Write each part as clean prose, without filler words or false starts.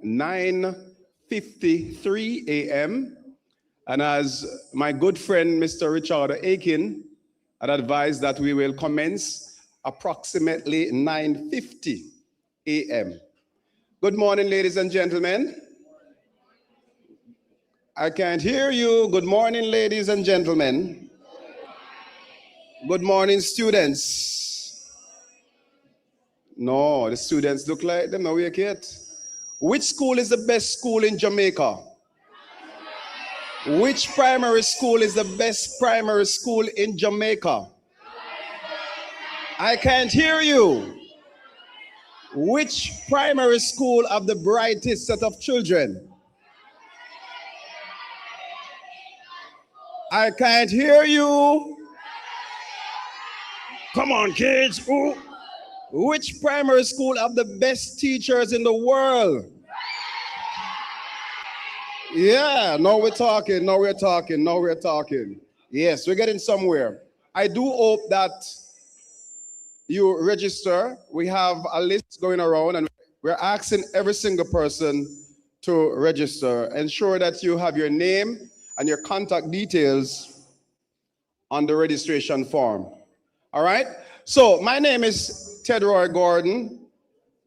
9:53 a.m. And as my good friend, Mr. Richard Aiken, had advised that we will commence approximately 9:50 a.m. Good morning, ladies and gentlemen. I can't hear you. Good morning, ladies and gentlemen. Good morning, students. No, the students look like them not awake yet. Which school is the best school in Jamaica? Which primary school is the best primary school in Jamaica? I can't hear you. Which primary school have the brightest set of children? I can't hear you. Come on, kids. Ooh. Which primary school have the best teachers in the world? Yeah, now we're talking, now we're talking, now we're talking. Yes, we're getting somewhere. I do hope that you register. We have a list going around and we're asking every single person to register. Ensure that you have your name and your contact details on the registration form. All right? So my name is Ted Roy Gordon,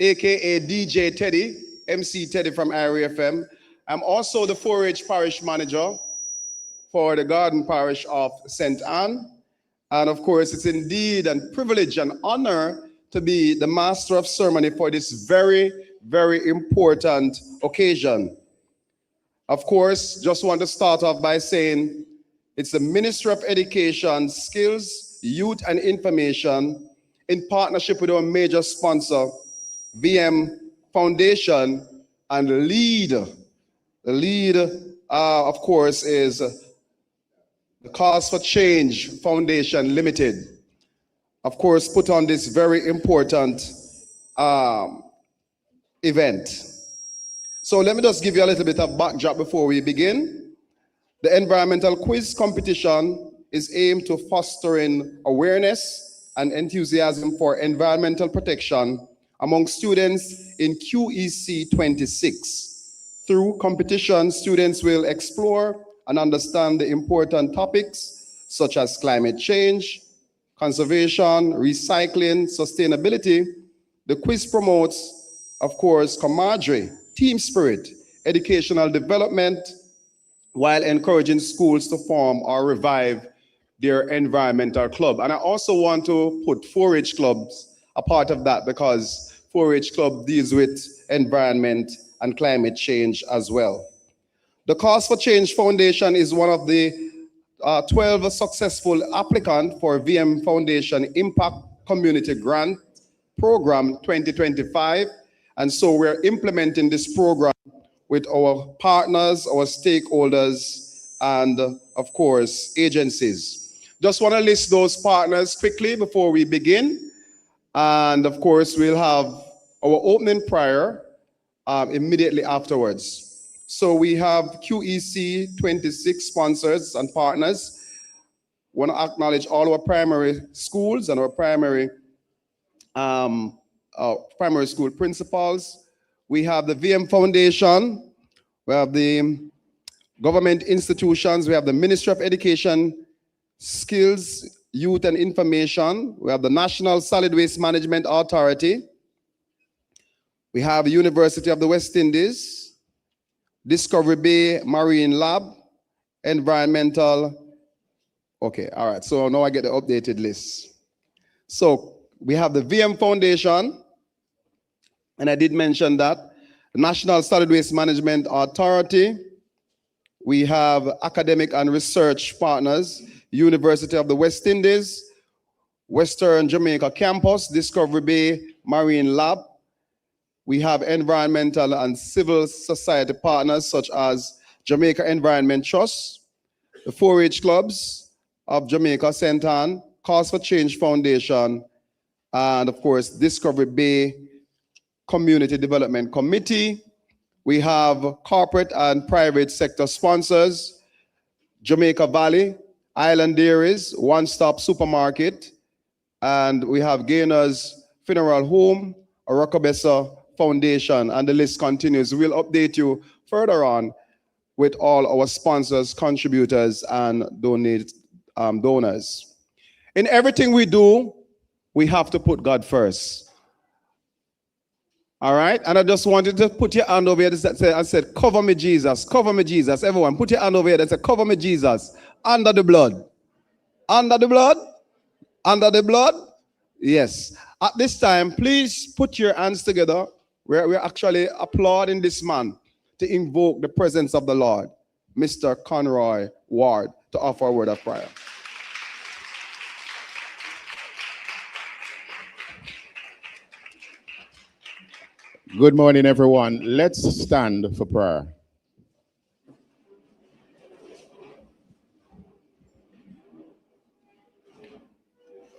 aka DJ Teddy, MC Teddy from Area FM. I'm also the 4-H parish manager for the Garden Parish of St. Anne. And of course, it's indeed a privilege and honor to be the master of ceremony for this very, very important occasion. Of course, just want to start off by saying it's the Ministry of Education, Skills, Youth and Information in partnership with our major sponsor, VM Foundation, and the lead, of course, is the Cause for Change Foundation Limited. Of course, put on this very important event. So let me just give you a little bit of backdrop before we begin. The Environmental Quiz competition is aimed to fostering awareness and enthusiasm for environmental protection among students in QEC26. Through competition, students will explore and understand the important topics such as climate change, conservation, recycling, sustainability. The quiz promotes, of course, camaraderie, team spirit, educational development, while encouraging schools to form or revive their environmental club. And I also want to put 4-H clubs a part of that because 4-H club deals with environment and climate change as well. The Cause for Change Foundation is one of the 12 successful applicants for VM Foundation Impact Community Grant Program 2025. And so we're implementing this program with our partners, our stakeholders, and of course, agencies. Just want to list those partners quickly before we begin. And of course, we'll have our opening prayer immediately afterwards. So we have QEC26 sponsors and partners. Want to acknowledge all our primary schools and our primary school principals. We have the VM Foundation. We have the government institutions. We have the Ministry of Education, Skills, Youth and Information. We have the National Solid Waste Management Authority. We have the University of the West Indies, Discovery Bay Marine Lab, Environmental. Okay, all right, so now I get the updated list. So we have the VM Foundation, and I did mention that. The National Solid Waste Management Authority. We have academic and research partners, University of the West Indies, Western Jamaica Campus, Discovery Bay Marine Lab. We have environmental and civil society partners such as Jamaica Environment Trust, the 4-H clubs of Jamaica, St. Anne, Cause for Change Foundation, and of course, Discovery Bay Community Development Committee. We have corporate and private sector sponsors, Jamaica Valley, Island Dairies, One Stop Supermarket, and we have Gainer's Funeral Home, Orokobesa Foundation, and the list continues. We'll update you further on with all our sponsors, contributors, and donors. In everything we do, we have to put God first. All right? And I just wanted to put your hand over here and said, cover me, Jesus. Cover me, Jesus. Everyone, put your hand over here and say, cover me, Jesus. Under the blood. Under the blood. Under the blood. Yes. At this time, please put your hands together. We're actually applauding this man to invoke the presence of the Lord, Mr. Conroy Ward, to offer a word of prayer. Good morning, everyone. Let's stand for prayer.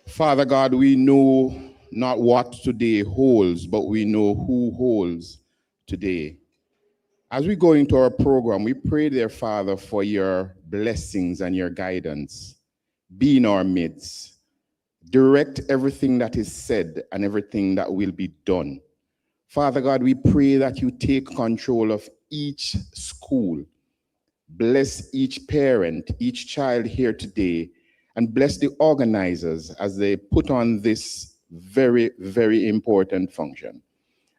Father God, we know not what today holds, but we know who holds today. As we go into our program, we pray, dear Father, for your blessings and your guidance. Be in our midst. Direct everything that is said and everything that will be done. Father God, we pray that you take control of each school. Bless each parent, each child here today, and bless the organizers as they put on this very, very important function.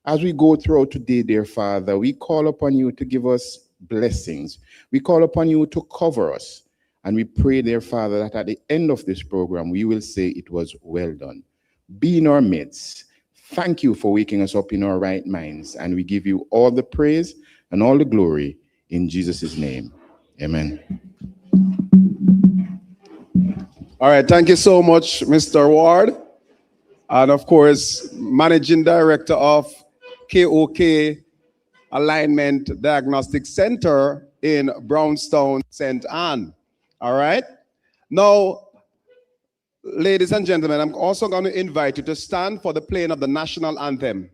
As we go throughout today, dear Father, we call upon you to give us blessings. We call upon you to cover us. And we pray, dear Father, that at the end of this program, we will say it was well done. Be in our midst. Thank you for waking us up in our right minds. And we give you all the praise and all the glory in Jesus' name. Amen. All right, thank you so much, Mr. Ward. And of course, Managing Director of KOK Alignment Diagnostic Center in Brownstown, St. Anne. All right? Now, ladies and gentlemen, I'm also going to invite you to stand for the playing of the national anthem.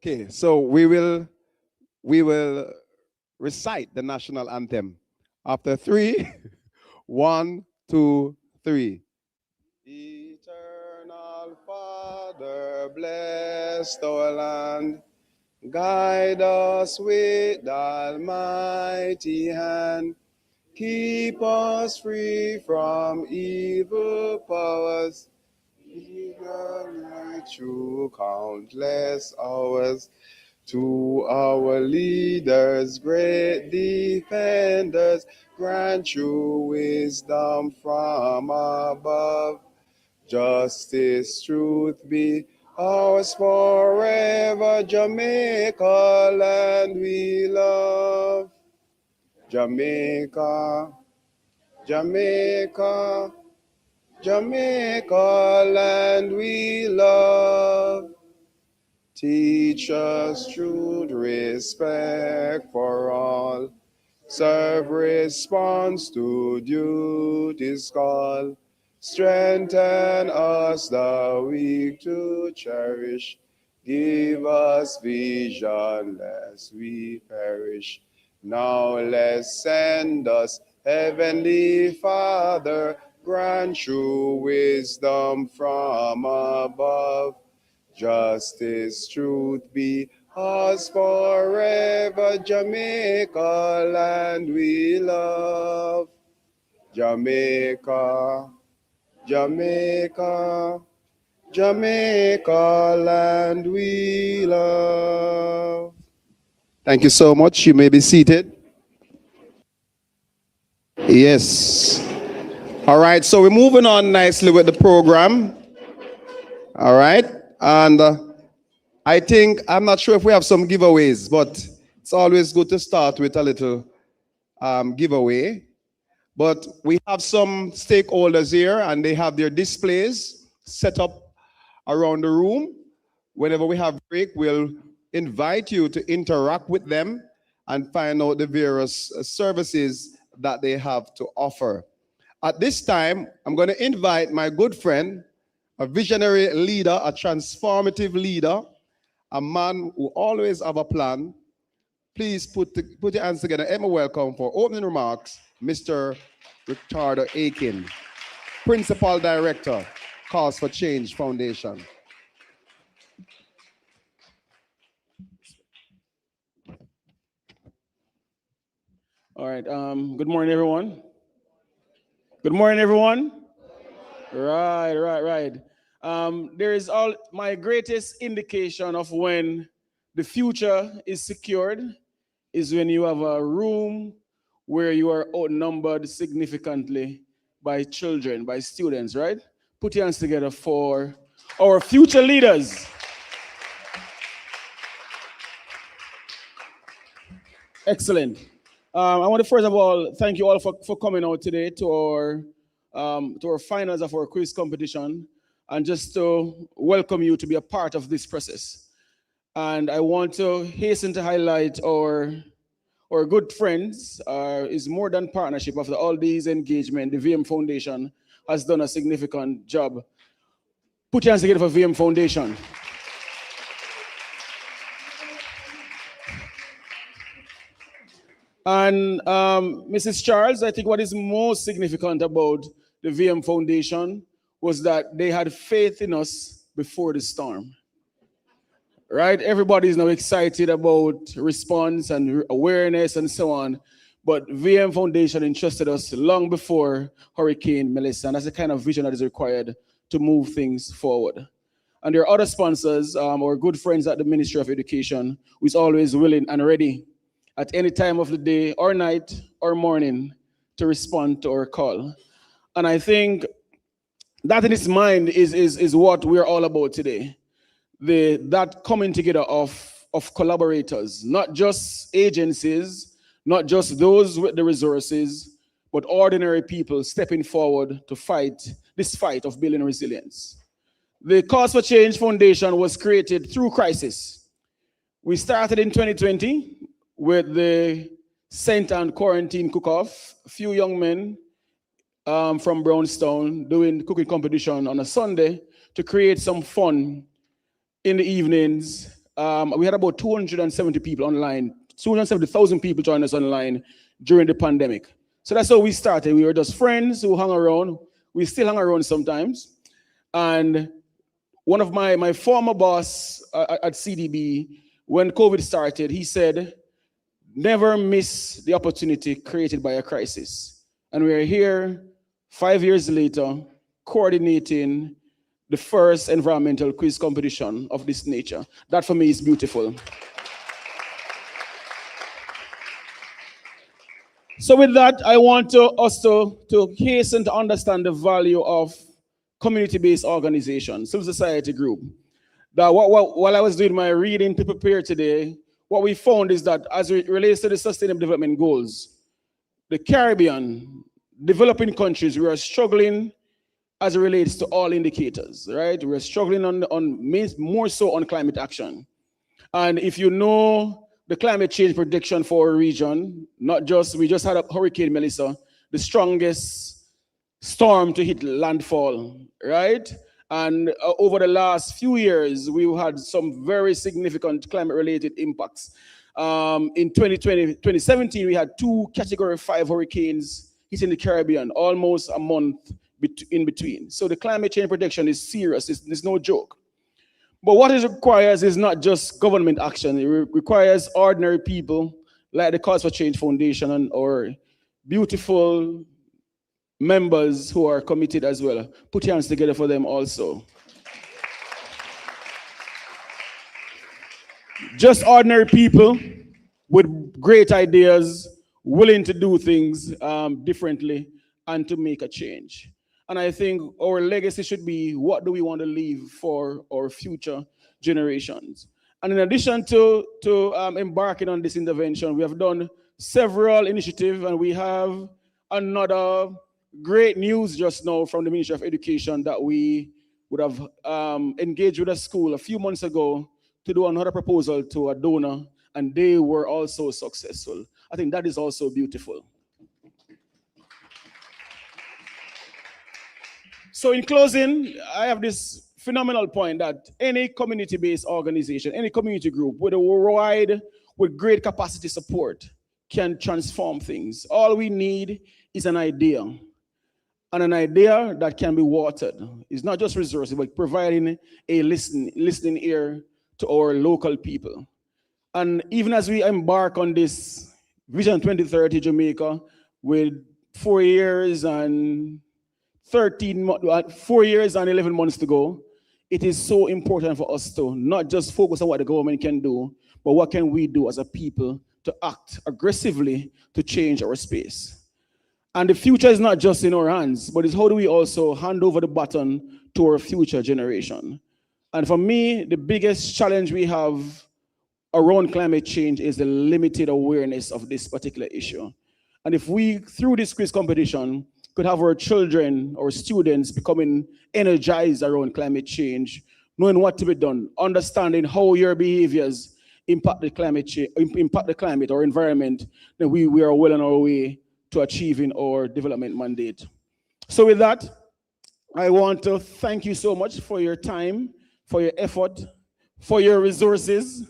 Okay, so we will recite the national anthem. After 3, 1, 2, 3. Eternal Father, bless our land. Guide us with almighty hand. Keep us free from evil powers. Through countless hours. To our leaders, great defenders, grant you wisdom from above. Justice, truth be ours forever. Jamaica, land we love. Jamaica, Jamaica, Jamaica, land we love. Teach us true respect for all. Serve response to duty's call. Strengthen us the weak to cherish. Give us vision lest we perish. Now let's send us, Heavenly Father, grant you wisdom from above. Justice, truth be ours forever. Jamaica, land we love. Jamaica, Jamaica, Jamaica, land we love. Thank you so much. You may be seated. Yes. All right, so we're moving on nicely with the program. All right, and I think, I'm not sure if we have some giveaways, but it's always good to start with a little giveaway. But we have some stakeholders here, and they have their displays set up around the room. Whenever we have break, we'll invite you to interact with them and find out the various services that they have to offer. At this time, I'm going to invite my good friend a visionary leader, a transformative leader, a man who always have a plan. Please put your hands together. Emma, welcome for opening remarks, Mr. Ricardo Aiken, Principal Director, Cause for Change Foundation. All right. Good morning, everyone. Good morning, everyone. Right. There is all my greatest indication of when the future is secured is when you have a room where you are outnumbered significantly by children, by students, right? Put your hands together for our future leaders. Excellent. I want to first of all thank you all for coming out today to our finals of our quiz competition, and just to welcome you to be a part of this process. And I want to hasten to highlight our good friends. Is more than partnership of all these engagement. The VM Foundation has done a significant job. Put your hands together for VM Foundation. And Mrs. Charles, I think what is most significant about the VM Foundation was that they had faith in us before the storm. Right? Everybody is now excited about response and awareness and so on. But VM Foundation entrusted us long before Hurricane Melissa. And that's the kind of vision that is required to move things forward. And there are other sponsors, our good friends at the Ministry of Education, who is always willing and ready at any time of the day or night or morning to respond to our call. And I think that in its mind is what we're all about today. That coming together of collaborators, not just agencies, not just those with the resources, but ordinary people stepping forward to fight this fight of building resilience. The Cause for Change Foundation was created through crisis. We started in 2020 with the Center and Quarantine Cook-Off, a few young men from Brownstown doing cooking competition on a Sunday to create some fun in the evenings. We had about 270 people online, 270,000 people join us online during the pandemic. So that's how we started. We were just friends who hung around. We still hang around sometimes. And one of my former boss at CDB, when COVID started, he said, never miss the opportunity created by a crisis. And we are here 5 years later, coordinating the first environmental quiz competition of this nature. That for me is beautiful. So with that, I want us to hasten to understand the value of community-based organizations, civil society group. That while I was doing my reading to prepare today, what we found is that as it relates to the Sustainable Development Goals, the Caribbean, developing countries, we are struggling as it relates to all indicators, right? We're struggling more so on climate action. And if you know the climate change prediction for our region, we just had a Hurricane Melissa, the strongest storm to hit landfall, right? And over the last few years, we've had some very significant climate-related impacts. In 2017, we had 2 Category 5 hurricanes hitting the Caribbean, almost a month in between. So the climate change protection is serious. It's no joke. But what it requires is not just government action. It requires ordinary people like the Cause for Change Foundation and our beautiful members who are committed as well. Put your hands together for them also. Just ordinary people with great ideas, willing to do things differently and to make a change. And I think our legacy should be, what do we want to leave for our future generations? And in addition to embarking on this intervention, we have done several initiatives, and we have another great news just now from the Ministry of Education that we would have engaged with a school a few months ago to do another proposal to a donor, and they were also successful. I think that is also beautiful. So in closing, I have this phenomenal point that any community-based organization, any community group with great capacity support can transform things. All we need is an idea, and an idea that can be watered. It's not just resources, but providing a listening ear to our local people. And even as we embark on this Vision 2030 Jamaica with 4 years and 4 years and 11 months to go, it is so important for us to not just focus on what the government can do, but what can we do as a people to act aggressively to change our space. And the future is not just in our hands, but it's how do we also hand over the baton to our future generation. And for me, the biggest challenge we have around climate change is the limited awareness of this particular issue. And if we, through this quiz competition, could have our children, our students becoming energized around climate change, knowing what to be done, understanding how your behaviors impact the climate or environment, then we are well on our way to achieving our development mandate. So with that, I want to thank you so much for your time, for your effort, for your resources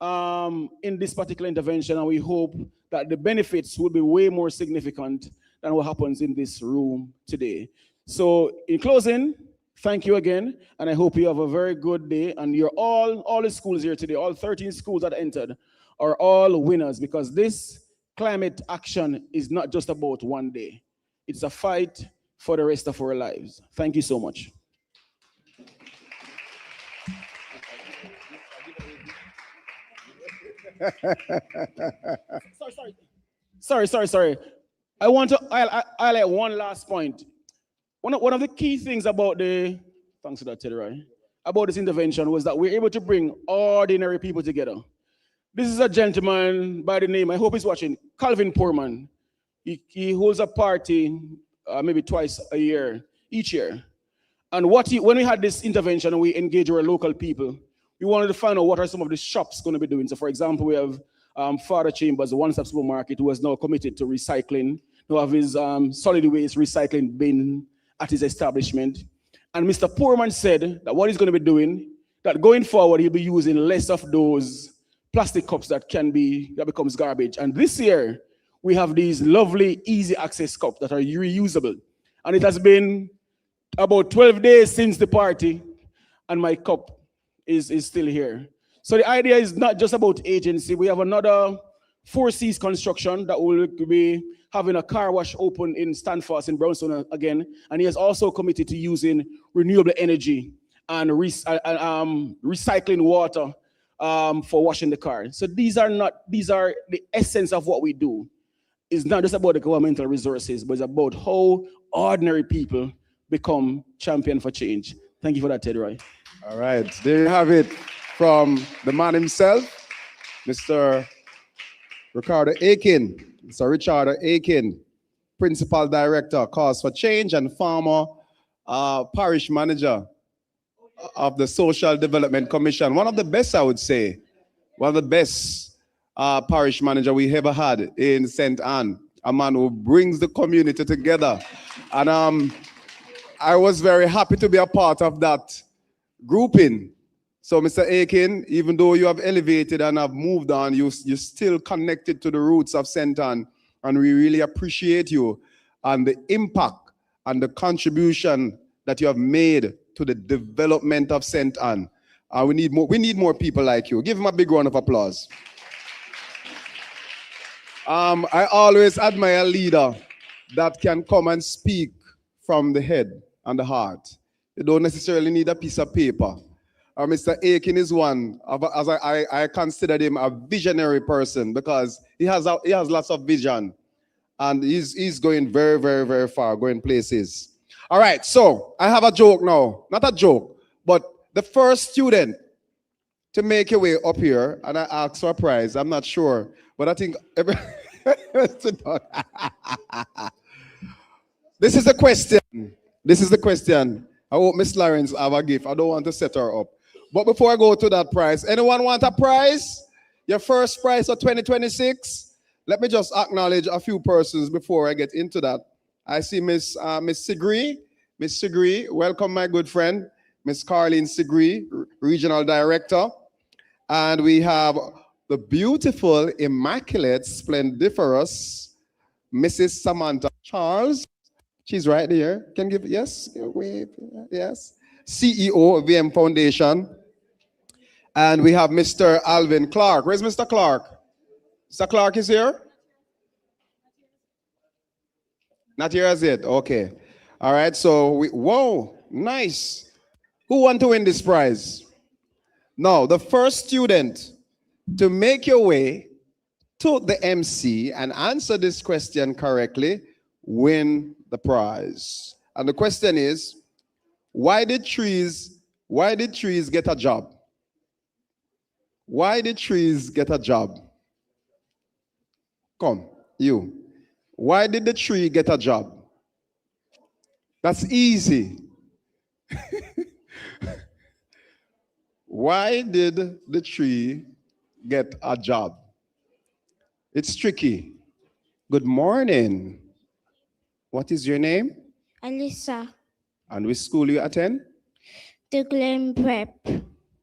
in this particular intervention, and we hope that the benefits will be way more significant than what happens in this room today. So in closing, thank you again, and I hope you have a very good day. And you're all the schools here today, all 13 schools that entered are all winners, because this climate action is not just about one day. It's a fight for the rest of our lives. Thank you so much. Sorry. I want to highlight one last point. One of the key things about thanks for that, Teddy, right? About this intervention was that we're able to bring ordinary people together. This is a gentleman by the name, I hope he's watching, Calvin Poorman. He holds a party maybe twice a year, each year. And when we had this intervention and we engaged our local people, we wanted to find out what are some of the shops going to be doing. So for example, we have Father Chambers, the one-stop supermarket, who has now committed to recycling. We have his solid waste recycling bin at his establishment. And Mr. Poorman said that what he's going to be doing, that going forward, he'll be using less of those plastic cups that becomes garbage. And this year, we have these lovely easy access cups that are reusable. And it has been about 12 days since the party, and my cup is still here. So the idea is not just about agency. We have another 4Cs construction that will be having a car wash open in Stanford in Brownstone again. And he has also committed to using renewable energy and recycling water for washing the car. So these are the essence of what we do. It's not just about the governmental resources, but it's about how ordinary people become champion for change. Thank you for that, Teddy Roy. All right, there you have it from the man himself, Mr. Ricardo Aiken. Mr. Richard Aiken, Principal Director, Cause for Change, and former Parish Manager of the Social Development Commission. One of the best, I would say. One of the best parish manager we ever had in St. Anne. A man who brings the community together. And I was very happy to be a part of that grouping. So Mr. Aiken, even though you have elevated and have moved on, you're still connected to the roots of St. Anne, and we really appreciate you and the impact and the contribution that you have made to the development of St. Anne. We need more people like you. Give him a big round of applause. I always admire a leader that can come and speak from the head and the heart. You don't necessarily need a piece of paper. Mr. Aiken is one, as I consider him a visionary person, because he has lots of vision, and he's going very, very, very far, going places. All right, so I have a joke now. Not a joke, but the first student to make your way up here, and I asked for a prize, I'm not sure, but I think This is the question. I hope Miss Lawrence have a gift. I don't want to set her up. But before I go to that prize, anyone want a prize? Your first prize for 2026? Let me just acknowledge a few persons before I get into that. I see Miss Sigri Miss Sigri, welcome my good friend, Miss Carlene Sigri, Regional Director. And we have the beautiful, immaculate, splendiferous Mrs. Samantha Charles. She's right there. Can give, yes, wave, yes. CEO of VM Foundation. And we have Mr. Alvin Clark. Where's Mr. Clark? Mr. Clark is here? Not here as yet, okay. All right, so whoa, nice. Who want to win this prize? Now, the first student to make your way to the MC and answer this question correctly, win the prize. And the question is, why did trees get a job? Why did trees get a job? Come, you. Why did the tree get a job? That's easy. Why did the tree get a job? It's tricky. Good morning. What is your name? Alyssa, And which school you attend? the Glen Prep.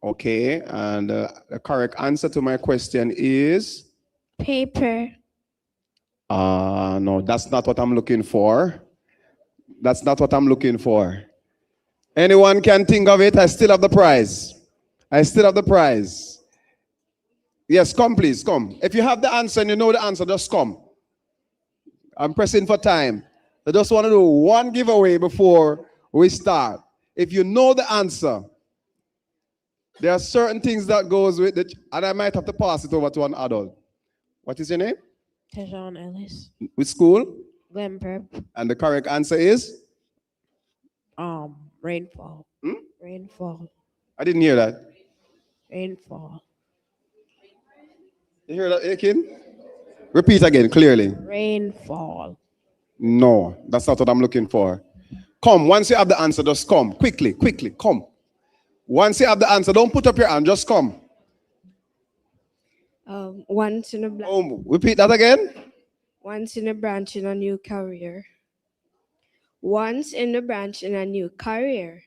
Okay, and the correct answer to my question is? Paper. No, that's not what I'm looking for. That's not what I'm looking for. Anyone can think of it? I still have the prize. I still have the prize. Yes, come please, come. If you have the answer and you know the answer, just come. I'm pressing for time. I just want to do one giveaway before we start. If you know the answer, there are certain things that goes with it, and I might have to pass it over to an adult. What is your name? Tejon Ellis. Which school? Glen Prep. And the correct answer is? Rainfall. Hmm? Rainfall. I didn't hear that. Rainfall. You hear that, Akin? Repeat again, clearly. Rainfall. No, that's not what I'm looking for. Come, once you have the answer, just come. Quickly, quickly, come. Once you have the answer, don't put up your hand, just come. Once in a Repeat that again. once in a branch in a new career. Once in a branch in a new career.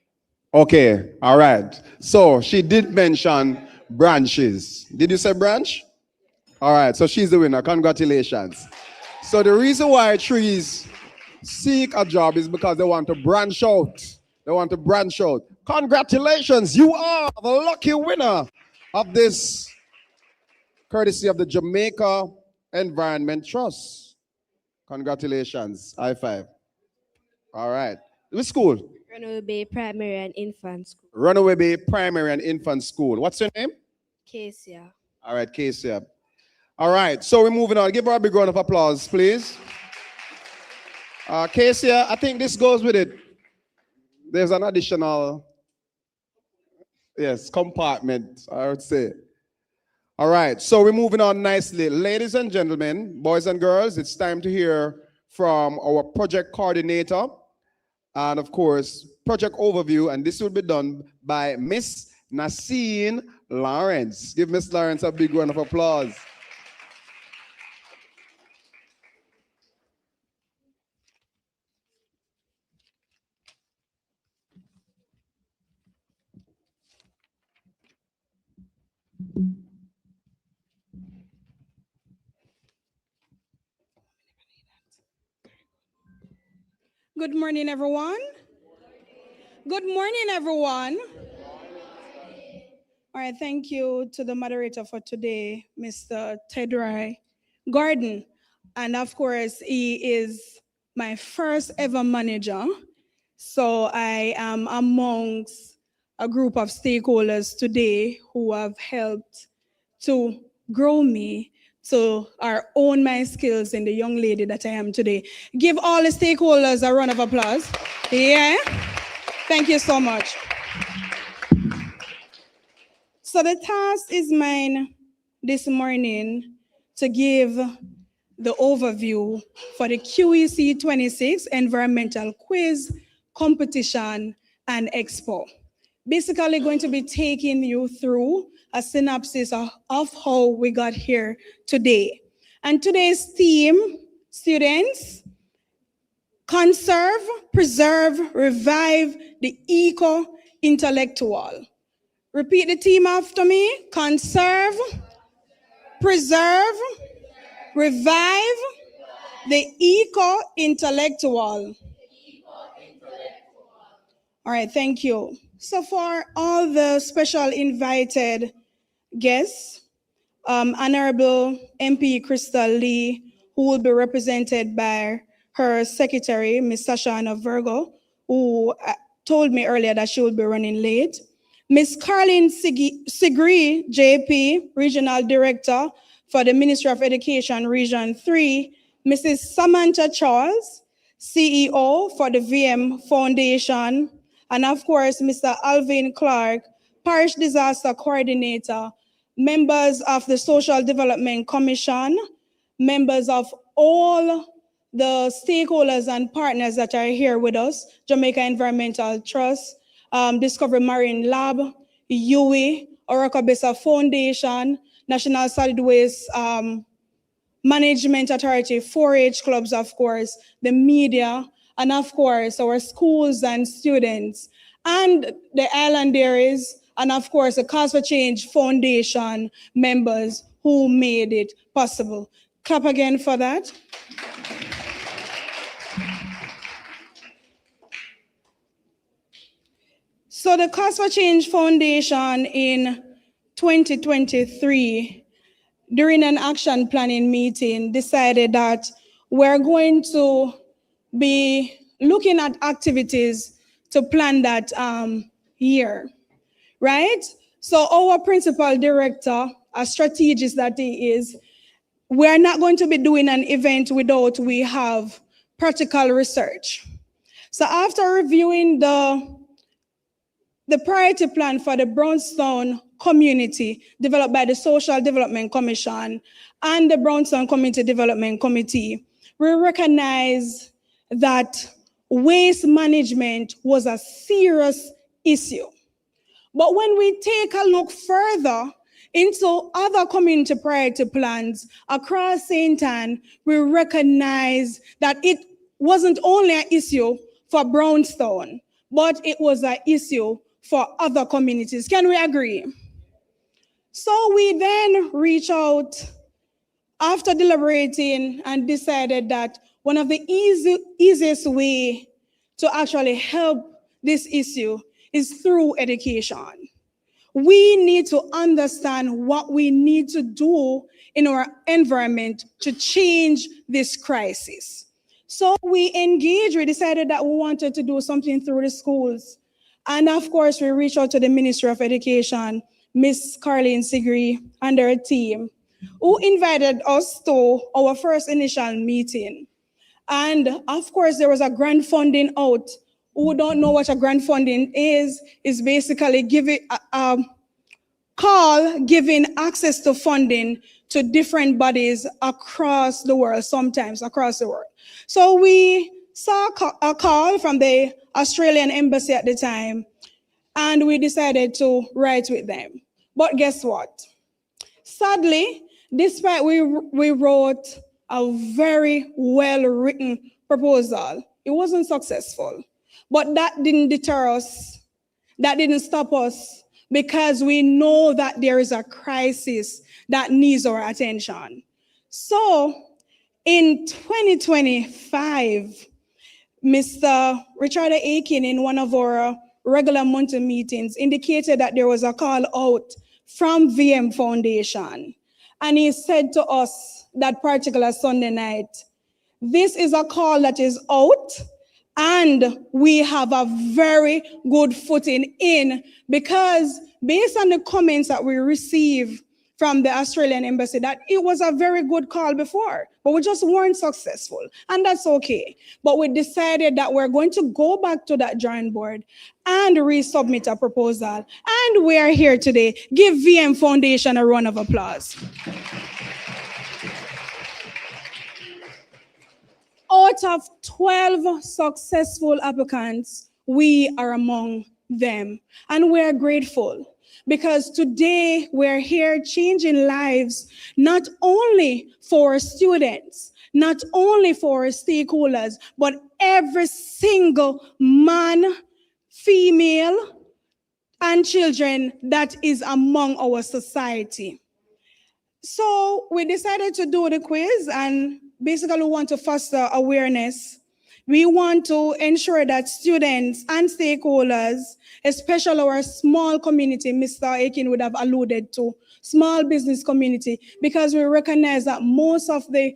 Okay, all right. So she did mention branches. Did you say branch? All right, so she's the winner. Congratulations. So the reason why trees seek a job is because they want to branch out. They want to branch out. Congratulations, you are the lucky winner of this, courtesy of the Jamaica Environment Trust. Congratulations. High five. All right. Which school? Runaway Bay Primary and Infant School. Runaway Bay Primary and Infant School. What's your name? Casey. All right, Casey. All right, so we're moving on. Give her a big round of applause, please. Casey, I think this goes with it. There's an additional, yes, compartment, I would say. All right, so we're moving on nicely. Ladies and gentlemen, boys and girls, it's time to hear from our project coordinator and, of course, project overview, and this will be done by Miss Naseen Lawrence. Give Miss Lawrence a big round of applause. Good morning, everyone. Good morning, everyone. All right, thank you to the moderator for today, Mr. Tedroy Gordon. And of course, he is my first ever manager. So I am amongst a group of stakeholders today who have helped to grow me to own my skills in the young lady that I am today. Give all the stakeholders a round of applause. Yeah, thank you so much. So the task is mine this morning to give the overview for the QEC26 Environmental Quiz Competition and Expo. Basically going to be taking you through a synopsis of how we got here today. And today's theme, students, Conserve, preserve, revive the eco-intellectual. Repeat the theme after me. Conserve, preserve, revive the eco-intellectual. All right, thank you. So for all the special invited guests, Honorable MP Crystal Lee, who will be represented by her secretary, Ms. Sashana Virgo, who told me earlier that she would be running late. Ms. Carlin Sigri, JP, Regional Director for the Ministry of Education, Region 3. Mrs. Samantha Charles, CEO for the VM Foundation. And of course, Mr. Alvin Clark, Parish Disaster Coordinator, members of the Social Development Commission, members of all the stakeholders and partners that are here with us, Jamaica Environmental Trust, Discovery Marine Lab, UWI, Orokabesa Foundation, National Solid Waste Management Authority, 4-H clubs, of course, the media, and of course, our schools and students, and the island dairies, and of course, the Cause for Change Foundation members who made it possible. Clap again for that. So the Cause for Change Foundation in 2023, during an action planning meeting, decided that we're going to be looking at activities to plan that year, right? So our principal director, a strategist that he is, we're not going to be doing an event without we have practical research. So after reviewing the priority plan for the Brownstown community developed by the Social Development Commission and the Brownstown Community Development Committee, we recognize that waste management was a serious issue. But when we take a look further into other community priority plans across St. Ann, we recognize that it wasn't only an issue for Brownstown, but it was an issue for other communities. Can we agree? So we then reached out after deliberating and decided that one of the easiest way to actually help this issue is through education. We need to understand what we need to do in our environment to change this crisis. So we decided that we wanted to do something through the schools. And of course, we reached out to the Ministry of Education, Ms. Carlin Sigri and her team, who invited us to our first initial meeting. And of course, there was a grant funding out. Who don't know what a grant funding is basically giving access to funding to different bodies across the world, sometimes across the world. So we saw a call from the Australian embassy at the time, and we decided to write with them. But guess what? Sadly, despite we wrote a very well-written proposal, it wasn't successful. But that didn't deter us. That didn't stop us, because we know that there is a crisis that needs our attention. So in 2025, Mr. Richard Aiken, in one of our regular monthly meetings, indicated that there was a call out from VM Foundation. And he said to us that particular Sunday night, this is a call that is out, and we have a very good footing in, because based on the comments that we received from the Australian embassy, that it was a very good call before, but we just weren't successful, and that's okay. But we decided that we're going to go back to that drawing board and resubmit a proposal, and we are here today. Give VM Foundation a round of applause. Out of 12 successful applicants, we are among them, and we're grateful. Because today we're here changing lives, not only for students, not only for our stakeholders, but every single man, female, and children that is among our society. So we decided to do the quiz, and basically we want to foster awareness. We want to ensure that students and stakeholders, especially our small community, Mr. Aiken would have alluded to, small business community, because we recognize that most of the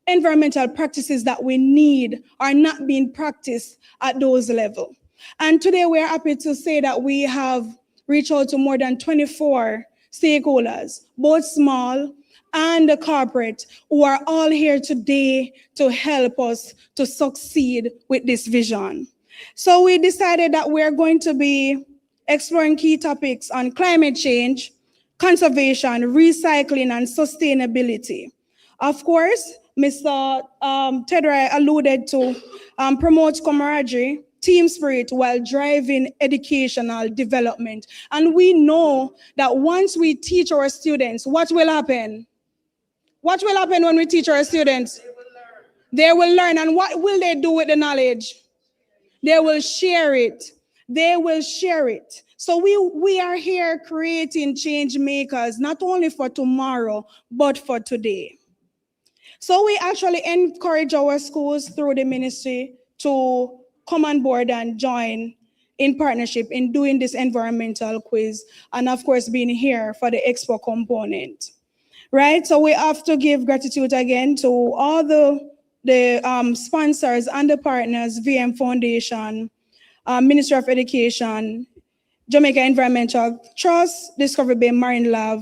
environmental practices that we need are not being practiced at those levels. And today we're happy to say that we have reached out to more than 24 stakeholders, both small and the corporate, who are all here today to help us to succeed with this vision. So we decided that we're going to be exploring key topics on climate change, conservation, recycling, and sustainability. Of course, Mr. Tedra alluded to promote camaraderie, team spirit while driving educational development. And we know that once we teach our students, what will happen? What will happen when we teach our students? They will learn. And what will they do with the knowledge? They will share it. They will share it. So we are here creating change makers, not only for tomorrow, but for today. So we actually encourage our schools through the ministry to come on board and join in partnership in doing this environmental quiz, and of course being here for the expo component, right? So we have to give gratitude again to all the sponsors and the partners, VM Foundation, Ministry of Education, Jamaica Environmental Trust, Discovery Bay Marine Lab,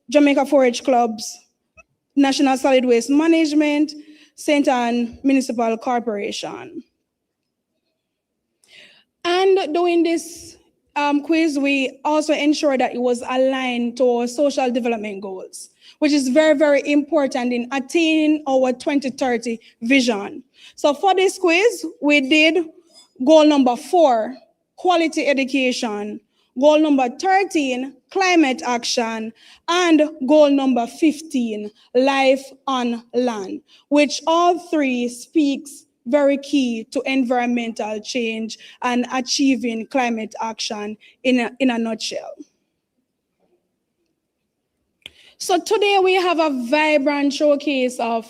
Jamaica Forage Clubs, National Solid Waste Management, St. Anne Municipal Corporation. And doing this quiz, we also ensure that it was aligned to our social development goals, which is very, very important in attaining our 2030 vision. So for this quiz, we did goal number 4, quality education, goal number 13, climate action, and goal number 15, life on land, which all three speaks very key to environmental change and achieving climate action in a nutshell. So today we have a vibrant showcase of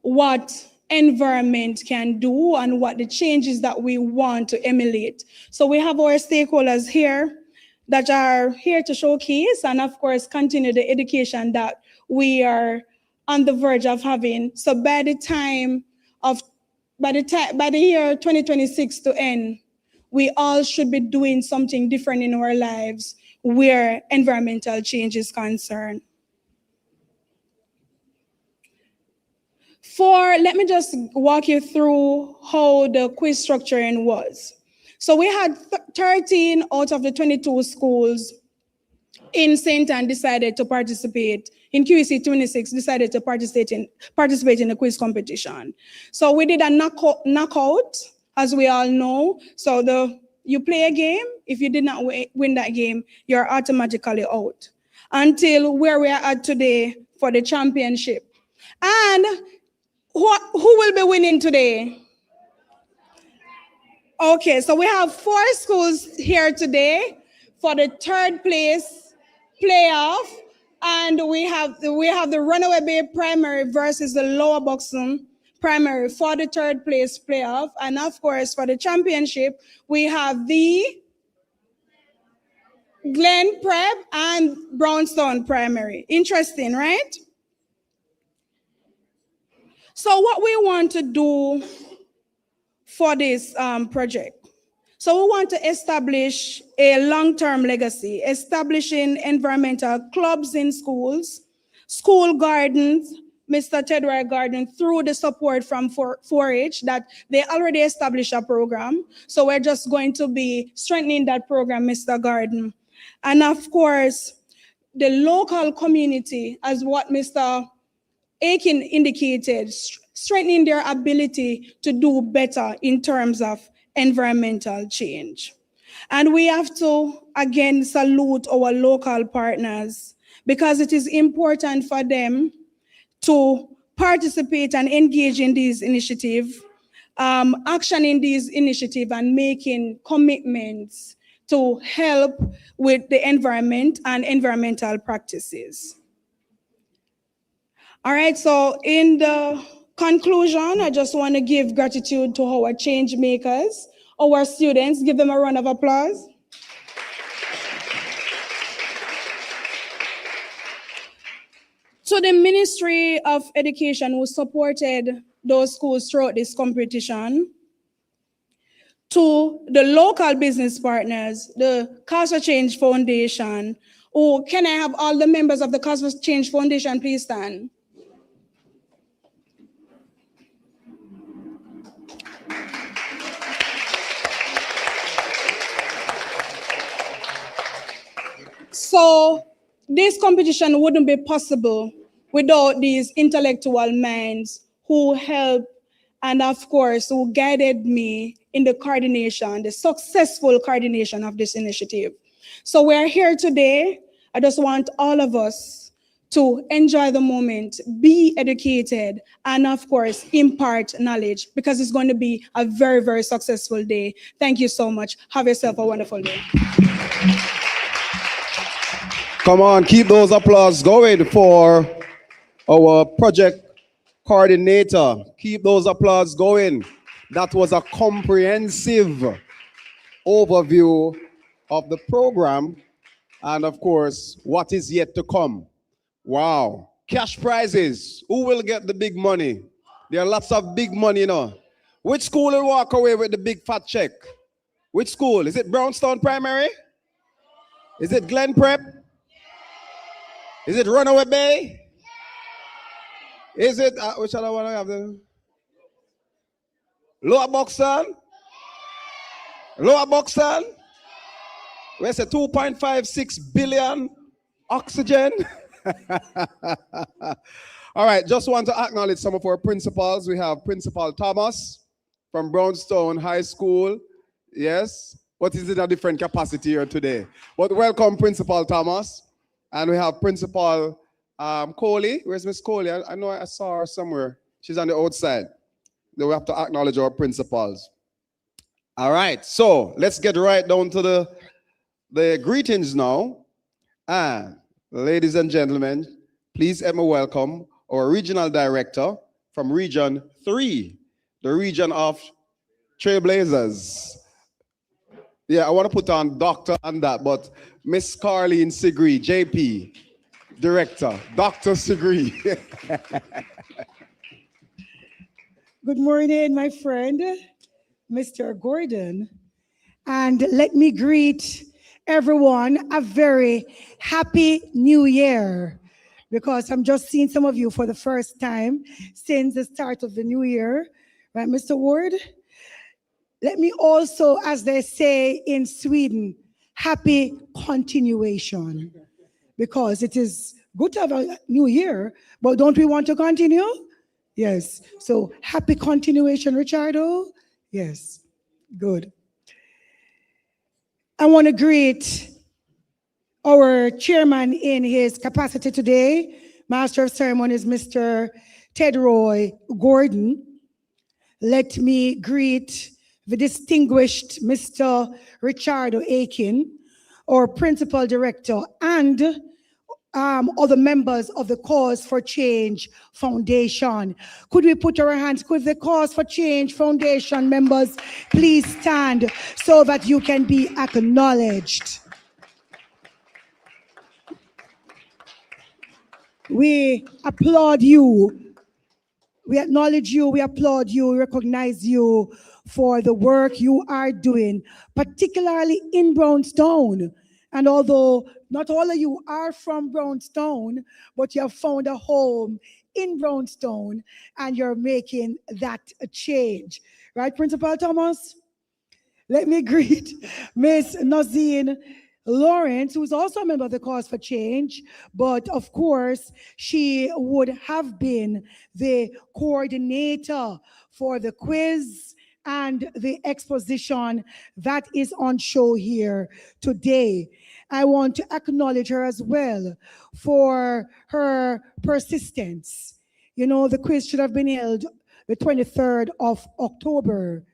what environment can do and what the changes that we want to emulate. So we have our stakeholders here that are here to showcase and of course continue the education that we are on the verge of having. So by the year 2026 to end, we all should be doing something different in our lives where environmental change is concerned. Let me just walk you through how the quiz structuring was. So we had 13 out of the 22 schools in St. Anne decided to participate, in QEC26 decided to participate in the quiz competition. So we did a knockout, as we all know. So you play a game, if you did not win that game, you're automatically out. Until where we are at today for the championship. And who will be winning today? Okay, so we have 4 schools here today for the 3rd place playoff, and we have the Runaway Bay primary versus the Lower Buxton primary for the 3rd place playoff, and of course for the championship we have the Glen Prep and Brownstone primary. Interesting, right? So what we want to do for this project. So we want to establish a long-term legacy, establishing environmental clubs in schools, school gardens, Mr. Tedra Garden, through the support from 4-H that they already established a program. So we're just going to be strengthening that program, Mr. Garden. And of course, the local community, as what Mr. Aiken indicated, strengthening their ability to do better in terms of environmental change. And we have to, again, salute our local partners because it is important for them to participate and engage in these initiatives, action in these initiatives, and making commitments to help with the environment and environmental practices. All right, so in the conclusion, I just want to give gratitude to our change makers, our students. Give them a round of applause. To the Ministry of Education, who supported those schools throughout this competition. To the local business partners, the Cause for Change Foundation. Oh, can I have all the members of the Cause for Change Foundation please stand? So this competition wouldn't be possible without these intellectual minds who helped and, of course, who guided me in the coordination, the successful coordination of this initiative. So we're here today. I just want all of us to enjoy the moment, be educated, and, of course, impart knowledge, because it's going to be a very, very successful day. Thank you so much. Have yourself a wonderful day. Come on, keep those applause going for our project coordinator. Keep those applause going. That was a comprehensive overview of the program and, of course, what is yet to come. Wow. Cash prizes. Who will get the big money? There are lots of big money, you know. Which school will walk away with the big fat check? Which school? Is it Brownstown Primary? Is it Glen Prep? Is it Runaway Bay? Is it, which other one I have there? Lower Buxton? Lower Buxton? Where's the 2.56 billion oxygen? All right, just want to acknowledge some of our principals. We have Principal Thomas from Brownstown High School. Yes, but he's in a different capacity here today. But welcome, Principal Thomas. And we have Principal Coley. Where's Miss Coley? I know I saw her somewhere. She's on the outside. Then we have to acknowledge our principals. All right, so let's get right down to the greetings now. And ladies and gentlemen, please let me welcome our regional director from Region 3, the region of Trailblazers. Yeah, I want to put on doctor and that, but Miss Carleen Sigri, JP, director, Dr. Sigri. Good morning, my friend, Mr. Gordon. And let me greet everyone a very happy new year, because I'm just seeing some of you for the first time since the start of the new year. Right, Mr. Ward? Let me also, as they say in Sweden, happy continuation, because it is good to have a new year, but don't we want to continue? Yes. So happy continuation, Richardo. Yes. Good. I want to greet our chairman in his capacity today, Master of Ceremonies, Mr. Ted Roy Gordon. Let me greet the distinguished Mr. Richardo Aiken, our Principal Director, and other members of the Cause for Change Foundation. Could we put our hands? Could the Cause for Change Foundation members please stand so that you can be acknowledged? We applaud you. We acknowledge you, we applaud you, we recognize you for the work you are doing, particularly in Brownstown. And although not all of you are from Brownstown, but you have found a home in Brownstown and you're making that a change. Right, Principal Thomas? Let me greet Miss Nazine Lawrence, who is also a member of the Cause for Change, but of course, she would have been the coordinator for the quiz and the exposition that is on show here today. I want to acknowledge her as well for her persistence You know, the quiz should have been held the 23rd of October,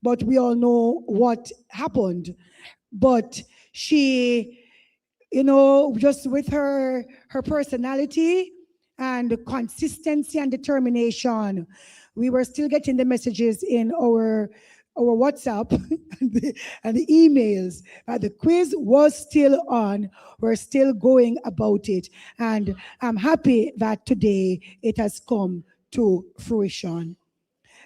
but we all know what happened. But she, you know, just with her personality and consistency and determination, we were still getting the messages in our WhatsApp and the emails. The quiz was still on. We're still going about it. And I'm happy that today it has come to fruition.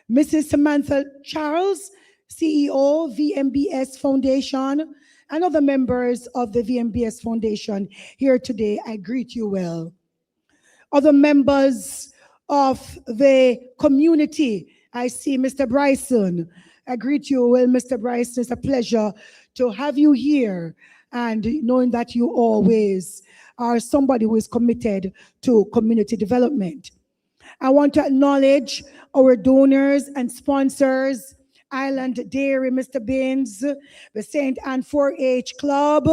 Mrs. Samantha Charles, CEO, VMBS Foundation, and other members of the VMBS Foundation here today, I greet you well. Other members of the community, I see Mr. Bryson. I greet you well, Mr. Bryson. It's a pleasure to have you here, and knowing that you always are somebody who is committed to community development. I want to acknowledge our donors and sponsors, Island Dairy, Mr. Binns, the St. Anne 4-H Club,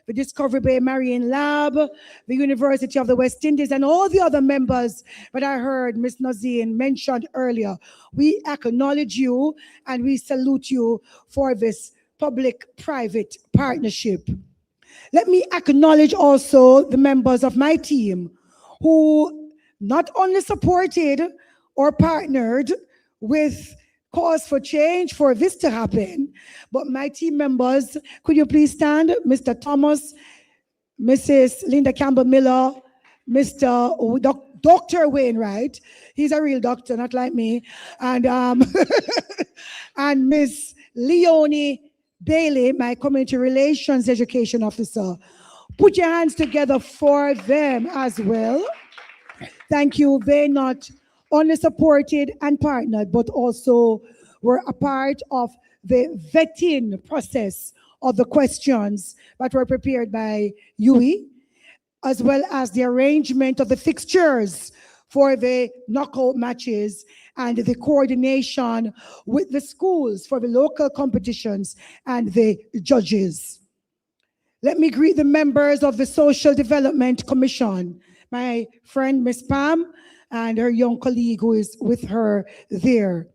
the Discovery Bay Marine Lab, the University of the West Indies, and all the other members that I heard Ms. Nazine mentioned earlier. We acknowledge you and we salute you for this public-private partnership. Let me acknowledge also the members of my team who not only supported or partnered with Cause for Change for this to happen, but my team members, could you please stand? Mr. Thomas, Mrs. Linda Campbell-Miller, Mr. Dr. Wainwright, he's a real doctor, not like me, and and Miss Leonie Bailey, my Community Relations Education Officer. Put your hands together for them as well. Thank you. They not only supported and partnered, but also were a part of the vetting process of the questions that were prepared by UE, as well as the arrangement of the fixtures for the knockout matches and the coordination with the schools for the local competitions and the judges. Let me greet the members of the Social Development Commission, my friend Miss Pam and her young colleague who is with her there.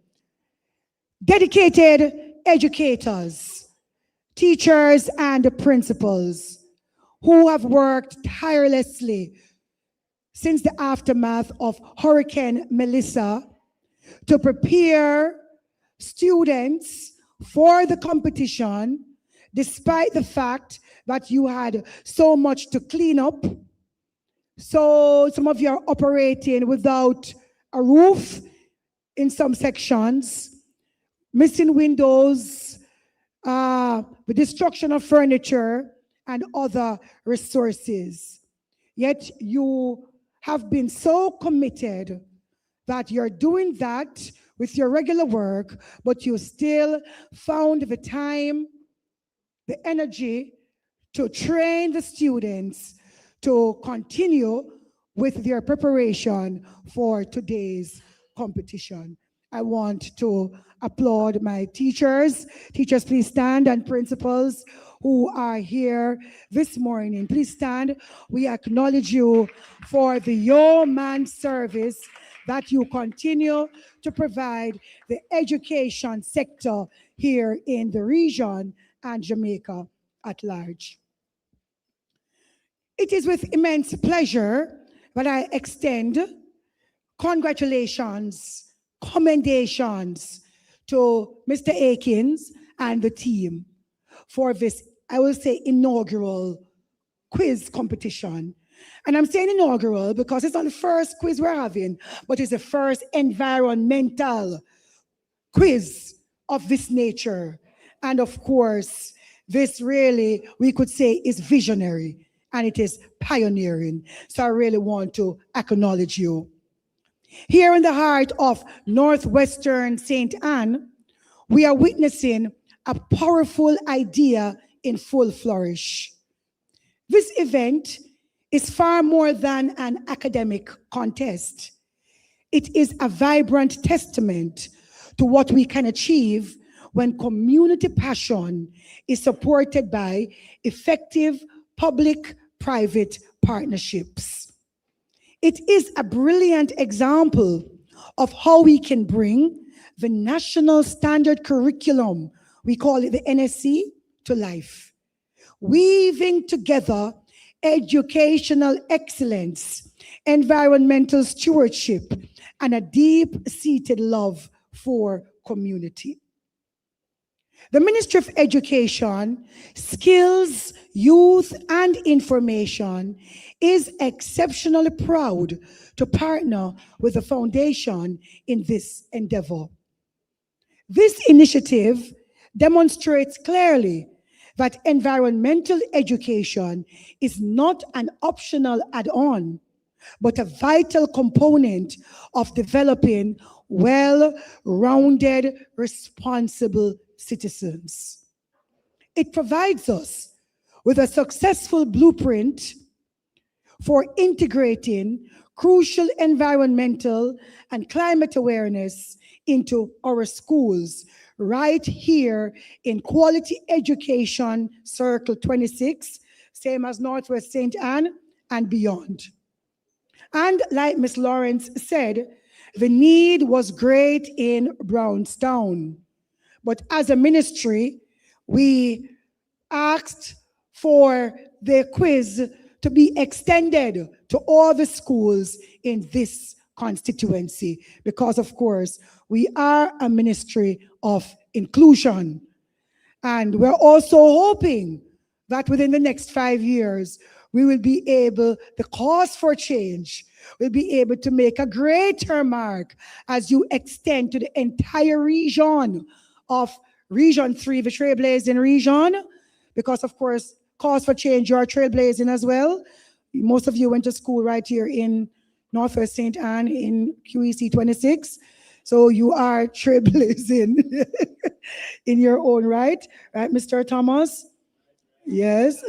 Dedicated educators, teachers and principals who have worked tirelessly since the aftermath of Hurricane Melissa to prepare students for the competition, despite the fact that you had so much to clean up. So some of you are operating without a roof in some sections, missing windows, the destruction of furniture and other resources. Yet you have been so committed that you're doing that with your regular work, but you still found the time, the energy to train the students to continue with their preparation for today's competition. I want to applaud my teachers. Teachers, please stand, and principals who are here this morning. Please stand. We acknowledge you for the yeoman service that you continue to provide the education sector here in the region and Jamaica at large. It is with immense pleasure that I extend congratulations, commendations to Mr. Akins and the team for this, I will say, inaugural quiz competition. And I'm saying inaugural because it's not the first quiz we're having, but it's the first environmental quiz of this nature. And of course, this really, we could say, is visionary. And it is pioneering. So I really want to acknowledge you. Here in the heart of Northwestern St. Anne, we are witnessing a powerful idea in full flourish. This event is far more than an academic contest. It is a vibrant testament to what we can achieve when community passion is supported by effective public-private partnerships. It is a brilliant example of how we can bring the national standard curriculum, we call it the NSC, to life, weaving together educational excellence, environmental stewardship, and a deep-seated love for community. The Ministry of Education, Skills, Youth, and Information is exceptionally proud to partner with the foundation in this endeavor. This initiative demonstrates clearly that environmental education is not an optional add-on, but a vital component of developing well-rounded, responsible citizens. It provides us with a successful blueprint for integrating crucial environmental and climate awareness into our schools right here in Quality Education Circle 26, same as Northwest St. Anne and beyond. And like Ms. Lawrence said, the need was great in Brownstown. But as a ministry, we asked for the quiz to be extended to all the schools in this constituency because, of course, we are a ministry of inclusion. And we're also hoping that within the next 5 years, we will be able, the cause for change, will be able to make a greater mark as you extend to the entire region of Region 3, the trailblazing region, because of course, cause for change, you are trailblazing as well. Most of you went to school right here in Northwest St. Anne in QEC26. So you are trailblazing in your own right, Mr. Thomas? Yes.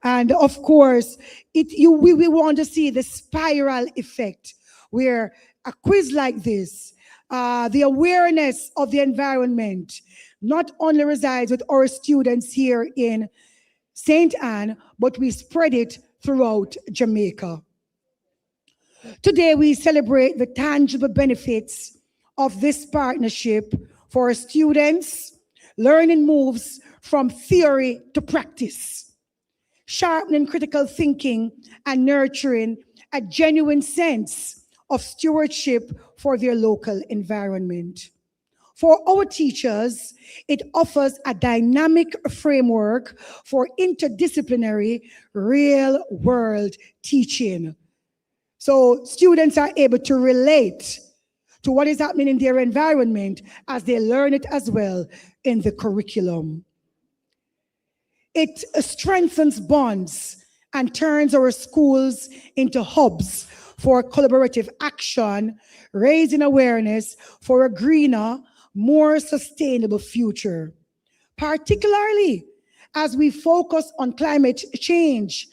And of course, we want to see the spiral effect where a quiz like this, the awareness of the environment not only resides with our students here in St. Anne, but we spread it throughout Jamaica. Today, we celebrate the tangible benefits of this partnership for our students. Learning moves from theory to practice, sharpening critical thinking and nurturing a genuine sense of stewardship for their local environment. For our teachers, it offers a dynamic framework for interdisciplinary real-world teaching. So students are able to relate to what is happening in their environment as they learn it as well in the curriculum. It strengthens bonds and turns our schools into hubs for collaborative action, raising awareness for a greener, more sustainable future, particularly as we focus on climate change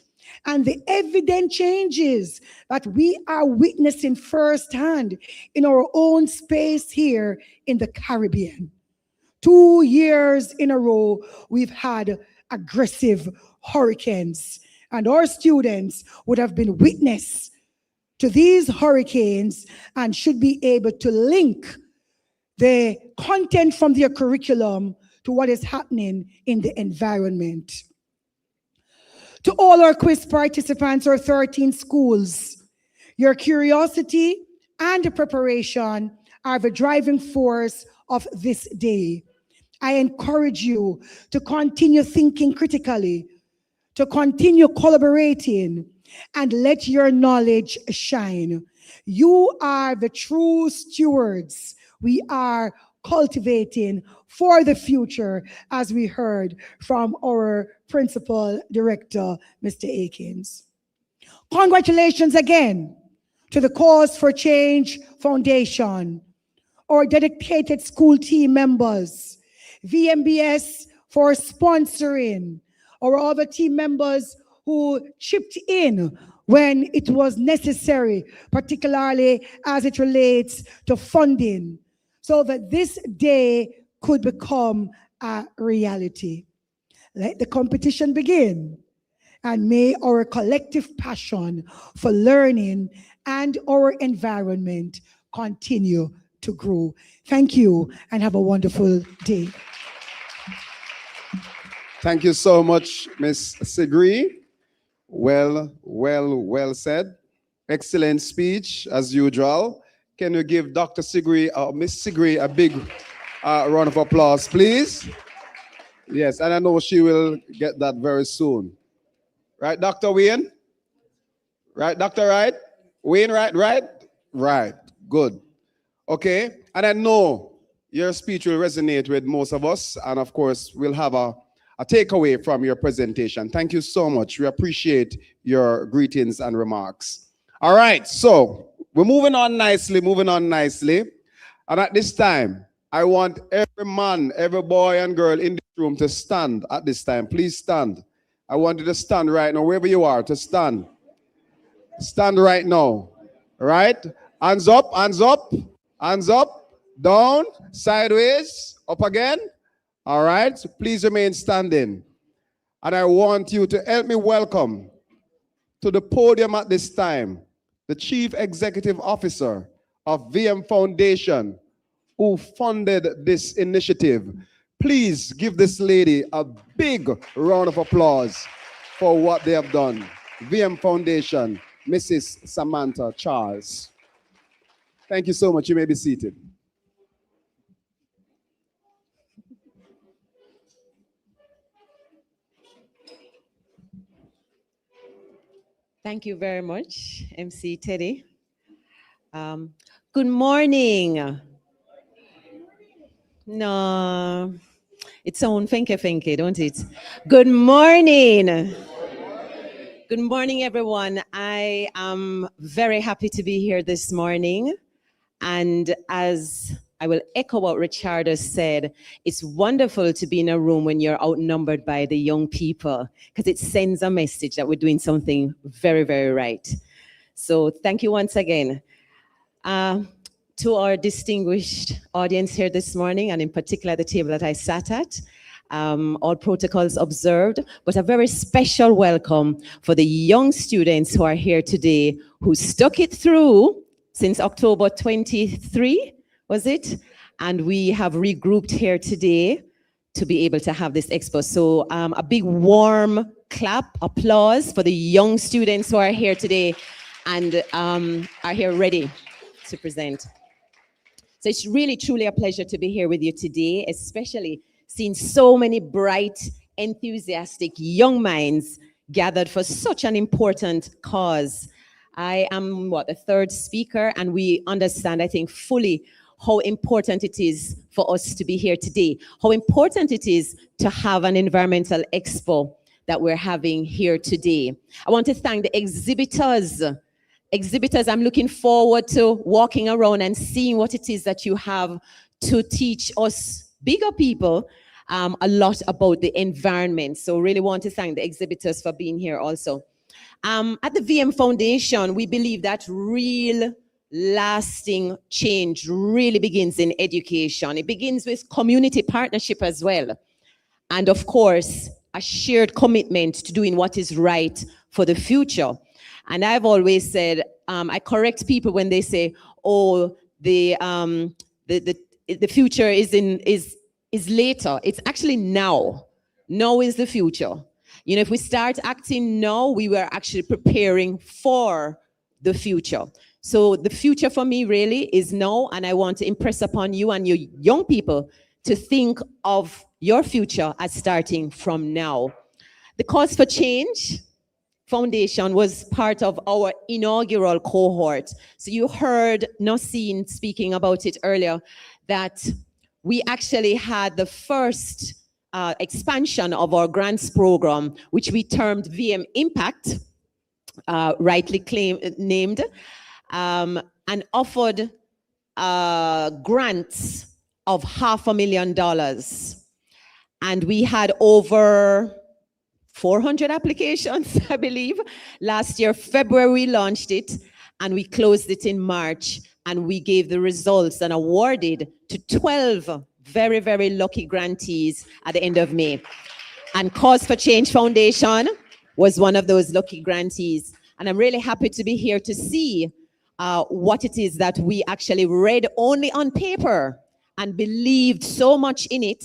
and the evident changes that we are witnessing firsthand in our own space here in the Caribbean. 2 years in a row, we've had aggressive hurricanes, and our students would have been witness to these hurricanes and should be able to link the content from their curriculum to what is happening in the environment. To all our quiz participants, our 13 schools, your curiosity and preparation are the driving force of this day. I encourage you to continue thinking critically, to continue collaborating, and let your knowledge shine. You are the true stewards we are cultivating for the future, as we heard from our principal director, Mr. Akins. Congratulations again to the Cause for Change Foundation, our dedicated school team members, VMBS for sponsoring, our other team members who chipped in when it was necessary, particularly as it relates to funding, so that this day could become a reality. Let the competition begin. And may our collective passion for learning and our environment continue to grow. Thank you and have a wonderful day. Thank you so much, Ms. Sigri. Well said. Excellent speech, as usual. Can you give Dr. Sigri, Ms. Sigri, a big round of applause, please? Yes, and I know she will get that very soon. Right, Dr. Wayne? Right, Dr. Wright? Wayne, right? Right, good. Okay, and I know your speech will resonate with most of us, and of course, we'll have a takeaway from your presentation. Thank you so much. We appreciate your greetings and remarks. All right, so we're moving on nicely. And at this time, I want every man, every boy and girl in this room to stand at this time. Please stand. I want you to stand right now, wherever you are, to stand. Stand right now. Right? Hands up, down, sideways, up again. All right, so please remain standing. And I want you to help me welcome to the podium at this time the Chief Executive Officer of VM Foundation, who funded this initiative. Please give this lady a big round of applause for what they have done. VM Foundation, Mrs. Samantha Charles. Thank you so much. You may be seated. Thank you very much, MC Teddy. Good morning. No, it's on finke, don't it? Good morning. Good morning, everyone. I am very happy to be here this morning. And as I will echo what Richard has said, it's wonderful to be in a room when you're outnumbered by the young people, because it sends a message that we're doing something very, very right. So thank you once again. To our distinguished audience here this morning, and in particular the table that I sat at, all protocols observed, but a very special welcome for the young students who are here today, who stuck it through since October 23, was it? And we have regrouped here today to be able to have this expo. So a big warm clap, applause for the young students who are here today and are here ready to present. So it's really, truly a pleasure to be here with you today, especially seeing so many bright, enthusiastic young minds gathered for such an important cause. I am, the third speaker, and we understand, I think, fully how important it is for us to be here today, how important it is to have an environmental expo that we're having here today. I want to thank the exhibitors. I'm looking forward to walking around and seeing what it is that you have to teach us bigger people a lot about the environment. So really want to thank the exhibitors for being here also. At the VM Foundation, we believe that real lasting change really begins in education. It begins with community partnership as well. And of course, a shared commitment to doing what is right for the future. And I've always said, I correct people when they say, oh, the future is later. It's actually now. Now is the future. You know, if we start acting now, we were actually preparing for the future. So the future for me really is now, and I want to impress upon you and your young people to think of your future as starting from now. The Cause for Change Foundation was part of our inaugural cohort. So you heard Naseen speaking about it earlier, that we actually had the first expansion of our grants program, which we termed VM Impact, rightly named, and offered grants of $500,000. And we had over 400 applications, I believe. Last year, February, we launched it, and we closed it in March, and we gave the results and awarded to 12 very, very lucky grantees at the end of May. And Cause for Change Foundation was one of those lucky grantees. And I'm really happy to be here to see what it is that we actually read only on paper and believed so much in it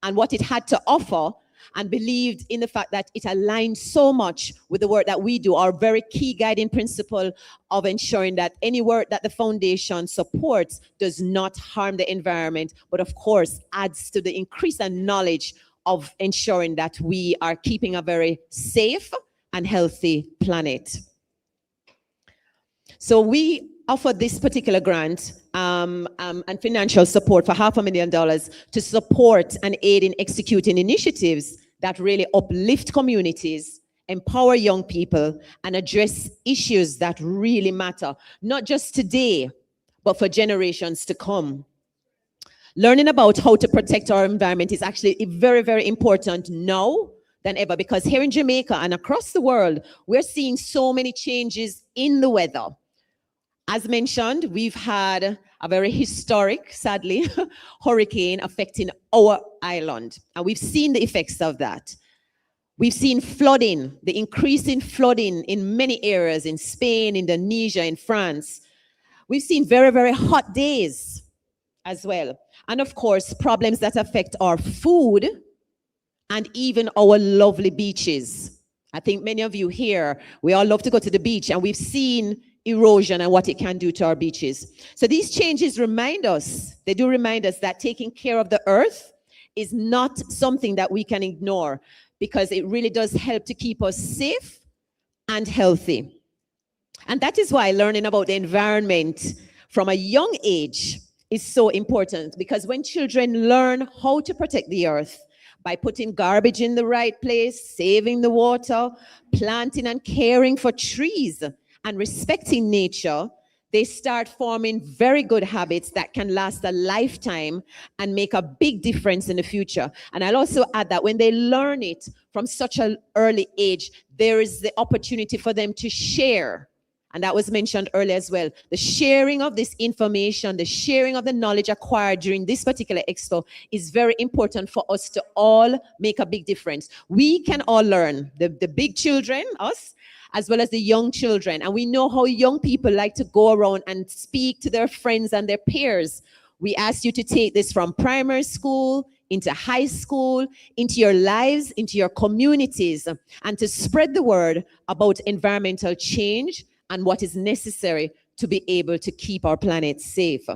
and what it had to offer, and believed in the fact that it aligned so much with the work that we do, our very key guiding principle of ensuring that any work that the foundation supports does not harm the environment, but of course adds to the increase in knowledge of ensuring that we are keeping a very safe and healthy planet. So we offer this particular grant and financial support for $500,000 to support and aid in executing initiatives that really uplift communities, empower young people, and address issues that really matter, not just today, but for generations to come. Learning about how to protect our environment is actually very, very important now than ever, because here in Jamaica and across the world, we're seeing so many changes in the weather. As mentioned, we've had a very historic, sadly, hurricane affecting our island, and we've seen the effects of that. We've seen flooding, the increase in flooding in many areas in Spain, Indonesia, in France. We've seen very, very hot days as well. And of course, problems that affect our food and even our lovely beaches. I think many of you here, we all love to go to the beach, and we've seen erosion and what it can do to our beaches. So these changes remind us, they do remind us that taking care of the earth is not something that we can ignore, because it really does help to keep us safe and healthy. And that is why learning about the environment from a young age is so important, because when children learn how to protect the earth by putting garbage in the right place, saving the water, planting and caring for trees, and respecting nature, they start forming very good habits that can last a lifetime and make a big difference in the future. And I'll also add that when they learn it from such an early age, there is the opportunity for them to share. And that was mentioned earlier as well. The sharing of this information, the sharing of the knowledge acquired during this particular expo is very important for us to all make a big difference. We can all learn, the big children, us, as well as the young children. And we know how young people like to go around and speak to their friends and their peers. We ask you to take this from primary school into high school, into your lives, into your communities, and to spread the word about environmental change and what is necessary to be able to keep our planet safe.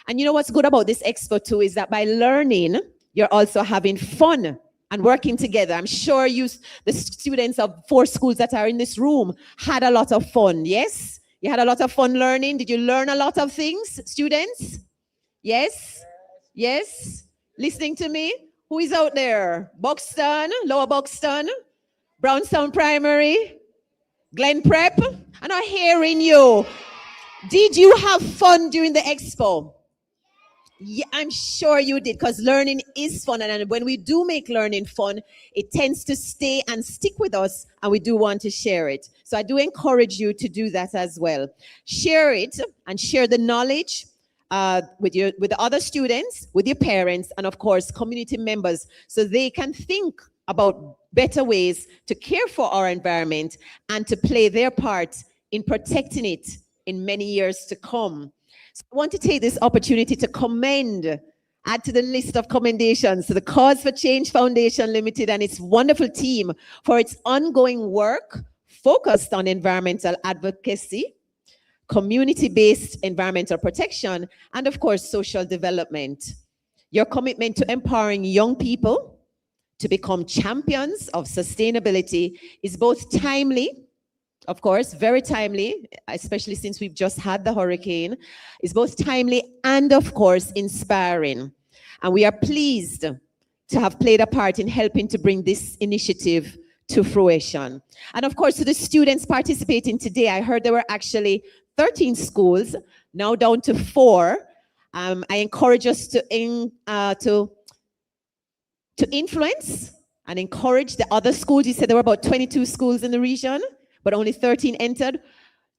And you know what's good about this expo too is that by learning, you're also having fun and working together. I'm sure the students of 4 schools that are in this room had a lot of fun, yes? You had a lot of fun learning. Did you learn a lot of things, students? Yes? Yes? Listening to me? Who is out there? Buxton, Lower Buxton, Brownstown Primary, Glen Prep? I'm not hearing you. Did you have fun during the expo? Yeah, I'm sure you did, because learning is fun. And when we do make learning fun, it tends to stay and stick with us, and we do want to share it. So I do encourage you to do that as well. Share it and share the knowledge with the other students, with your parents, and of course, community members, so they can think about better ways to care for our environment and to play their part in protecting it in many years to come. So I want to take this opportunity to add to the list of commendations to the Cause for Change Foundation Limited and its wonderful team for its ongoing work focused on environmental advocacy, community-based environmental protection, and of course, social development. Your commitment to empowering young people to become champions of sustainability is both timely, of course, very timely, especially since we've just had the hurricane, is both timely and, of course, inspiring. And we are pleased to have played a part in helping to bring this initiative to fruition. And of course, to the students participating today, I heard there were actually 13 schools, now down to 4. I encourage us to influence and encourage the other schools. You said there were about 22 schools in the region, but only 13 entered.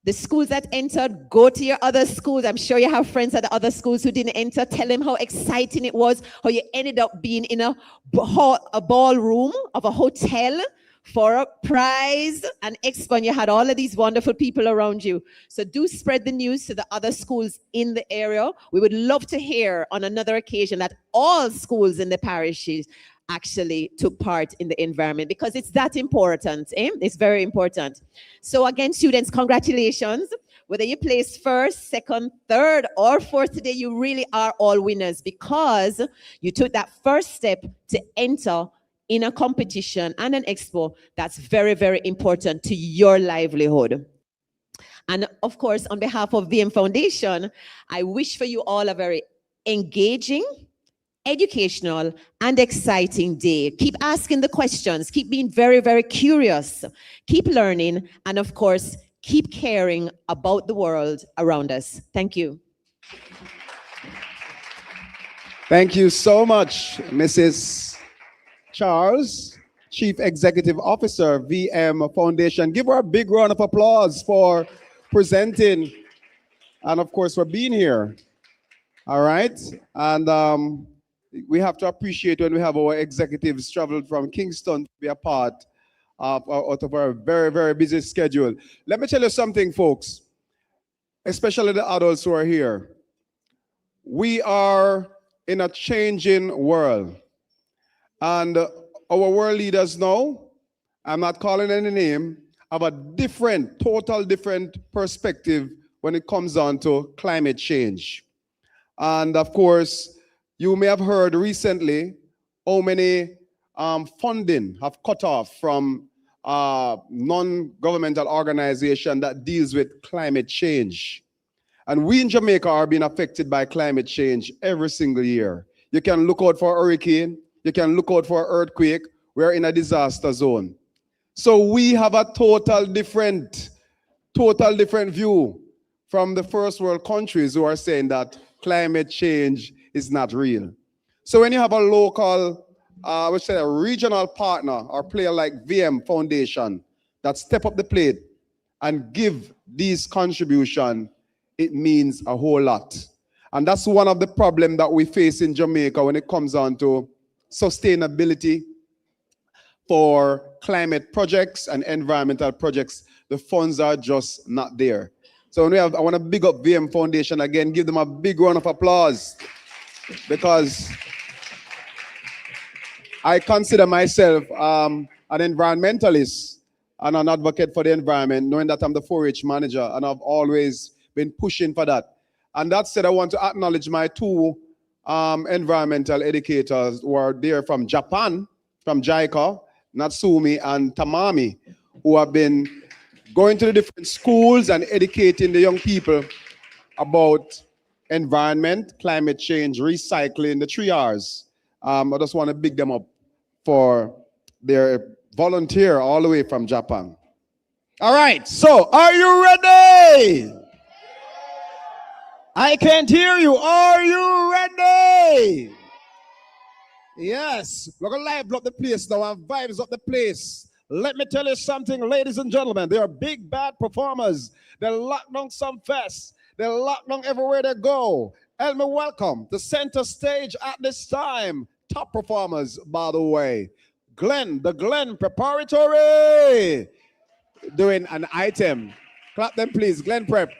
The schools that entered, go to your other schools. I'm sure you have friends at the other schools who didn't enter. Tell them how exciting it was, how you ended up being in a ballroom of a hotel for a prize and expo, and you had all of these wonderful people around you. So do spread the news to the other schools in the area. We would love to hear on another occasion that all schools in the parishes actually took part in the environment, because it's that important. It's very important. So again, students, congratulations. Whether you placed first, second, third, or fourth today, you really are all winners, because you took that first step to enter in a competition and an expo that's very, very important to your livelihood. And of course, on behalf of VM Foundation, I wish for you all a very engaging, educational, and exciting day. Keep asking the questions, keep being very, very curious, keep learning, and of course, keep caring about the world around us. Thank you. Thank you so much, Mrs. Charles, Chief Executive Officer, VM Foundation. Give her a big round of applause for presenting and, of course, for being here. All right. And we have to appreciate when we have our executives traveled from Kingston to be a part of out of our very, very busy schedule. Let me tell you something, folks, especially the adults who are here. We are in a changing world. And our world leaders now, I'm not calling any name, have a different, total different perspective when it comes down to climate change. And of course, you may have heard recently how many funding have cut off from non-governmental organization that deals with climate change. And we in Jamaica are being affected by climate change every single year. You can look out for a hurricane, you can look out for an earthquake. We're in a disaster zone. So we have a total different view from the first world countries who are saying that climate change is not real. So when you have a local, let's say a regional partner or player like VM Foundation that step up the plate and give these contributions, it means a whole lot. And that's one of the problems that we face in Jamaica when it comes down to sustainability for climate projects and environmental projects. The funds are just not there. So when I want to big up VM Foundation again, give them a big round of applause, because I consider myself an environmentalist and an advocate for the environment, knowing that I'm the 4-H manager, and I've always been pushing for that. And that said, I want to acknowledge my two environmental educators who are there from Japan, from JICA, Natsumi and Tamami, who have been going to the different schools and educating the young people about environment, climate change, recycling, the 3 R's. I just want to big them up for their volunteer all the way from Japan. All right, so are you ready? I can't hear you. Are you ready? Yes, we're going to live up the place now and vibes up the place. Let me tell you something, ladies and gentlemen. They are big, bad performers. They lock down some fests. They lock down everywhere they go. Help me welcome the center stage at this time. Top performers, by the way. The Glen Preparatory, doing an item. Clap them, please. Glen Prep.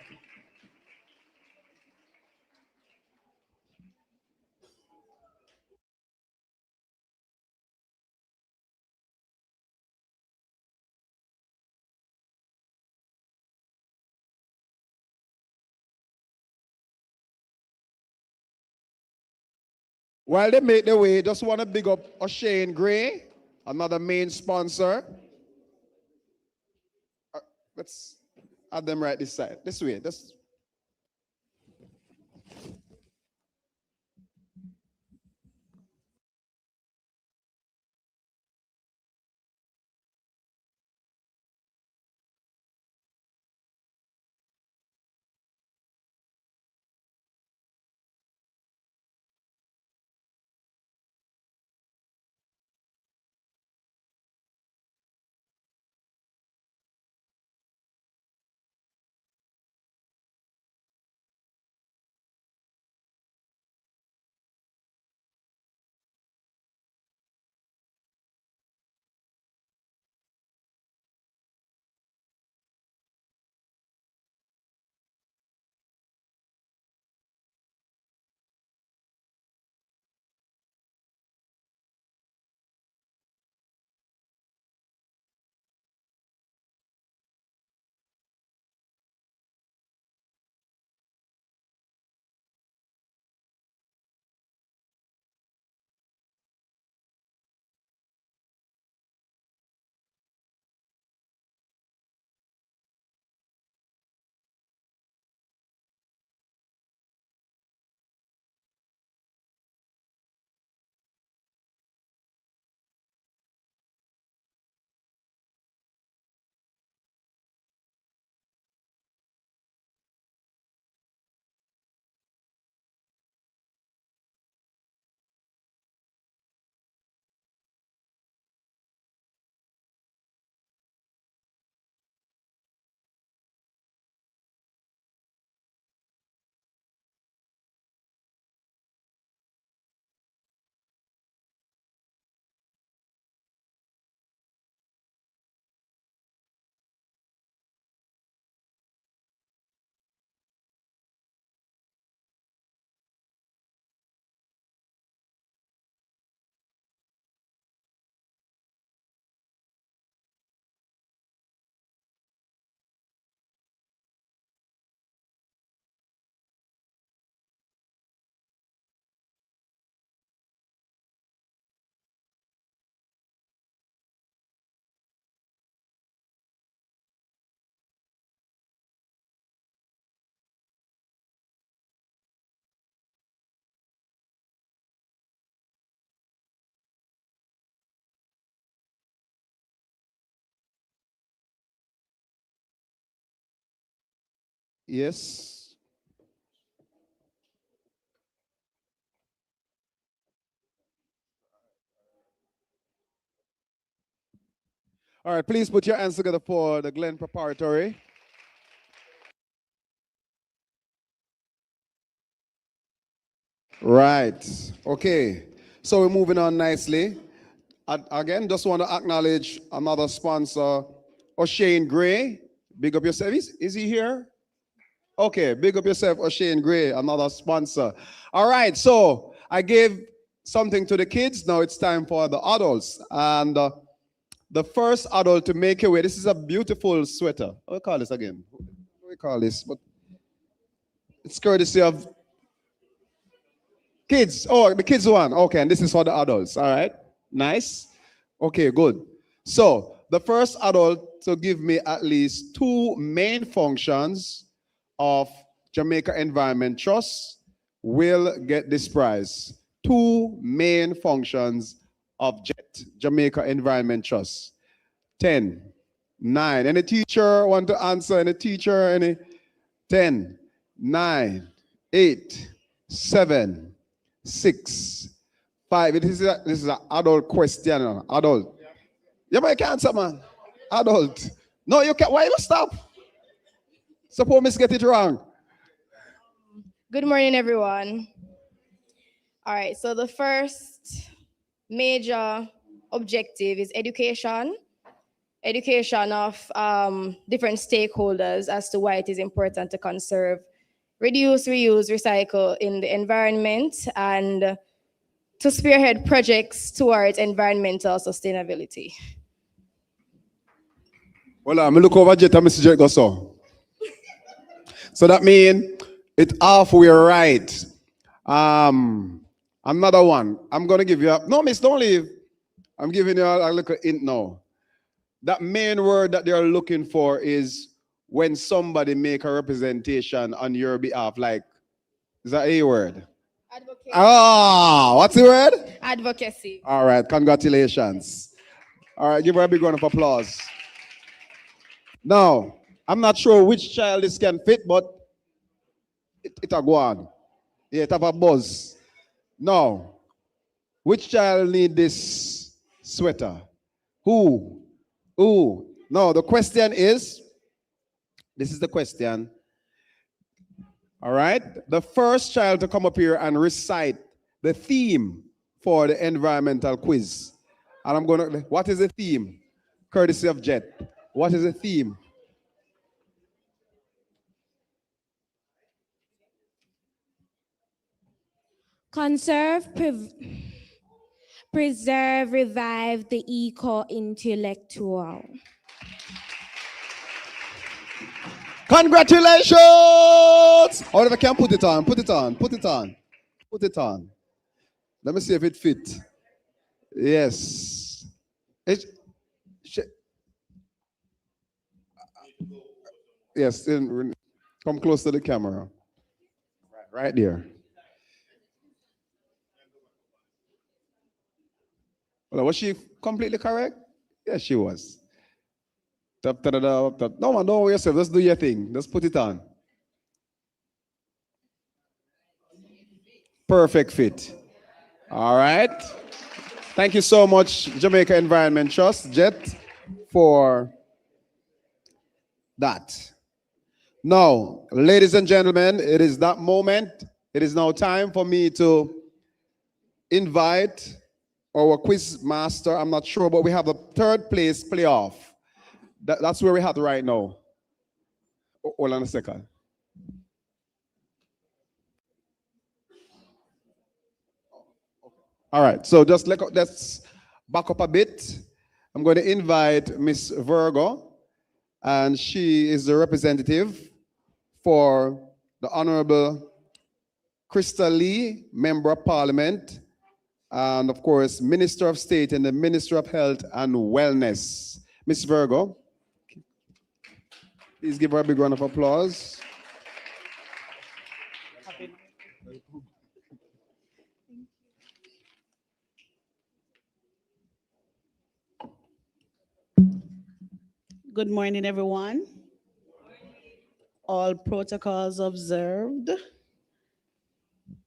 While they make their way, just want to big up O'Shane Gray, another main sponsor. Let's add them right this side. This way. Yes. All right, please put your hands together for the Glen Preparatory. Right. Okay. So we're moving on nicely. Again, just want to acknowledge another sponsor, O'Shane Gray. Big up yourself. Is he here? Okay, big up yourself, O'Shane Gray, another sponsor. All right, so I gave something to the kids. Now it's time for the adults. And the first adult to make your way, this is a beautiful sweater. What do we call this again? What do we call this? But it's courtesy of kids. Oh, the kids one. Okay, and this is for the adults. All right, nice. Okay, good. So the first adult to give me at least 2 main functions of Jamaica Environment Trust will get this prize. 2 main functions of Jamaica Environment Trust. 10, 9. Any teacher want to answer? Any teacher? Any? 10, 9, 8, 7, 6, 5. This is an adult question. Adult. Yeah, but you can't answer, man. Adult. No, you can't. Why you stop? Suppose Miss get it wrong. Good morning, everyone. All right, so the first major objective is education of different stakeholders as to why it is important to conserve, reduce, reuse, recycle in the environment, and to spearhead projects towards environmental sustainability. Well, I'm look over Jet and Mr. Jet go so. So that means it's halfway right. Another one. I'm gonna give you no, miss, don't leave. I'm giving you a little hint now. That main word that they're looking for is when somebody make a representation on your behalf, like, is that a word? Advocacy. Ah, what's the word? Advocacy. All right, congratulations. All right, give her a big round of applause. Now, I'm not sure which child this can fit, but it'll go on. Yeah, it have a buzz. Now, which child need this sweater? Who? Who? No, the question is, this is the question. All right? The first child to come up here and recite the theme for the environmental quiz. And I'm going to, what is the theme? Courtesy of Jet. What is the theme? Conserve, preserve, revive the eco-intellectual. Congratulations! Oliver can put it on, put it on, put it on, put it on. Let me see if it fits. Yes. Yes, come close to the camera. Right there. Well, was she completely correct? Yes, she was. Tap, tap, tap, tap. No, man, don't worry yourself. Just do your thing. Just put it on. Perfect fit. All right. Thank you so much, Jamaica Environment Trust, Jet, for that. Now, ladies and gentlemen, it is that moment. It is now time for me to invite our quiz master. I'm not sure, but we have a 3rd place playoff. That's where we have right now. Hold on a second. All right, so just let's back up a bit. I'm going to invite Miss Virgo, and she is the representative for the Honorable Crystal Lee, Member of Parliament, and of course, Minister of State and the Minister of Health and Wellness. Miss Virgo, please give her a big round of applause. Good morning, everyone. All protocols observed.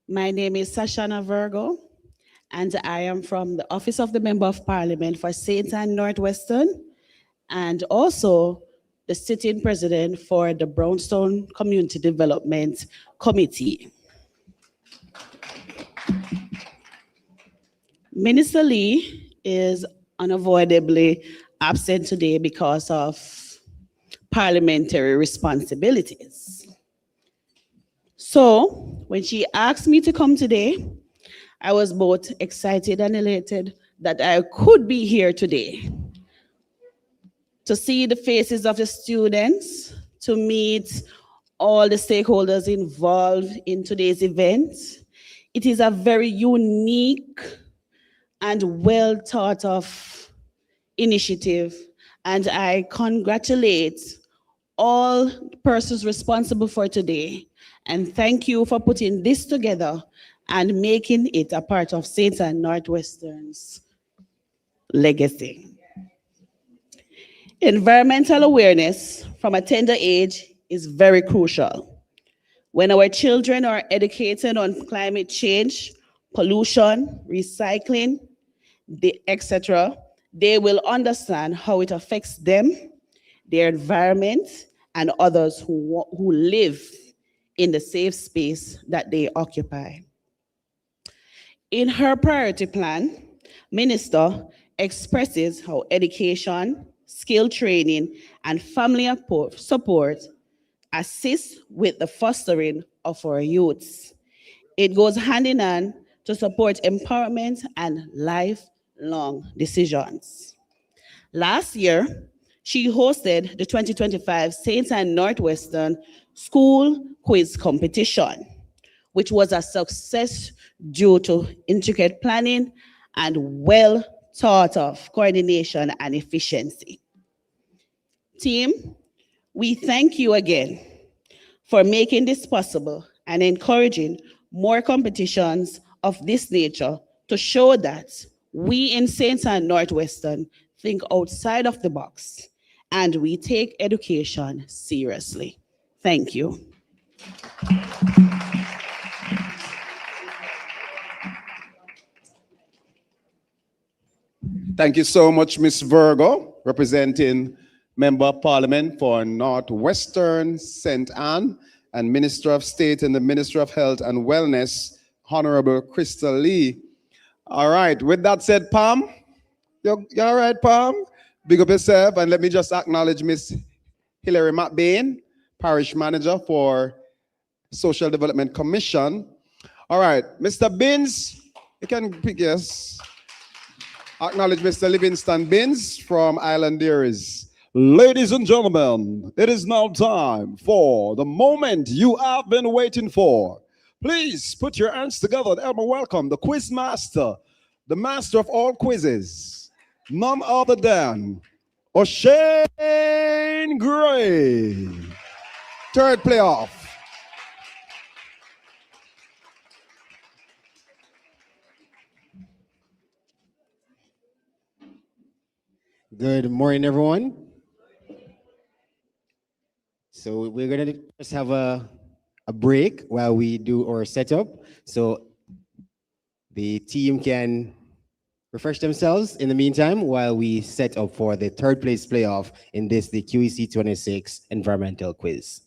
My name is Sashana Virgo, and I am from the Office of the Member of Parliament for St. Ann Northwestern, and also the sitting president for the Brownstone Community Development Committee. Minister Lee is unavoidably absent today because of parliamentary responsibilities. So when she asked me to come today, I was both excited and elated that I could be here today to see the faces of the students, to meet all the stakeholders involved in today's event. It is a very unique and well thought of initiative, and I congratulate all persons responsible for today, and thank you for putting this together and making it a part of St. Ann Northwestern's legacy. Environmental awareness from a tender age is very crucial. When our children are educated on climate change, pollution, recycling, etc., they will understand how it affects them, their environment, and others who live in the safe space that they occupy. In her priority plan, Minister expresses how education, skill training, and family support assist with the fostering of our youths. It goes hand in hand to support empowerment and lifelong decisions. Last year, she hosted the 2025 St. Ann Northwestern School Quiz Competition, which was a success due to intricate planning and well thought of coordination and efficiency. Team, we thank you again for making this possible and encouraging more competitions of this nature to show that we in St. Ann Northwestern think outside of the box and we take education seriously. Thank you. Thank you so much, Ms. Virgo, representing Member of Parliament for Northwestern St. Ann, and Minister of State and the Minister of Health and Wellness, Honorable Crystal Lee. All right, with that said, Pam, you all right, Pam? Big up yourself, and let me just acknowledge Miss Hilary McBain, Parish Manager for Social Development Commission. All right, Mr. Binns, you can pick, yes. Acknowledge Mr. Livingston Binns from Island Dairies. Ladies and gentlemen, it is now time for the moment you have been waiting for. Please put your hands together and help me welcome the quiz master, the master of all quizzes, none other than O'Shane Gray. Third playoff. Good morning, everyone. So we're gonna just have a break while we do our setup, so the team can refresh themselves in the meantime while we set up for the third place playoff in the QEC 26 environmental quiz.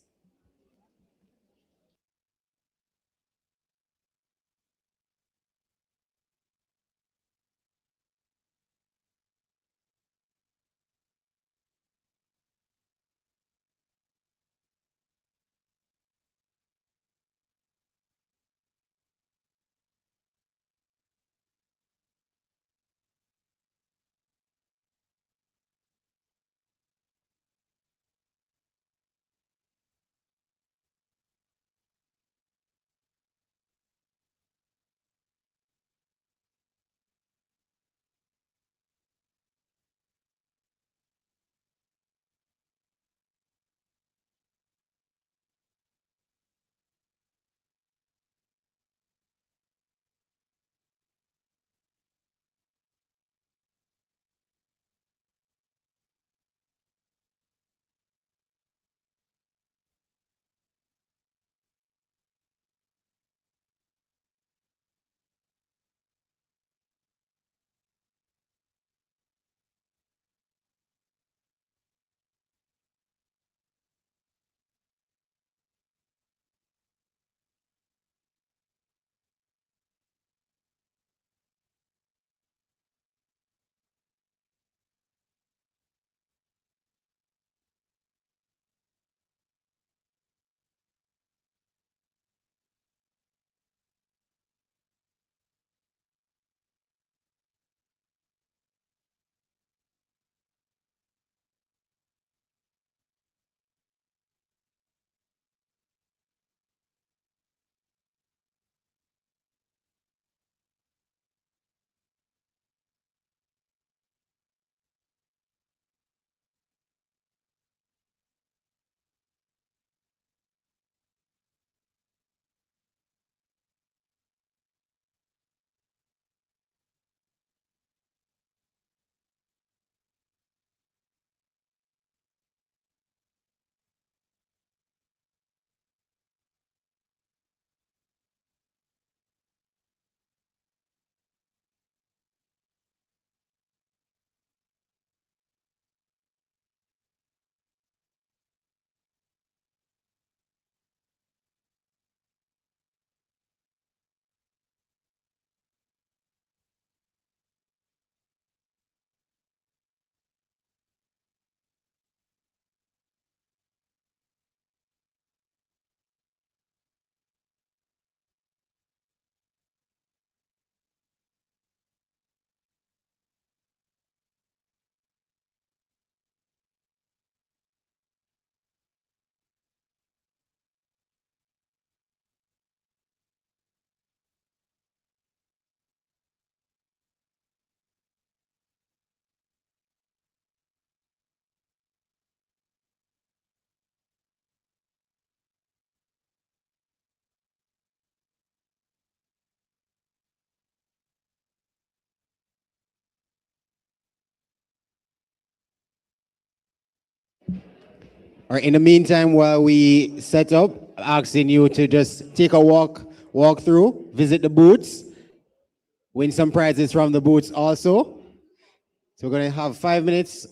Or in the meantime, while we set up, asking you to just take a walk through, visit the booths, win some prizes from the booths also. So we're going to have 5 minutes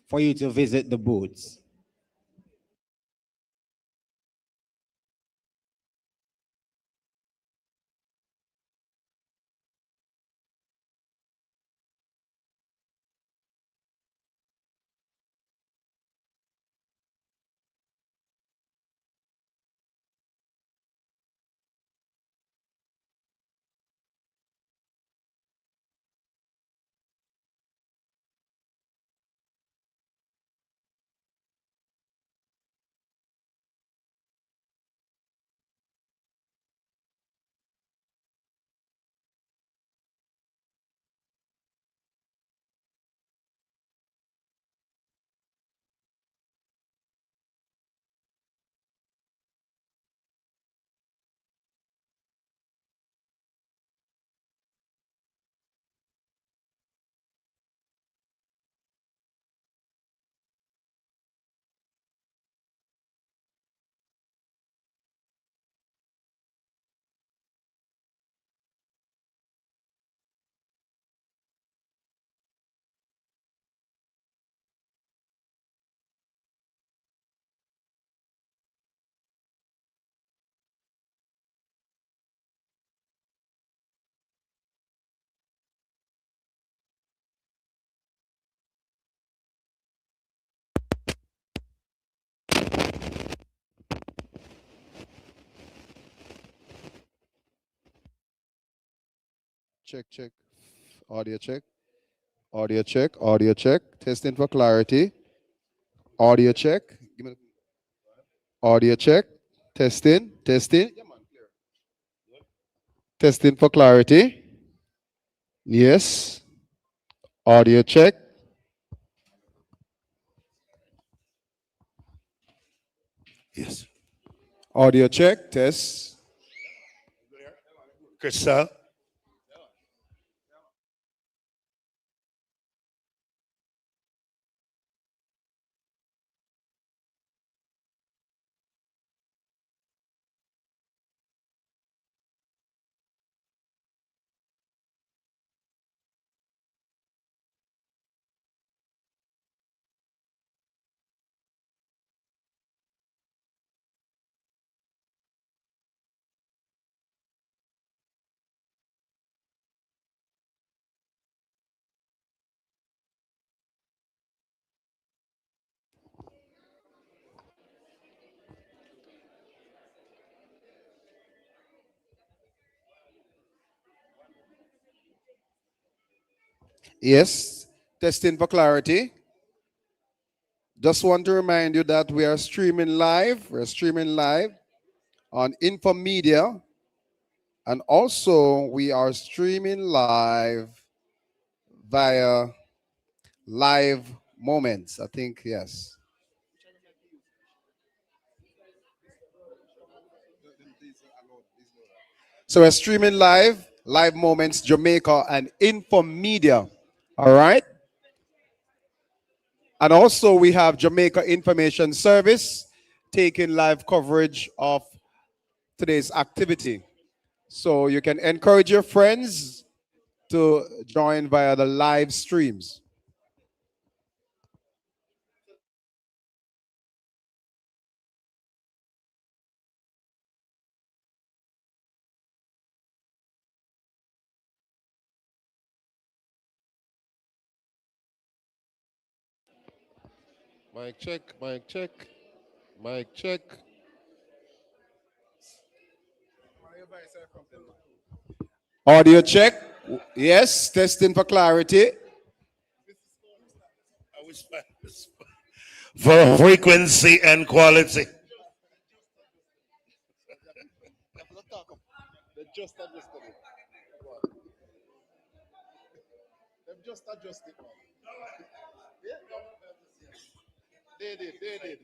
for you to visit the booths. Check, check. Audio check. Audio check. Audio check. Testing for clarity. Audio check. Give me the- Audio check. Testing. Testing. Testing for clarity. Yes. Audio check. Yes. Audio check. Test. Crystal. Yes. Testing for clarity. Just want to remind you that we are streaming live. We're streaming live on Infomedia. And also, we are streaming live via Live Moments. I think, yes. So we're streaming Live Moments, Jamaica, and Infomedia. All right. And also, we have Jamaica Information Service taking live coverage of today's activity. So you can encourage your friends to join via the live streams. Mic check, mic check, mic check. Audio check. Yes, testing for clarity. For frequency and quality. Just adjusted it. They've just adjusted it. They did.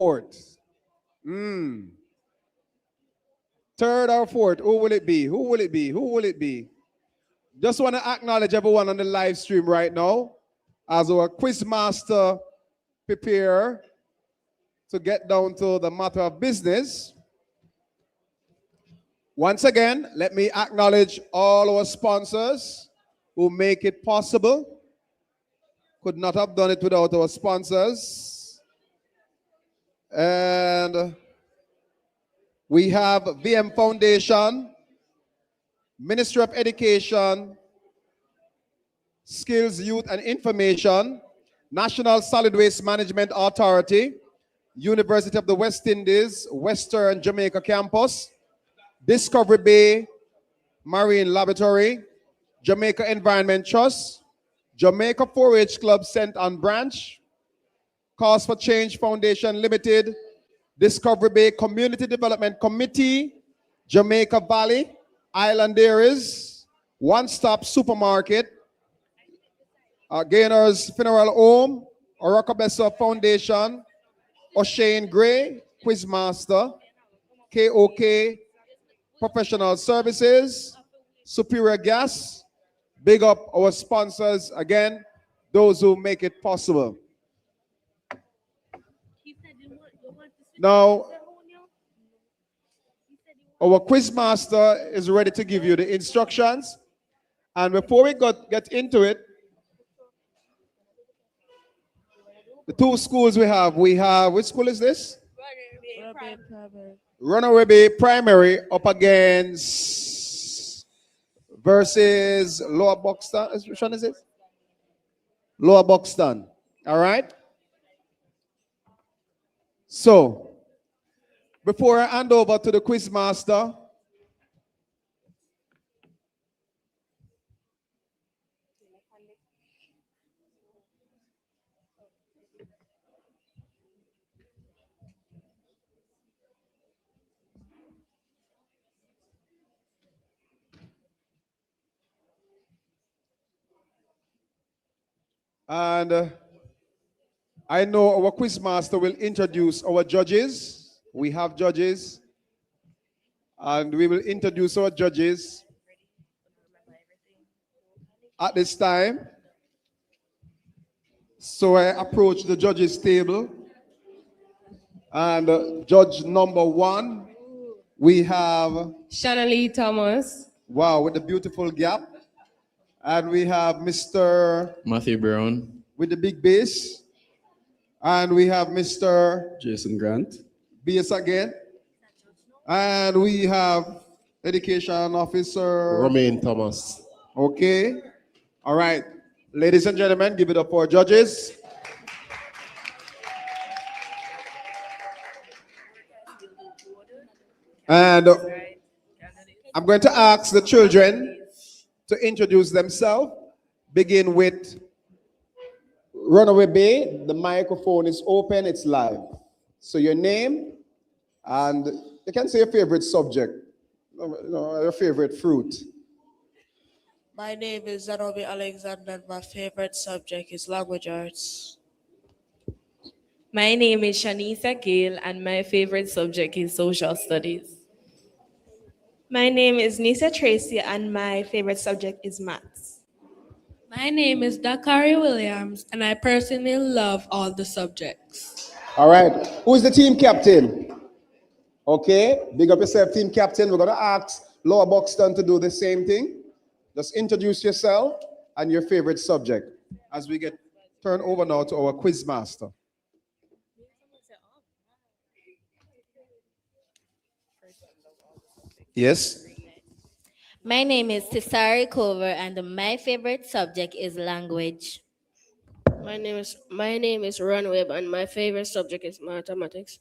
Fourth. Third or fourth, who will it be? Who will it be? Who will it be? Just want to acknowledge everyone on the live stream right now as our quiz master prepare to get down to the matter of business. Once again, let me acknowledge all our sponsors who make it possible. Could not have done it without our sponsors. And we have VM Foundation, Ministry of Education, Skills, Youth and Information, National Solid Waste Management Authority, University of the West Indies, Western Jamaica Campus, Discovery Bay Marine Laboratory, Jamaica Environment Trust, Jamaica 4-H Club St. Ann Branch, Cause for Change Foundation Limited, Discovery Bay Community Development Committee, Jamaica Valley, Island Dairies, One Stop Supermarket, Gainers Funeral Home, Orocabessa Foundation, O'Shane Gray, Quizmaster, KOK Professional Services, Superior Gas. Big up our sponsors again, those who make it possible. Now, our Quizmaster is ready to give you the instructions. And before we get into it, the two schools we have, which school is this? Runaway Bay Primary up against versus Lower Buxton. Which one is it? Lower Buxton. All right. So, before I hand over to the quiz master, and I know our quiz master will introduce our judges. We have judges, and we will introduce our judges at this time. So I approach the judges table, and judge number one, we have Shanalee Thomas. Wow, with the beautiful gap. And we have Mr. Matthew Brown. With the big bass. And we have Mr. Jason Grant. Bass again. And we have Education Officer Romaine Thomas. Okay. All right. Ladies and gentlemen, give it up for our judges. And I'm going to ask the children to introduce themselves. Begin with Runaway Bay. The microphone is open, it's live. So your name, and you can say your favorite subject, your favorite fruit. My name is Zanobi Alexander, and my favorite subject is language arts. My name is Shanisa Gale, and my favorite subject is social studies. My name is Nisa Tracy, and my favorite subject is maths. My name is Dakari Williams, and I personally love all the subjects. All right. Who is the team captain? Okay. Big up yourself, team captain. We're going to ask Lower Buxton to do the same thing. Just introduce yourself and your favorite subject as we get turned over now to our quiz master. Yes. My name is Tisari Cover, and my favorite subject is language. My name is Ron Webb, and my favorite subject is mathematics.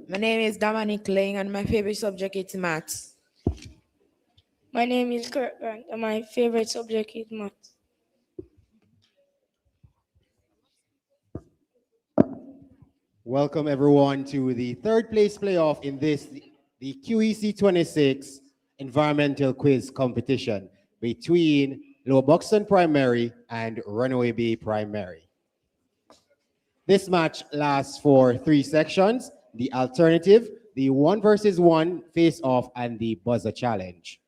My name is Dominic Lang, and my favorite subject is maths. My name is Kurt Grant, and my favorite subject is maths. Welcome everyone to the third place playoff in the QEC26 Environmental Quiz Competition between Lower Buxton Primary and Runaway Bay Primary. This match lasts for 3 sections: the alternative, the 1 versus 1 face-off, and the buzzer challenge.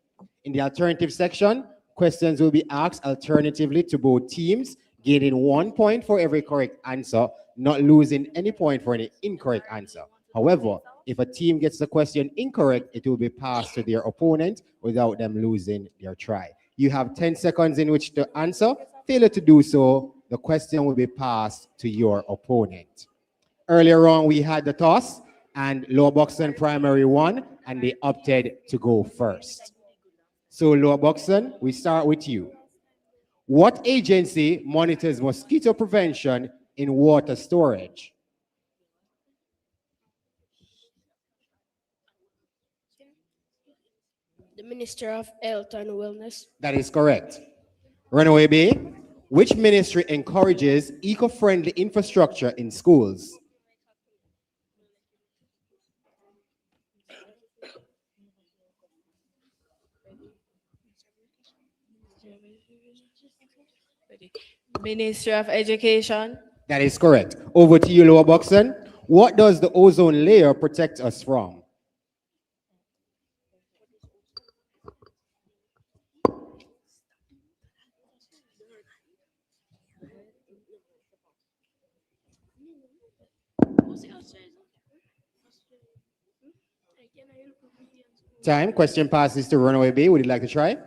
In the alternative section, questions will be asked alternatively to both teams, gaining 1 point for every correct answer, not losing any point for any incorrect answer. However, if a team gets the question incorrect, it will be passed to their opponent without them losing their try. You have 10 seconds in which to answer. Failure to do so, the question will be passed to your opponent. Earlier on, we had the toss, and Lower Buxton Primary won, and they opted to go first. So Lower Buxton, we start with you. What agency monitors mosquito prevention in water storage? The Minister of Health and Wellness. That is correct. Runaway B, which ministry encourages eco-friendly infrastructure in schools? Ministry of Education. That is correct. Over to you, Lower Buxton. What does the ozone layer protect us from? Time. Question passes to Runaway B. Would you like to try?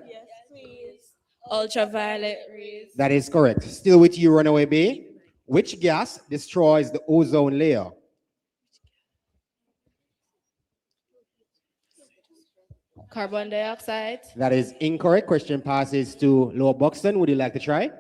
Ultraviolet rays. That is correct. Still with you, Runaway B. Which gas destroys the ozone layer? Carbon dioxide. That is incorrect. Question passes to Lower Buxton. Would you like to try?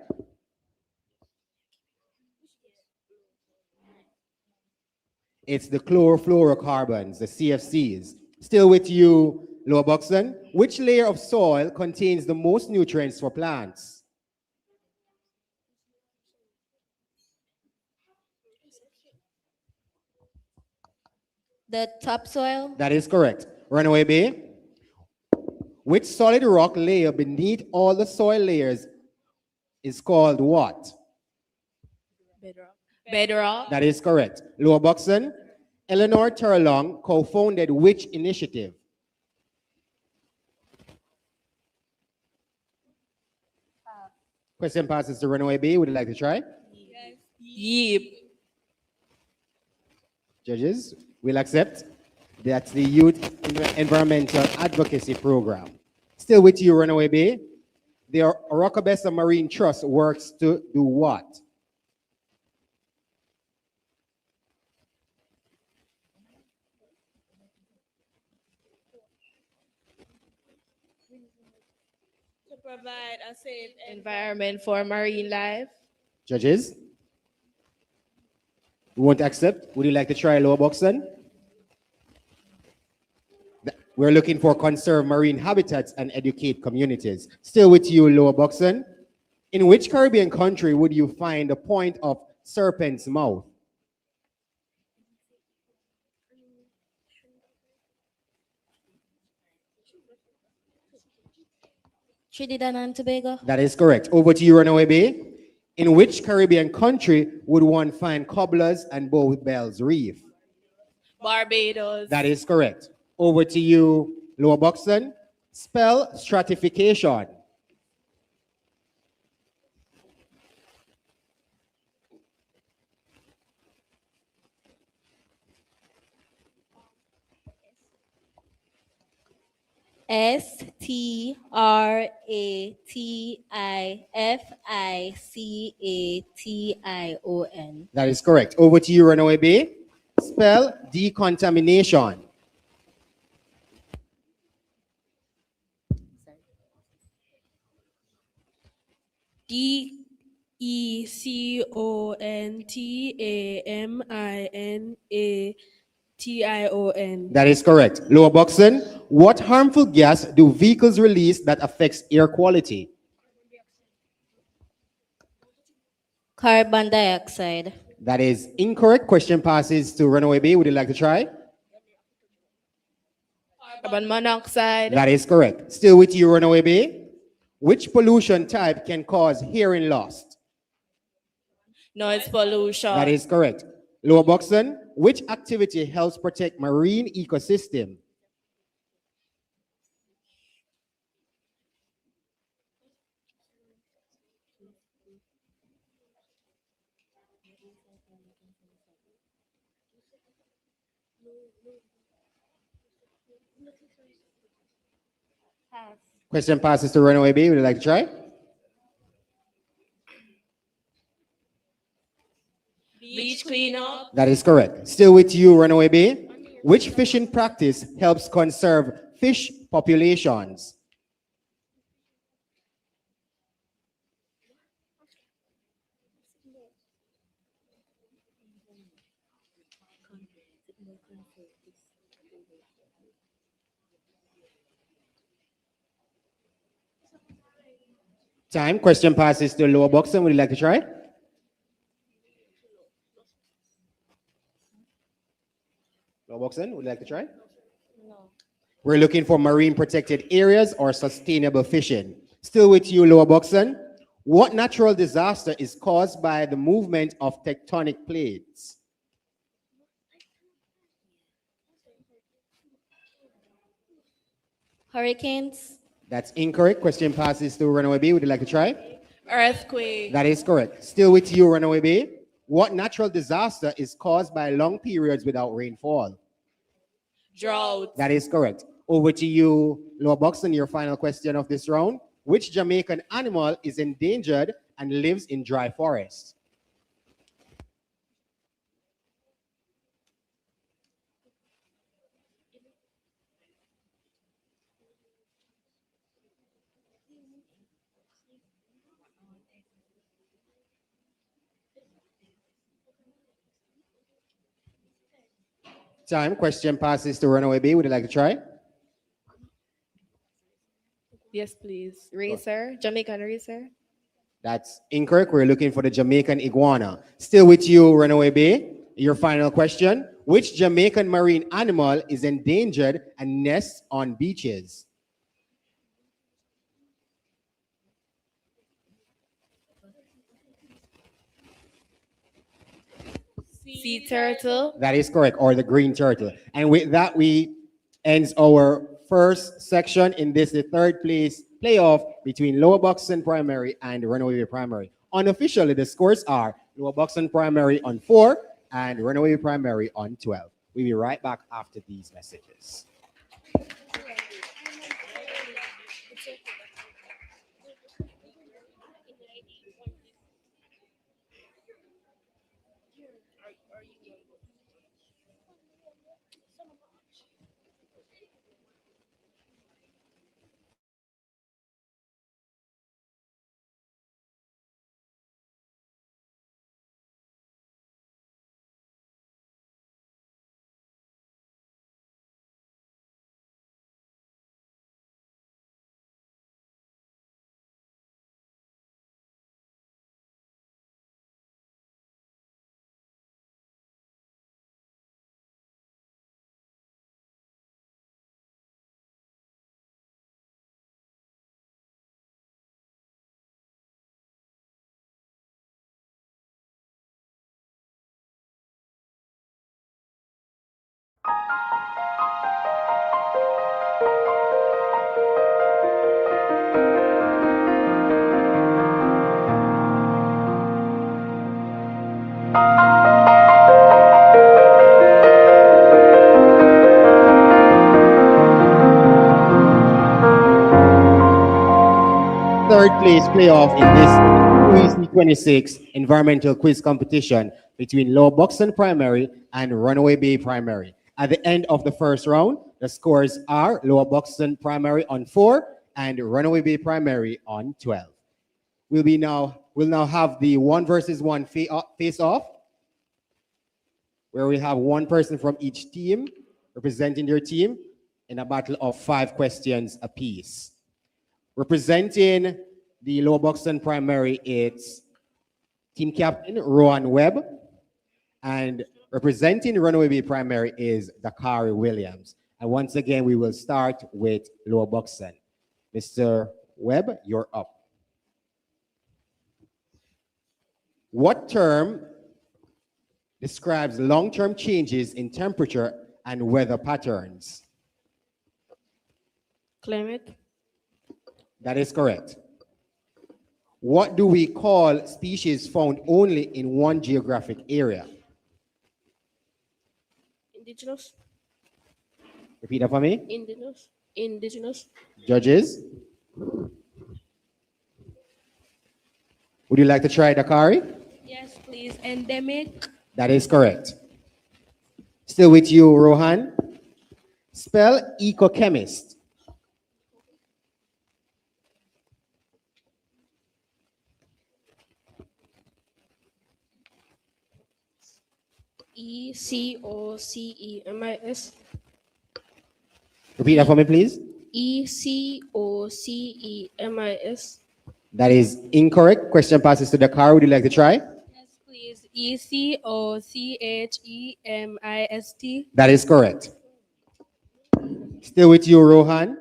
It's the chlorofluorocarbons, the CFCs. Still with you, Lower Buxton. Which layer of soil contains the most nutrients for plants? The topsoil. That is correct. Runaway B. Which solid rock layer beneath all the soil layers is called what? Bedrock. Bedrock. That is correct. Lower Buxton. Eleanor Turlong co-founded which initiative? Question passes to Runaway B. Would you like to try? Yep. Judges, will accept. That's the Youth Environmental Advocacy Program. Still with you, Runaway B. The Orocabessa Marine Trust works to do what? To provide a safe environment for marine life. Judges? You won't accept? Would you like to try, Lower Buxton? We're looking for conserve marine habitats and educate communities. Still with you, Lower Buxton. In which Caribbean country would you find the point of Serpent's Mouth? Trinidad and Tobago. That is correct. Over to you, Runaway B. In which Caribbean country would one find Cobblers and Bow Bells Reef? Barbados. That is correct. Over to you, Lower Buxton. Spell stratification. Stratification. That is correct. Over to you, Runaway B. Spell decontamination. DECONTAMINATION. That is correct. Lower Buxton, what harmful gas do vehicles release that affects air quality? Carbon dioxide. That is incorrect. Question passes to Runaway B. Would you like to try? Carbon monoxide. That is correct. Still with you, Runaway B. Which pollution type can cause hearing loss? Noise pollution. That is correct. Lower Buxton, which activity helps protect marine ecosystem? Question passes to Runaway B. Would you like to try? Beach cleanup. That is correct. Still with you, Runaway B. Which fishing practice helps conserve fish populations? Time. Question passes to Lower Buxton. Would you like to try? Lower Buxton, would you like to try? No. We're looking for marine protected areas or sustainable fishing. Still with you, Lower Buxton. What natural disaster is caused by the movement of tectonic plates? Hurricanes. That's incorrect. Question passes to Runaway B. Would you like to try? Earthquake. That is correct. Still with you, Runaway B. What natural disaster is caused by long periods without rainfall? Drought. That is correct. Over to you, Lower Buxton, your final question of this round. Which Jamaican animal is endangered and lives in dry forests? Time. Question passes to Runaway B. Would you like to try? Yes, please. Racer, Jamaican racer. That's incorrect. We're looking for the Jamaican iguana. Still with you, Runaway B. Your final question. Which Jamaican marine animal is endangered and nests on beaches? Sea turtle. That is correct, or the green turtle. And with that, we ends our first section in this, the third place playoff between Lower Buxton Primary and Runaway Primary. Unofficially, the scores are Lower Buxton Primary on 4 and Runaway Primary on 12. We'll be right back after these messages. Third place playoff in this QEC26 environmental quiz competition between Lower Buxton Primary and Runaway Bay Primary. At the end of the first round, the scores are Lower Buxton Primary on 4 and Runaway Bay Primary on 12. We'll now have the 1 versus 1 face off, where we have one person from each team representing their team in a battle of 5 questions apiece. Representing the Lower Buxton Primary, it's team captain Rowan Webb, and representing Runaway Bay Primary is Dakari Williams. And once again, we will start with Lower Buxton. Mr. Webb, you're up. What term describes long-term changes in temperature and weather patterns? Climate. That is correct. What do we call species found only in one geographic area? Indigenous. Repeat that for me. Indigenous. Indigenous. Judges? Would you like to try Dakari? Yes, please. Endemic. That is correct. Still with you, Rohan. Spell ecochemist. ECOCEMIS. Repeat that for me, please. ECOCEMIS. That is incorrect. Question passes to Dakar. Would you like to try? Yes, please. ECOCHEMIST. That is correct. Still with you, Rohan.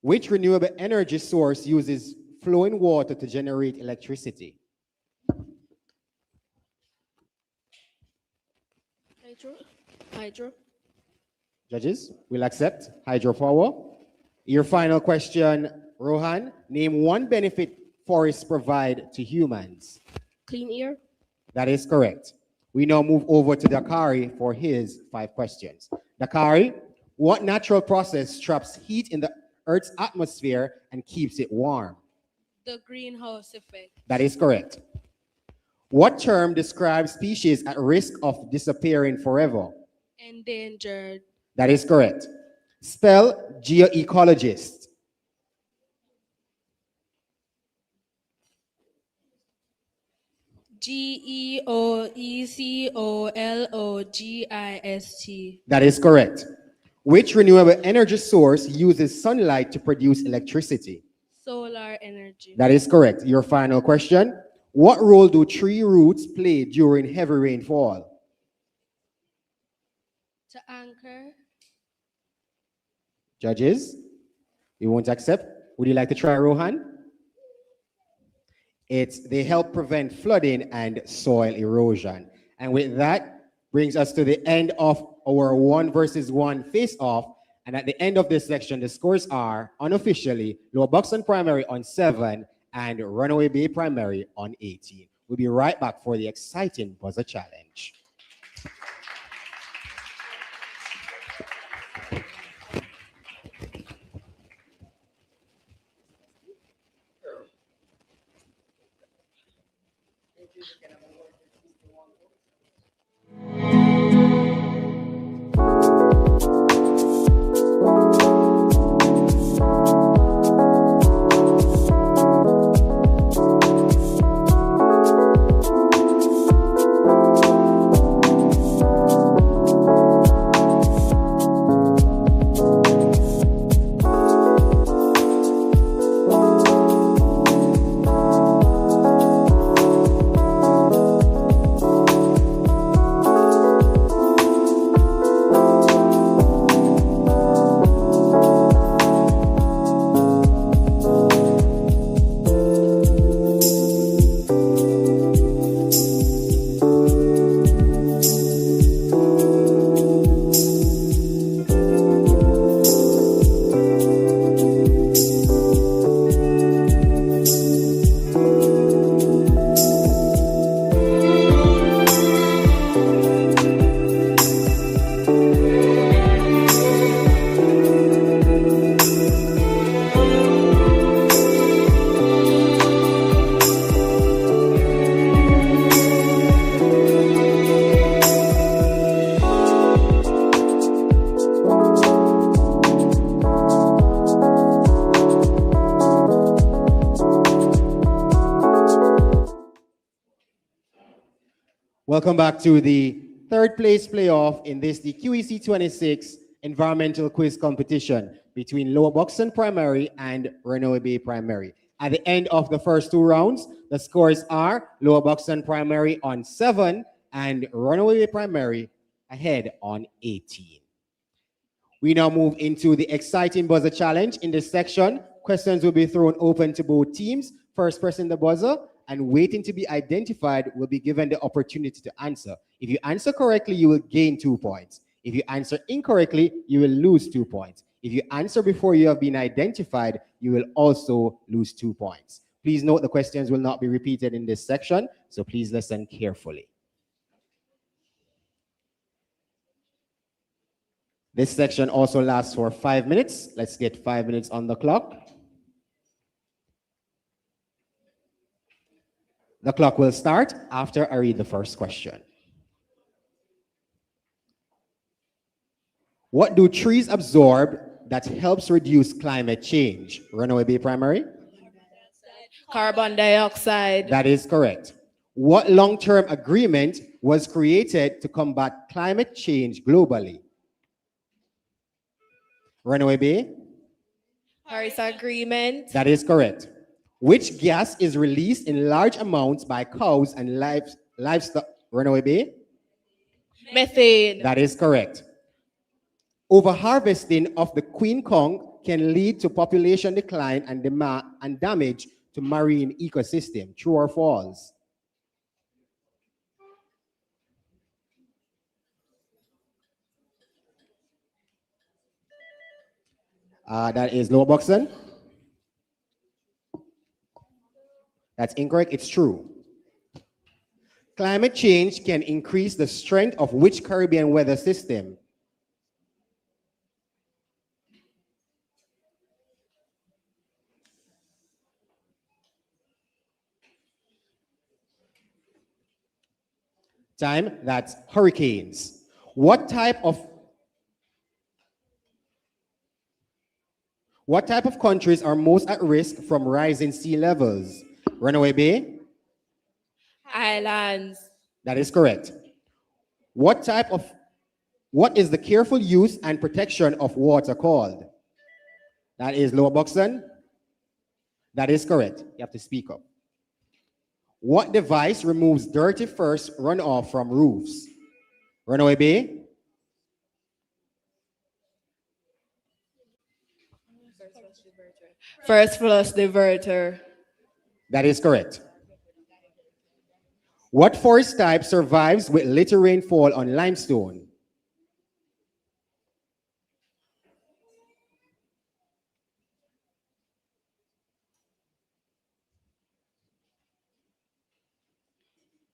Which renewable energy source uses flowing water to generate electricity? Hydro. Judges, will accept hydropower. Your final question, Rohan. Name one benefit forests provide to humans. Clean air. That is correct. We now move over to Dakari for his 5 questions. Dakari, what natural process traps heat in the Earth's atmosphere and keeps it warm? The greenhouse effect. That is correct. What term describes species at risk of disappearing forever? Endangered. That is correct. Spell geoecologist. GEOECOLOGIST. That is correct. Which renewable energy source uses sunlight to produce electricity? Solar energy. That is correct. Your final question. What role do tree roots play during heavy rainfall? To anchor. Judges, you won't accept. Would you like to try, Rohan? They help prevent flooding and soil erosion. And with that, brings us to the end of our 1 versus 1 face-off. And at the end of this section, the scores are unofficially Lower Buxton Primary on 7 and Runaway Bay Primary on 18. We'll be right back for the exciting buzzer challenge. Welcome back to the 3rd place playoff in this, the QEC26 Environmental Quiz Competition between Lower Buxton Primary and Runaway Bay Primary. At the end of the first 2 rounds, the scores are Lower Buxton Primary on 7 and Runaway Bay Primary ahead on 18. We now move into the exciting buzzer challenge. In this section, questions will be thrown open to both teams. First pressing the buzzer, and waiting to be identified will be given the opportunity to answer. If you answer correctly, you will gain 2 points. If you answer incorrectly, you will lose 2 points. If you answer before you have been identified, you will also lose 2 points. Please note the questions will not be repeated in this section, so please listen carefully. This section also lasts for 5 minutes. Let's get 5 minutes on the clock. The clock will start after I read the first question. What do trees absorb that helps reduce climate change? Runaway Bay Primary? Carbon dioxide. That is correct. What long-term agreement was created to combat climate change globally? Runaway Bay? Paris Agreement. That is correct. Which gas is released in large amounts by cows and livestock? Runaway Bay? Methane. That is correct. Overharvesting of the queen conch can lead to population decline and damage to marine ecosystem. True or false? That is Lower Buxton. That's incorrect. It's true. Climate change can increase the strength of which Caribbean weather system? Time, that's hurricanes. What type of countries are most at risk from rising sea levels? Runaway Bay? Islands. That is correct. What is the careful use and protection of water called? That is Lower Buxton. That is correct. You have to speak up. What device removes dirty first runoff from roofs? Runaway Bay? First flush diverter. That is correct. What forest type survives with little rainfall on limestone?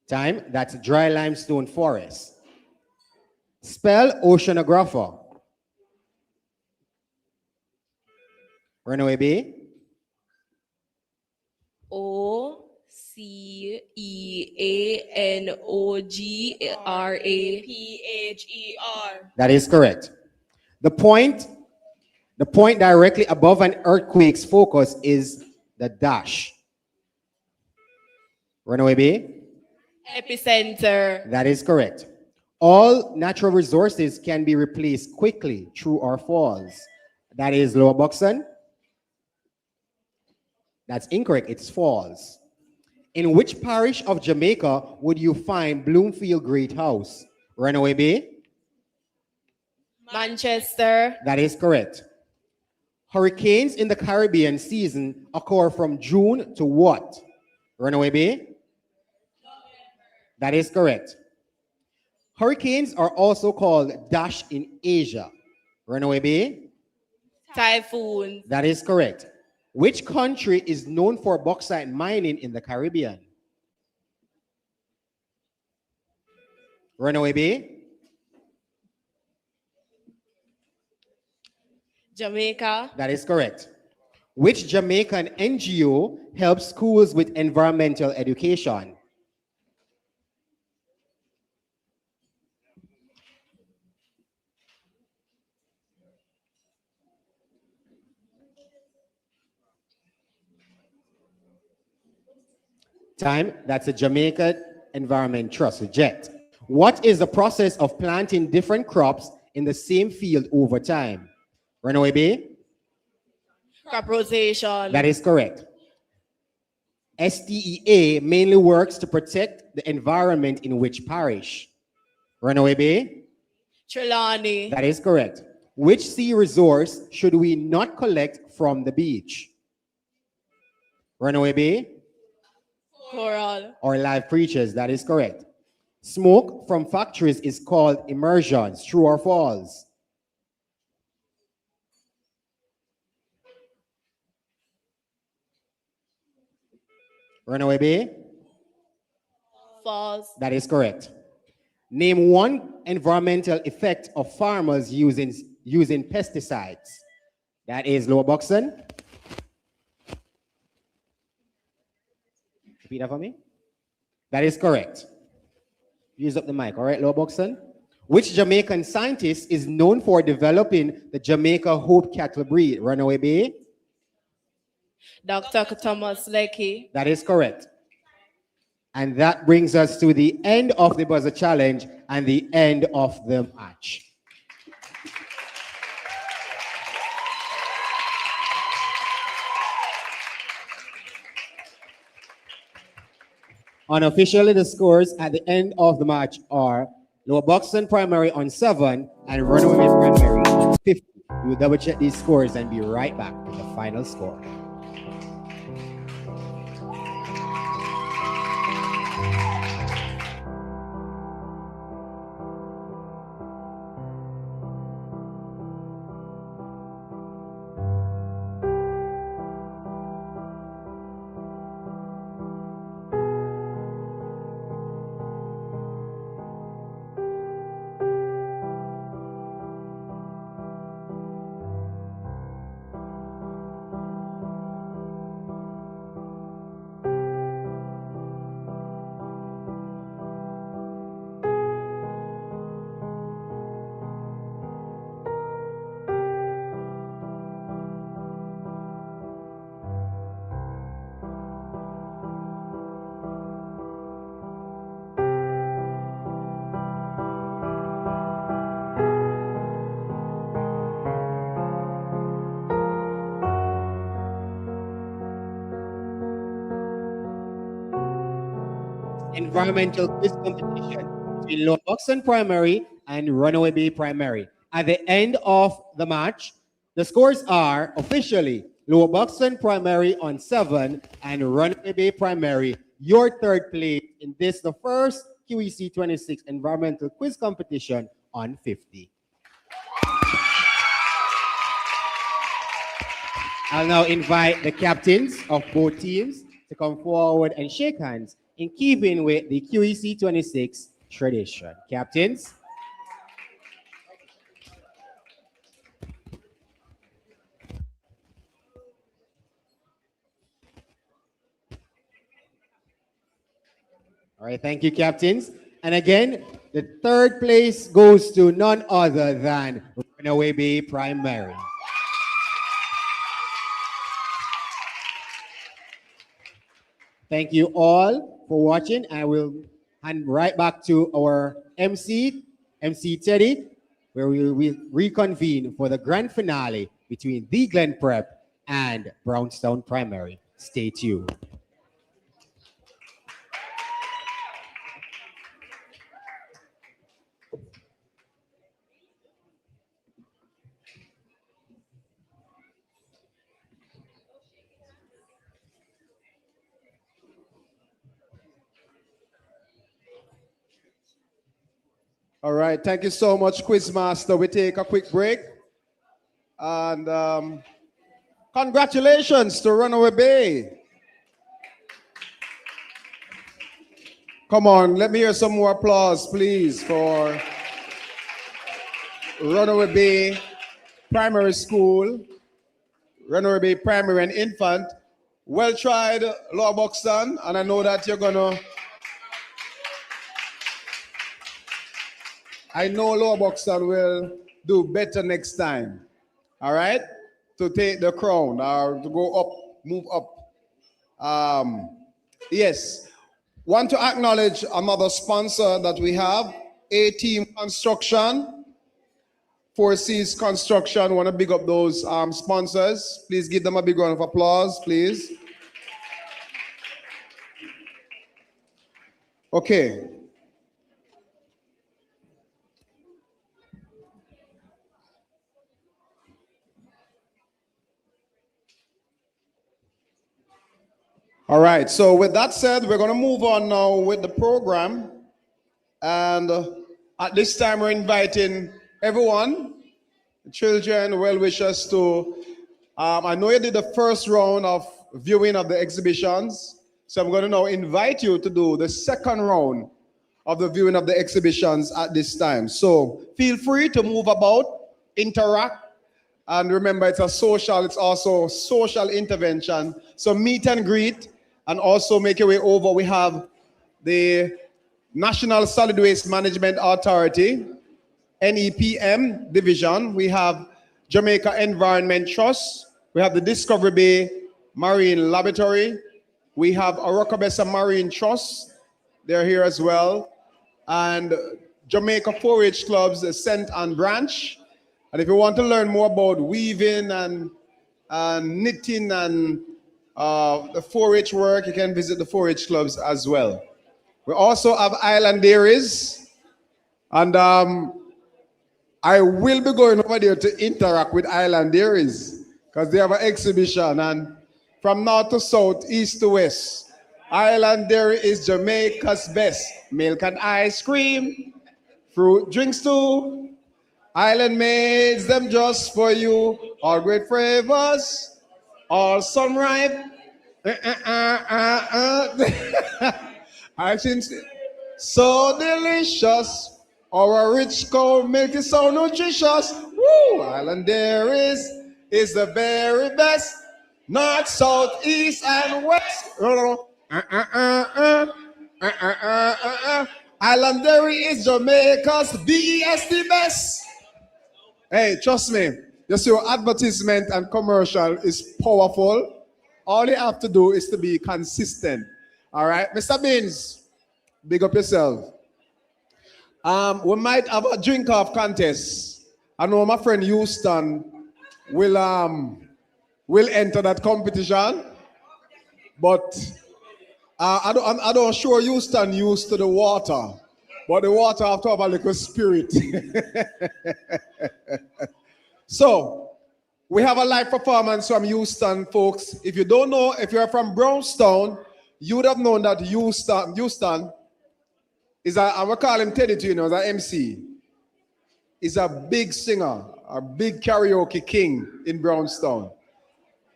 Time, that's dry limestone forest. Spell oceanographer. Runaway Bay? OCANOGRAPHER. That is correct. The point directly above an earthquake's focus is the dash. Runaway Bay? Epicenter. That is correct. All natural resources can be replaced quickly, true or false? That is Lower Buxton. That's incorrect, it's false. In which parish of Jamaica would you find Bloomfield Great House? Runaway Bay? Manchester. That is correct. Hurricanes in the Caribbean season occur from June to what? Runaway Bay? That is correct. Hurricanes are also called dash in Asia. Runaway Bay? Typhoon. That is correct. Which country is known for bauxite mining in the Caribbean? Runaway Bay? Jamaica. That is correct. Which Jamaican NGO helps schools with environmental education? Time, that's a Jamaica Environment Trust, JET. What is the process of planting different crops in the same field over time? Runaway Bay? Crop rotation. That is correct. STEA mainly works to protect the environment in which parish? Runaway Bay? Trelawney. That is correct. Which sea resource should we not collect from the beach? Runaway Bay? Coral. or live creatures. That is correct. Smoke from factories is called immersions. True or false? Runaway Bay? False. That is correct. Name one environmental effect of farmers using pesticides. That is Lower Buxton. Repeat that for me. That is correct. Use up the mic, all right, Lower Buxton? Which Jamaican scientist is known for developing the Jamaica Hope cattle breed? Runaway Bay? Dr. Thomas Lecky. That is correct. And that brings us to the end of the buzzer challenge and the end of the match. Unofficially, the scores at the end of the match are Lower Buxton Primary on 7 and Runaway Primary on 50. We will double check these scores and be right back with the final score. Environmental quiz competition between Lower Buxton Primary and Runaway Bay Primary. At the end of the match, the scores are officially Lower Buxton Primary on 7 and Runaway Bay Primary, your third place in this, the first QEC 26 environmental quiz competition on 50. I'll now invite the captains of both teams to come forward and shake hands in keeping with the QEC 26 tradition. Captains. All right, thank you, captains. And again, the third place goes to none other than Runaway Bay Primary. Thank you all for watching. I will hand right back to our MC Teddy, where we will reconvene for the grand finale between the Glen Prep and Brownstown Primary. Stay tuned. All right, thank you so much, Quizmaster. We take a quick break. And congratulations to Runaway Bay. Come on, let me hear some more applause, please, for Runaway Bay Primary School, Runaway Bay Primary and Infant. Well tried, Lower Buxton, and I know that you're gonna... I know Lower Buxton will do better next time, all right? To take the crown or to go up, move up. Yes, want to acknowledge another sponsor that we have, A-Team Construction, 4C's Construction. Want to big up those sponsors. Please give them a big round of applause, please. Okay. All right, so with that said, we're going to move on now with the program. And at this time, we're inviting everyone, children, well-wishers to, I know you did the first round of viewing of the exhibitions, so I'm going to now invite you to do the second round of the viewing of the exhibitions at this time. So feel free to move about, interact, and remember it's it's also social intervention. So meet and greet, and also make your way over. We have the National Solid Waste Management Authority, NEPM division. We have Jamaica Environment Trust. We have the Discovery Bay Marine Laboratory. We have Arokabesa Marine Trust. They're here as well. And Jamaica 4-H Clubs, the St. Ann branch. And if you want to learn more about weaving and knitting and the 4-H work, you can visit the 4-H clubs as well. We also have Island Dairies, and I will be going over there to interact with Island Dairies because they have an exhibition, and from north to south, east to west, Island Dairy is Jamaica's best. Milk and ice cream, fruit drinks too. Island maids, them just for you. All great flavors, all sun-ripe. I think so delicious. Our rich cow milk is so nutritious. Woo! Island Dairies is the very best. North, south, east, and west. Island Dairy is Jamaica's BEST best. Hey, trust me, just your advertisement and commercial is powerful. All you have to do is to be consistent. All right, Mr. Beans, big up yourself. We might have a drink-off contest. I know my friend Houston will enter that competition, but I don't sure Houston used to the water, but the water have to have a little spirit. So, we have a live performance from Houston, folks. If you don't know, if you're from Brownstown, you would have known that Houston is I will call him Teddy to you know, as an MC. He's a big singer, a big karaoke king in Brownstown.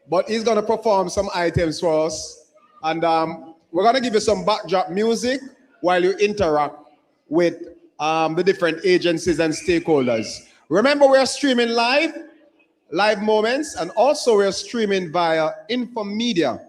But he's going to perform some items for us. And we're going to give you some backdrop music while you interact with the different agencies and stakeholders. Remember, we're streaming live moments, and also we're streaming via Infomedia.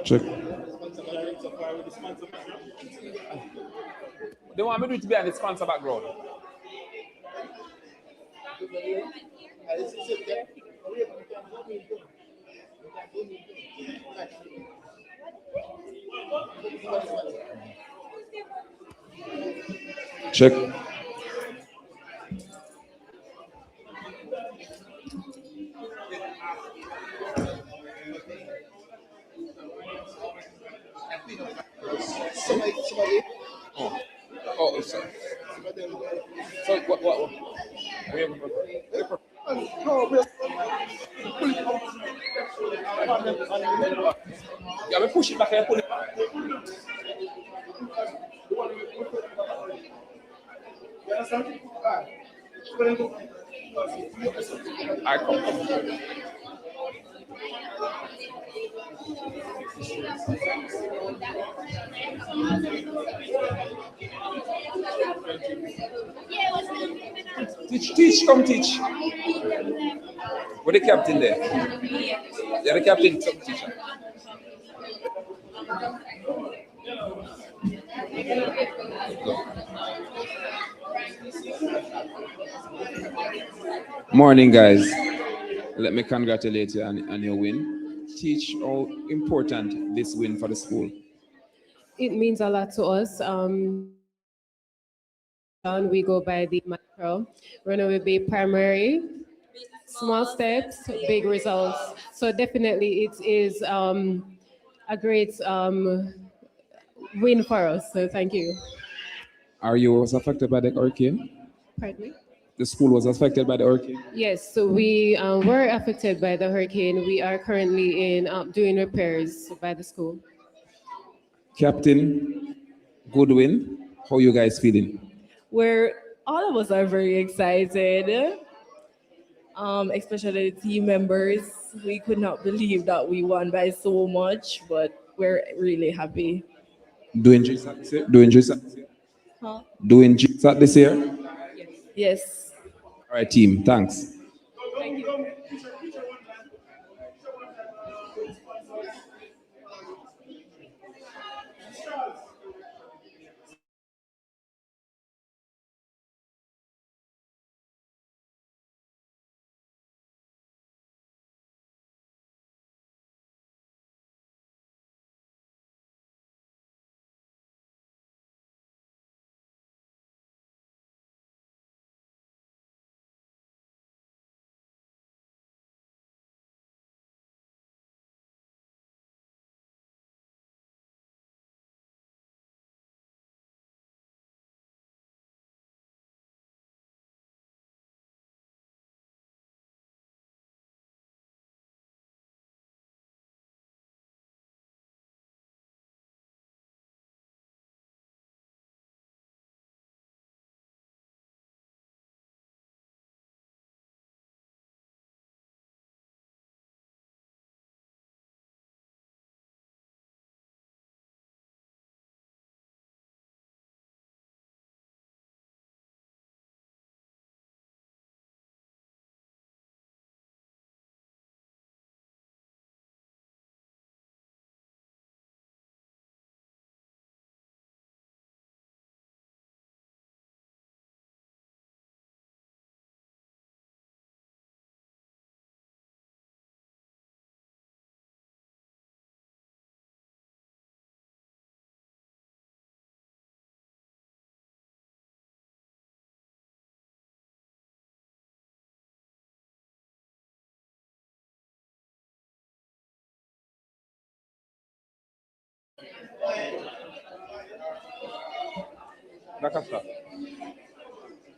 Check. They want me to be on the sponsor background. Check. Somebody. Oh, sorry. So what? Yeah, we push it back and pull it back. I come. Teach, come teach. What the captain there? Yeah, the captain, some teacher. Morning, guys. Let me congratulate you on your win. Teach how important this win for the school. It means a lot to us. We go by the micro. Runaway Bay primary, small steps, big results. So definitely it is a great win for us. So thank you. Are you also affected by the hurricane? Pardon me? The school was affected by the hurricane? Yes, so we were affected by the hurricane. We are currently in doing repairs by the school. Captain, good win. How you guys feeling? All of us are very excited, especially the team members. We could not believe that we won by so much, but we're really happy. Doing GSAT this year? Doing GSAT this year? Huh? Doing GSAT this year? Yes. All right, team, thanks. Thank you.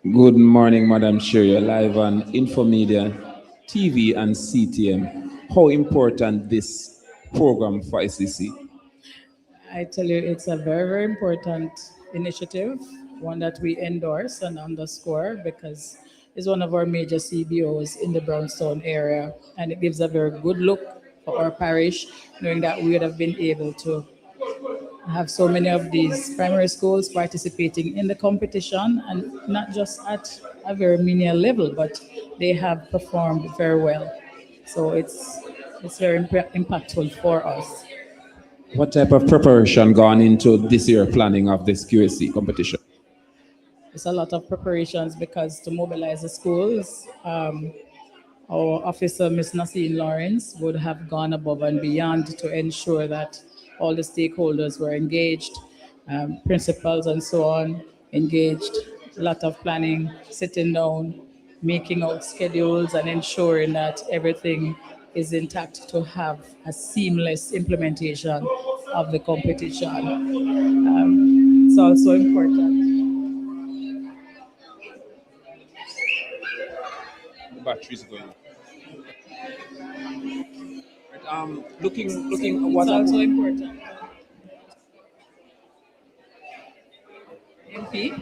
Good morning, Madam Chair. You're live on Infomedia, TV, and CTM. How important this program for SEC? I tell you, it's a very, very important initiative, one that we endorse and underscore because it's one of our major CBOs in the Brownstown area, and it gives a very good look for our parish, knowing that we would have been able to have so many of these primary schools participating in the competition, and not just at a very menial level, but they have performed very well. So it's it's very impactful for us. What type of preparation gone into this year planning of this QEC competition? It's a lot of preparations because to mobilize the schools, our officer, Ms. Nassim Lawrence, would have gone above and beyond to ensure that all the stakeholders were engaged, principals and so on, engaged, a lot of planning, sitting down, making out schedules and ensuring that everything is intact to have a seamless implementation of the competition. It's also important. The battery's going. Looking what It's also important. MP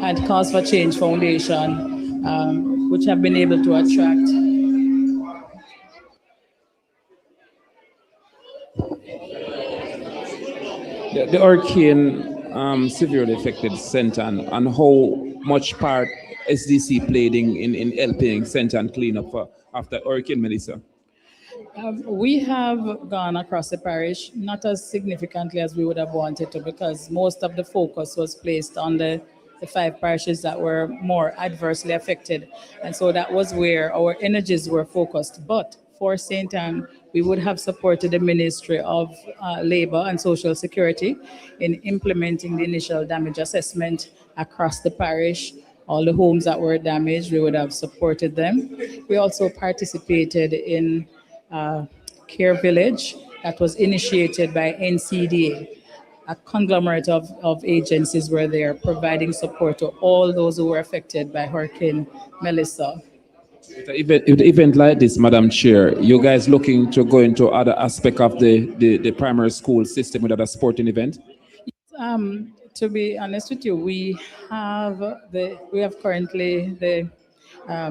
and Cause for Change Foundation, which have been able to attract the hurricane severely affected Senton, and how much part SDC played in helping Senton clean up after Hurricane Melissa? we have gone across the parish, not as significantly as we would have wanted to, because most of the focus was placed on the 5 parishes that were more adversely affected. And so that was where our energies were focused. But for St. Anne, we would have supported the Ministry of Labor and Social Security in implementing the initial damage assessment across the parish. All the homes that were damaged, we would have supported them. We also participated in Care Village that was initiated by NCDA. A conglomerate of agencies were there providing support to all those who were affected by Hurricane Melissa. With an event like this, Madam Chair, you guys looking to go into other aspect of the primary school system with other sporting event? To be honest with you, we have currently the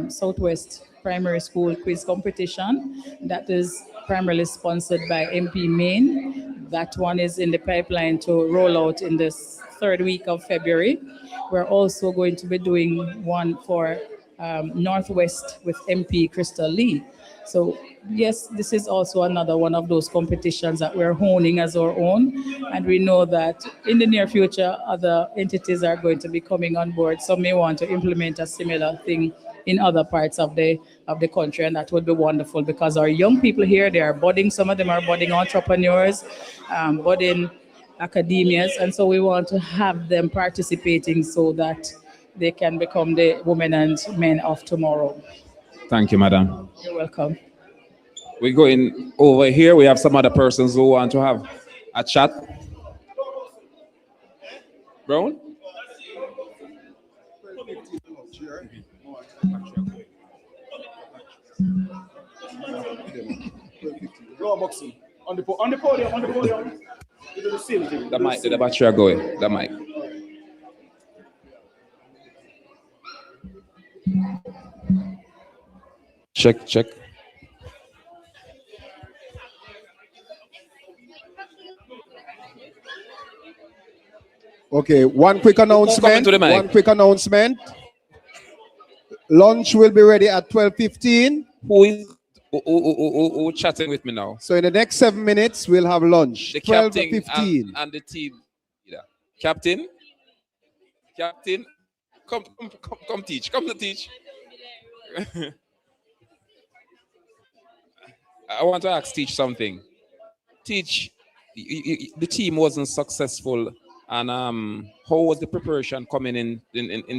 Southwest Primary School Quiz Competition that is primarily sponsored by MP Maine. That one is in the pipeline to roll out in this 3rd week of February. We're also going to be doing one for Northwest with MP Crystal Lee. So yes, this is also another one of those competitions that we're honing as our own. And we know that in the near future, other entities are going to be coming on board. Some may want to implement a similar thing in other parts of the country, and that would be wonderful because our young people here, they are budding, some of them are budding entrepreneurs, budding academias, and so we want to have them participating so that they can become the women and men of tomorrow. Thank you, Madam. You're welcome. We're going over here. We have some other persons who want to have a chat. Brown? Go on, Buxton. On the podium. You do the same thing. The mic, the battery are going. The mic. Check. Okay, one quick announcement. One quick announcement. Lunch will be ready at 12:15. Who chatting with me now? So in the next 7 minutes, we'll have lunch. The 12 captain to 15. and the team. Yeah. Captain, come teach. Come to teach. I want to ask Teach something. Teach, the team wasn't successful, and how was the preparation coming in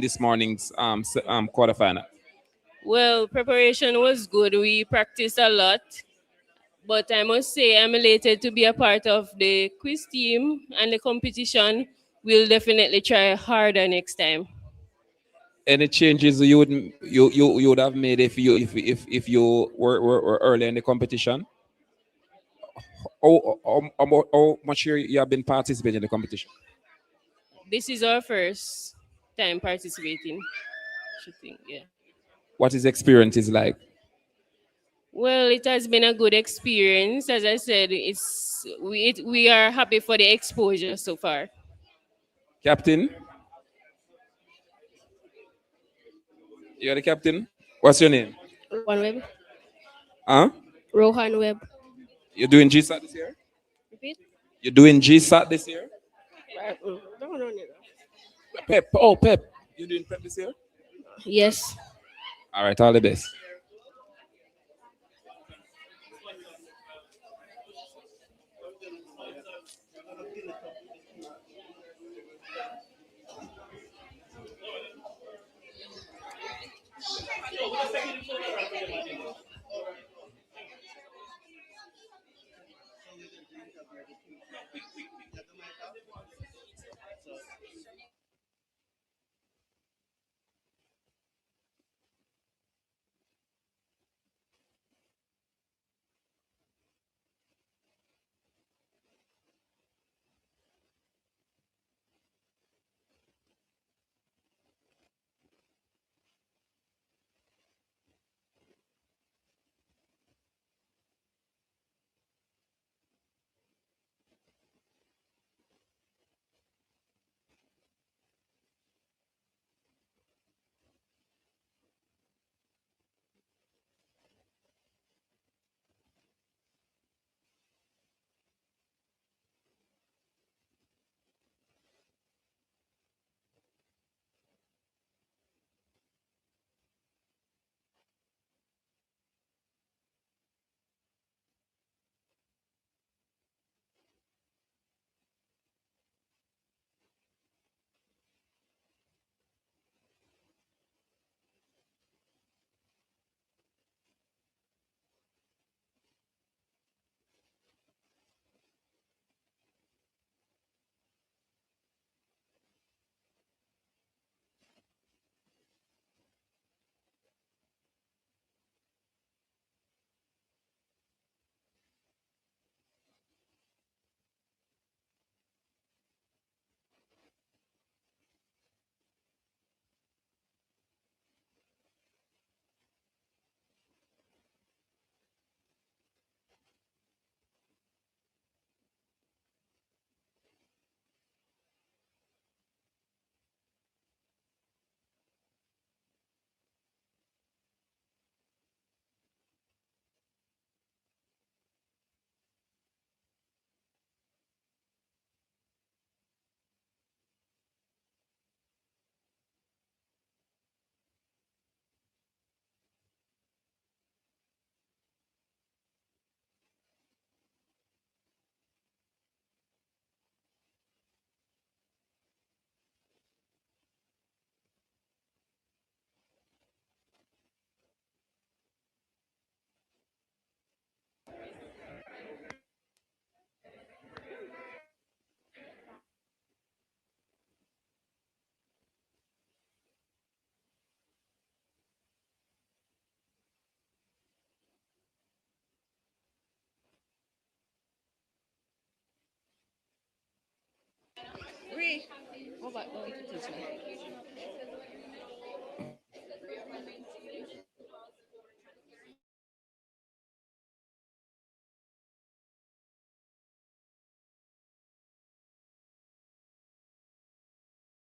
this morning's quarterfinal? Well, preparation was good. We practiced a lot, but I must say I'm elated to be a part of the quiz team and the competition. We'll definitely try harder next time. Any changes you would have made if you were early in the competition? How much you have been participating in the competition? This is our first time participating. Yeah. What is the experience is like? Well, it has been a good experience. As I said, we are happy for the exposure so far. Captain? You're the captain? What's your name? Rohan Webb. Huh? Rohan Webb. You're doing GSAT this year? Repeat? You're doing GSAT this year? No. Pep. Oh, Pep. You're doing Pep this year? Yes. All right, all the best.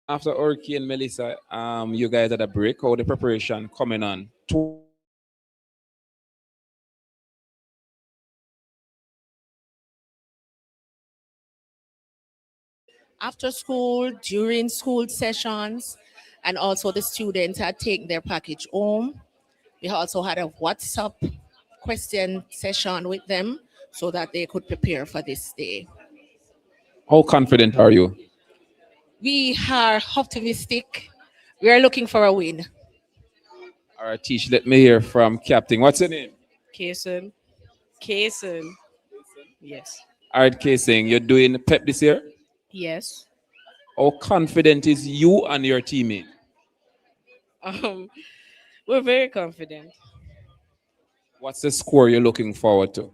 After Orky and Melissa, you guys had a break. How the preparation coming on? After school, during school sessions, and also the students had taken their package home. We also had a WhatsApp question session with them so that they could prepare for this day. How confident are you? We are optimistic. We are looking for a win. All right, teach. Let me hear from Captain. What's your name? Kason. Kason. Yes. All right, Casing. You're doing PEP this year? Yes. How confident is you and your teammate? Um, we're very confident. What's the score you're looking forward to?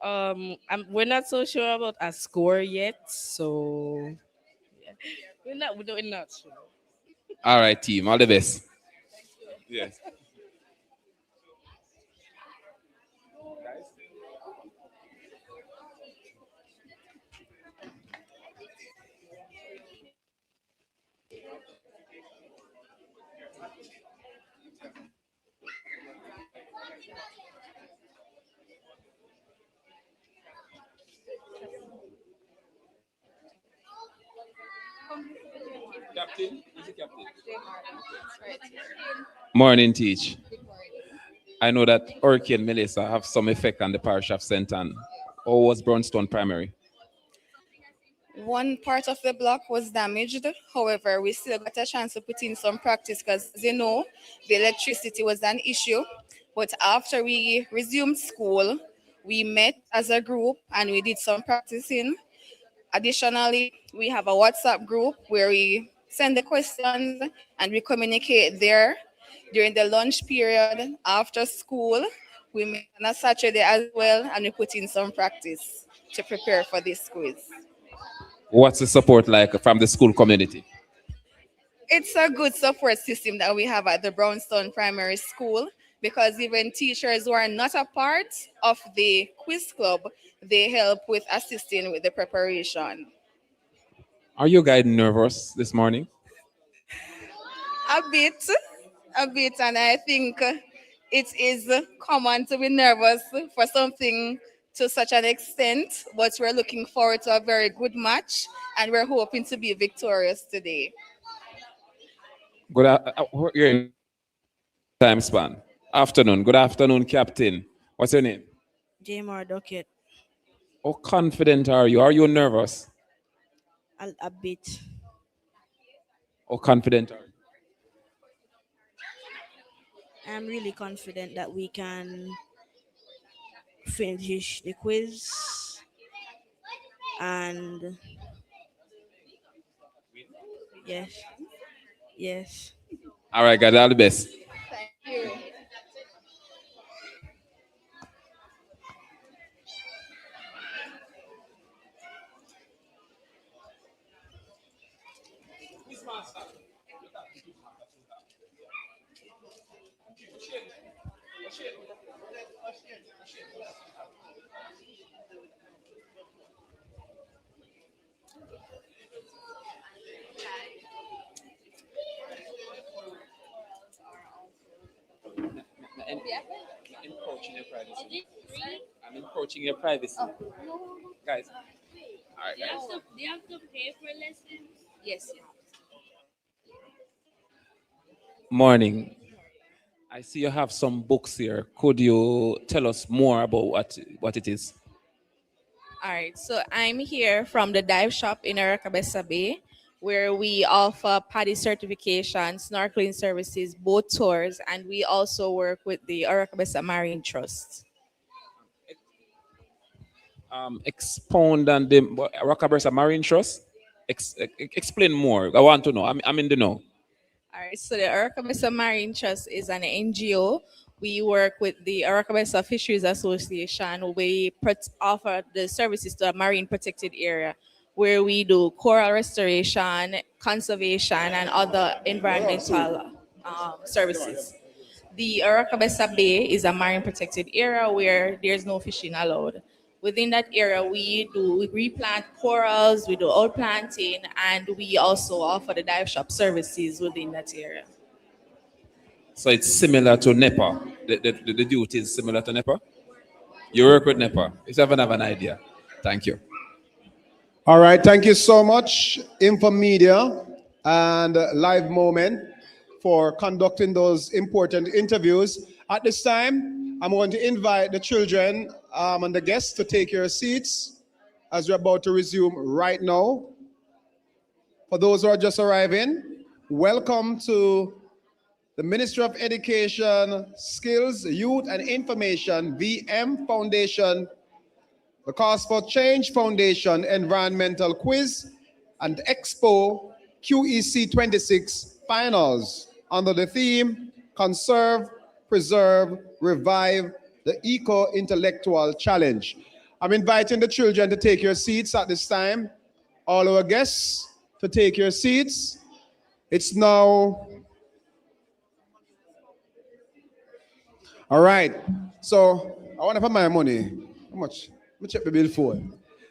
We're not so sure about a score yet, so yeah. We're not sure. All right, team. All the best. Yes. Captain? Is it captain? Morning, teach. I know that Hurricane Melissa have some effect on the parish of St. Ann. Or was Brownstone Primary? One part of the block was damaged. However, we still got a chance to put in some practice because, as you know, the electricity was an issue. But after we resumed school, we met as a group and we did some practicing. Additionally, we have a WhatsApp group where we send the questions and we communicate there. During the lunch period, after school, we met on a Saturday as well and we put in some practice to prepare for this quiz. What's the support like from the school community? It's a good support system that we have at the Brownstone Primary School because even teachers who are not a part of the quiz club, they help with assisting with the preparation. Are you guys nervous this morning? A bit, and I think it is common to be nervous for something to such an extent, but we're looking forward to a very good match and we're hoping to be victorious today. You're in time span. Afternoon. Good afternoon, Captain. What's your name? Jamar Duckett. How confident are you? Are you nervous? A bit. How confident are you? I'm really confident that we can finish the quiz and yes. All right, guys, all the best. Thank you. I'm encroaching your privacy. Guys. All right, guys. Do you have to pay for lessons? Yes. Morning. I see you have some books here. Could you tell us more about what it is? All right, so I'm here from the dive shop in Arakabesa Bay, where we offer PADI certification, snorkeling services, boat tours, and we also work with the Arakabesa Marine Trust. Expound on the Arakabesa Marine Trust. Explain more. I want to know. I'm in the know. All right, so the Arakabesa Marine Trust is an NGO. We work with the Arakabesa Fisheries Association. We offer the services to a marine protected area where we do coral restoration, conservation, and other environmental services. The Arakabesa Bay is a marine protected area where there's no fishing allowed. Within that area, we replant corals, we do oil planting, and we also offer the dive shop services within that area. So it's similar to NEPA. The duty is similar to NEPA. You work with NEPA. If you haven't have an idea. Thank you. All right, thank you so much, Infomedia and Live Moment, for conducting those important interviews. At this time, I'm going to invite the children and the guests to take your seats as we're about to resume right now. For those who are just arriving, welcome to the Ministry of Education, Skills, Youth and Information, VM Foundation, the Cause for Change Foundation Environmental Quiz and Expo QEC26 Finals under the theme Conserve, Preserve, Revive the Eco-Intellectual Challenge. I'm inviting the children to take your seats at this time. All our guests to take your seats. It's now... All right, so I want to put my money. How much? Let me check the bill for it.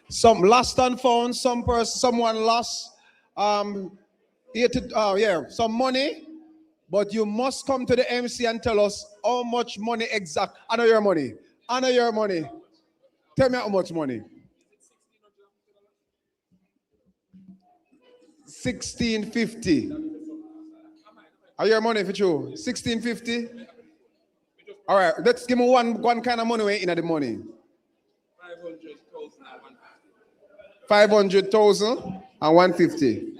Some lost and found, someone lost some money, but you must come to the MC and tell us how much money exact. I know your money. I know your money. Tell me how much money. 1650. Are your money for you? 1650? All right, let's give me one kind of money way in the money. 500,000 and 150.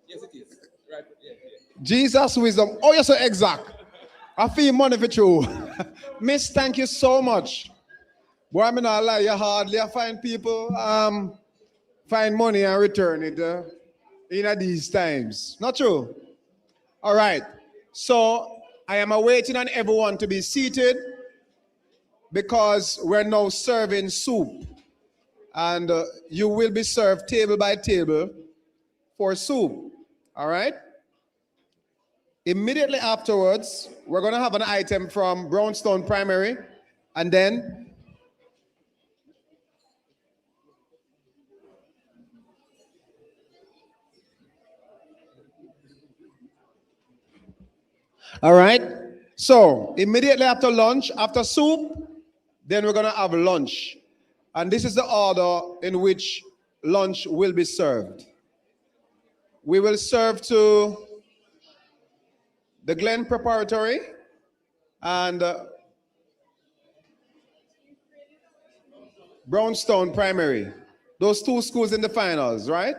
Yes, it is. Right. Yeah. Jesus wisdom. Oh, you're so exact. I feel money for you. Miss, thank you so much. Boy, I'm not lie, you hardly find people find money and return it in these times. Not true? All right. So I am awaiting on everyone to be seated because we're now serving soup. And you will be served table by table for soup. All right? Immediately afterwards, we're going to have an item from Brownstone Primary, and then all right? So, immediately after lunch, after soup, then we're going to have lunch. And this is the order in which lunch will be served. We will serve to the Glen Preparatory and Brownstone Primary. Those two schools in the finals, right?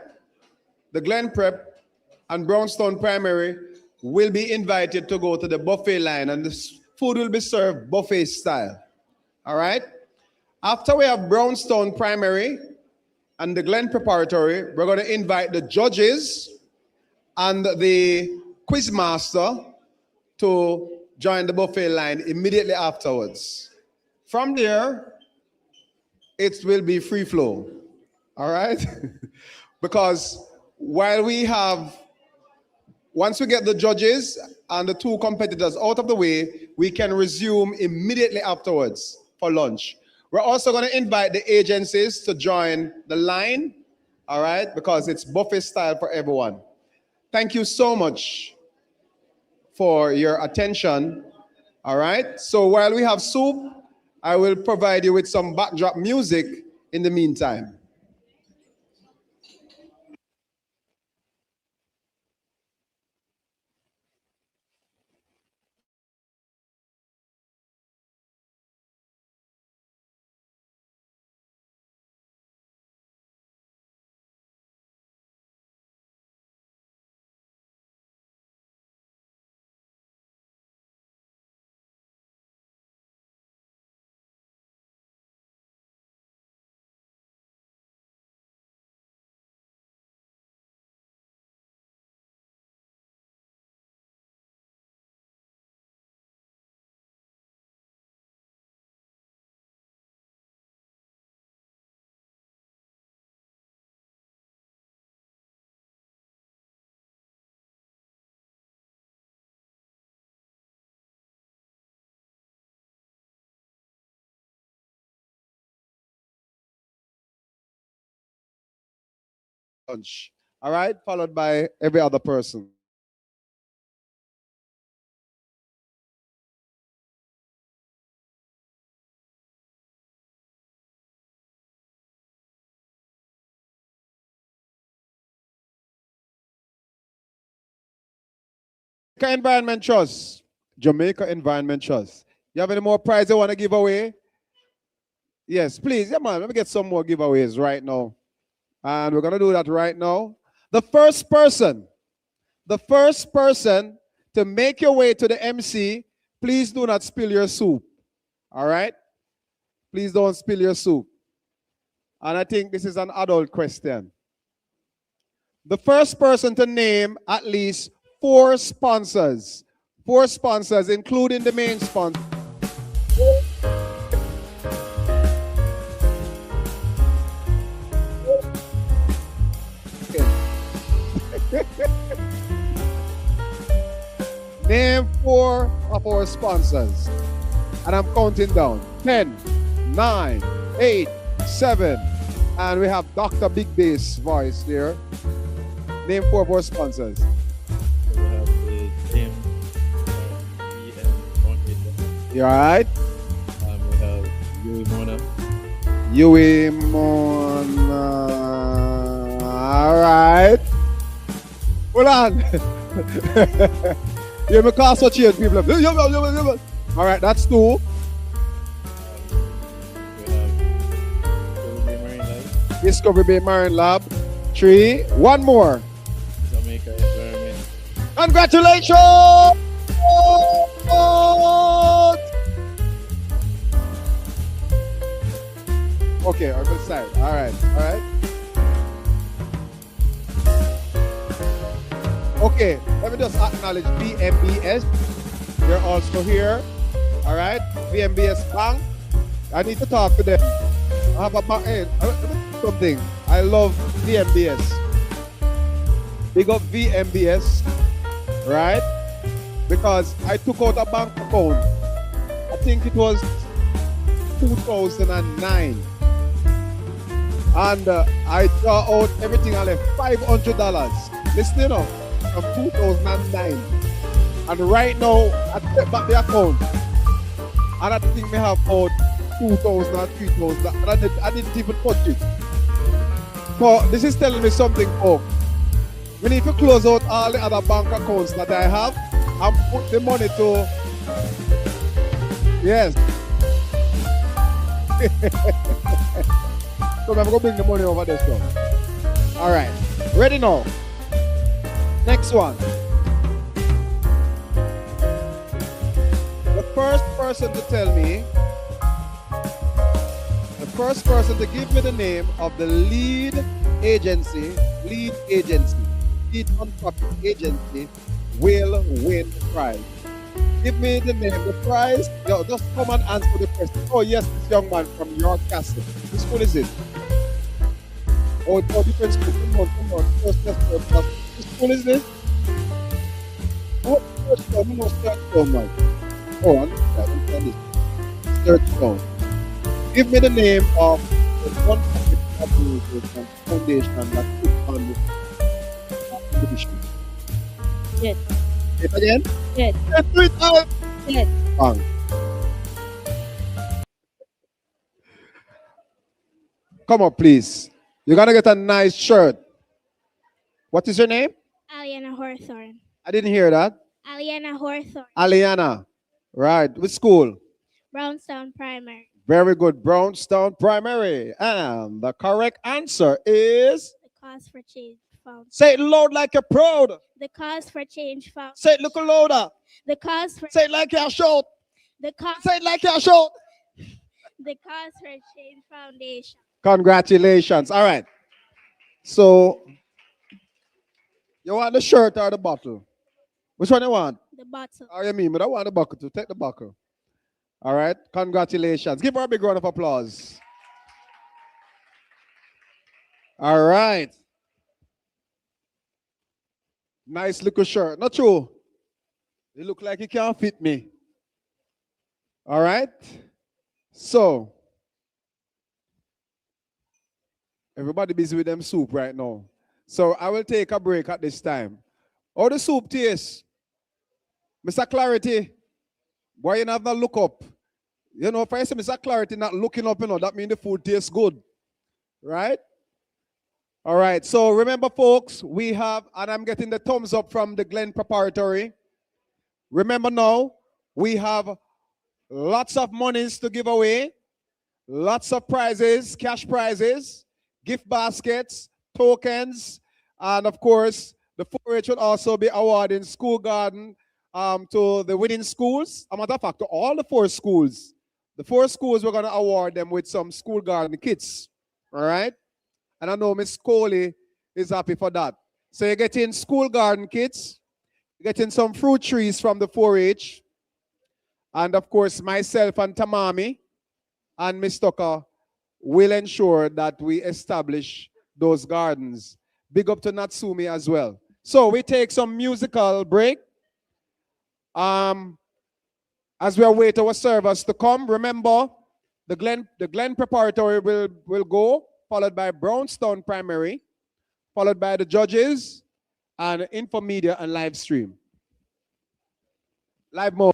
The Glen Prep and Brownstone Primary will be invited to go to the buffet line, and the food will be served buffet style. All right? After we have Brownstone Primary and the Glen Preparatory, we're going to invite the judges and the quiz master to join the buffet line immediately afterwards. From there, it will be free flow. All right? Because while we have, once we get the judges and the two competitors out of the way, we can resume immediately afterwards for lunch. We're also going to invite the agencies to join the line, all right, because it's buffet style for everyone. Thank you so much for your attention, all right? So while we have soup, I will provide you with some backdrop music in the meantime. Lunch, all right, followed by every other person. Jamaica Environment Trust. Jamaica Environment Trust. You have any more prizes you want to give away? Yes, please. Yeah, man. Let me get some more giveaways right now. And we're going to do that right now. The first person to make your way to the MC, please do not spill your soup. All right? Please don't spill your soup. And I think this is an adult question. The first person to name at least four sponsors, including the main sponsor. Name four of our sponsors. And I'm counting down. 10, 9, 8, 7. And we have Dr. Big Bass voice here. Name four of our sponsors. So we have the gym, You all right? we have Yui Mona. Yui Mona. All right. Hold on. You may cast for change, people. All right, that's 2. Discovery Bay Marine Lab. 3. One more. Jamaica Environment. Congratulations! Okay, on the side. All right, all right. Okay, let me just acknowledge VMBS. They're also here. All right, VMBS Bank. I need to talk to them. I have a bank. Hey, let me do something. I love VMBS. Big up VMBS, right? Because I took out a bank account. I think it was 2009. And I draw out everything. I left $500. Listen, you know, from 2009. And right now, I take back the account. And I think we have about 2,000 or 3,000. And I didn't even touch it. So this is telling me something, folks. We need to close out all the other bank accounts that I have and put the money to... Yes. So I'm going to bring the money over this one. All right. Ready now? Next one. The first person to tell me, the first person to give me the name of the lead agency, lead non-profit agency will win the prize. Give me the name, the prize. Yo, just come and answer the question. Oh yes, this young man from York Castle. Which school is it? Oh, different school. Come on. First, which school is this? Oh, third stone, man. Oh, I understand this. Third stone. Give me the name of the non-profit organization foundation that puts on this competition. Yes. Say it again? Yes. Let's do it out. Yes. Bang. Come on, please. You're going to get a nice shirt. What is your name? Aliana Hawthorne. I didn't hear that. Aliana Hawthorne. Aliana. Right. Which school? Brownstown Primary. Very good. Brownstown Primary. And the correct answer is... The Cause for Change Foundation. Say it loud like you're proud. The Cause for Change Foundation. Say it look louder. The Cause for... Say it like you're shout. The Cause... Say it like you're shout. The Cause for Change Foundation. Congratulations. All right. So, you want the shirt or the bottle? Which one you want? The bottle. Oh, you mean, but I want the buckle too. Take the buckle. All right. Congratulations. Give her a big round of applause. All right. Nice little shirt. Not true. It look like it can't fit me. All right. So, everybody busy with them soup right now. So I will take a break at this time. How the soup taste? Mr. Clarity, why you not look up? You know, if I say Mr. Clarity not looking up, you know, that means the food tastes good. Right? All right. So remember, folks, we have, and I'm getting the thumbs up from the Glen Preparatory. Remember now, we have lots of monies to give away, lots of prizes, cash prizes, gift baskets, tokens, and of course, the 4-H will also be awarding school garden to the winning schools. As a matter of fact, to all the 4 schools. The 4 schools, we're going to award them with some school garden kits. All right? And I know Miss Coley is happy for that. So you're getting school garden kits, you're getting some fruit trees from the 4-H, and of course, myself and Tamami and Miss Tucker will ensure that we establish those gardens. Big up to Natsumi as well. So we take some musical break. As we await our servers to come, remember the Glen Preparatory will go, followed by Brownstown Primary, followed by the judges, and Infomedia and live stream. Live mode.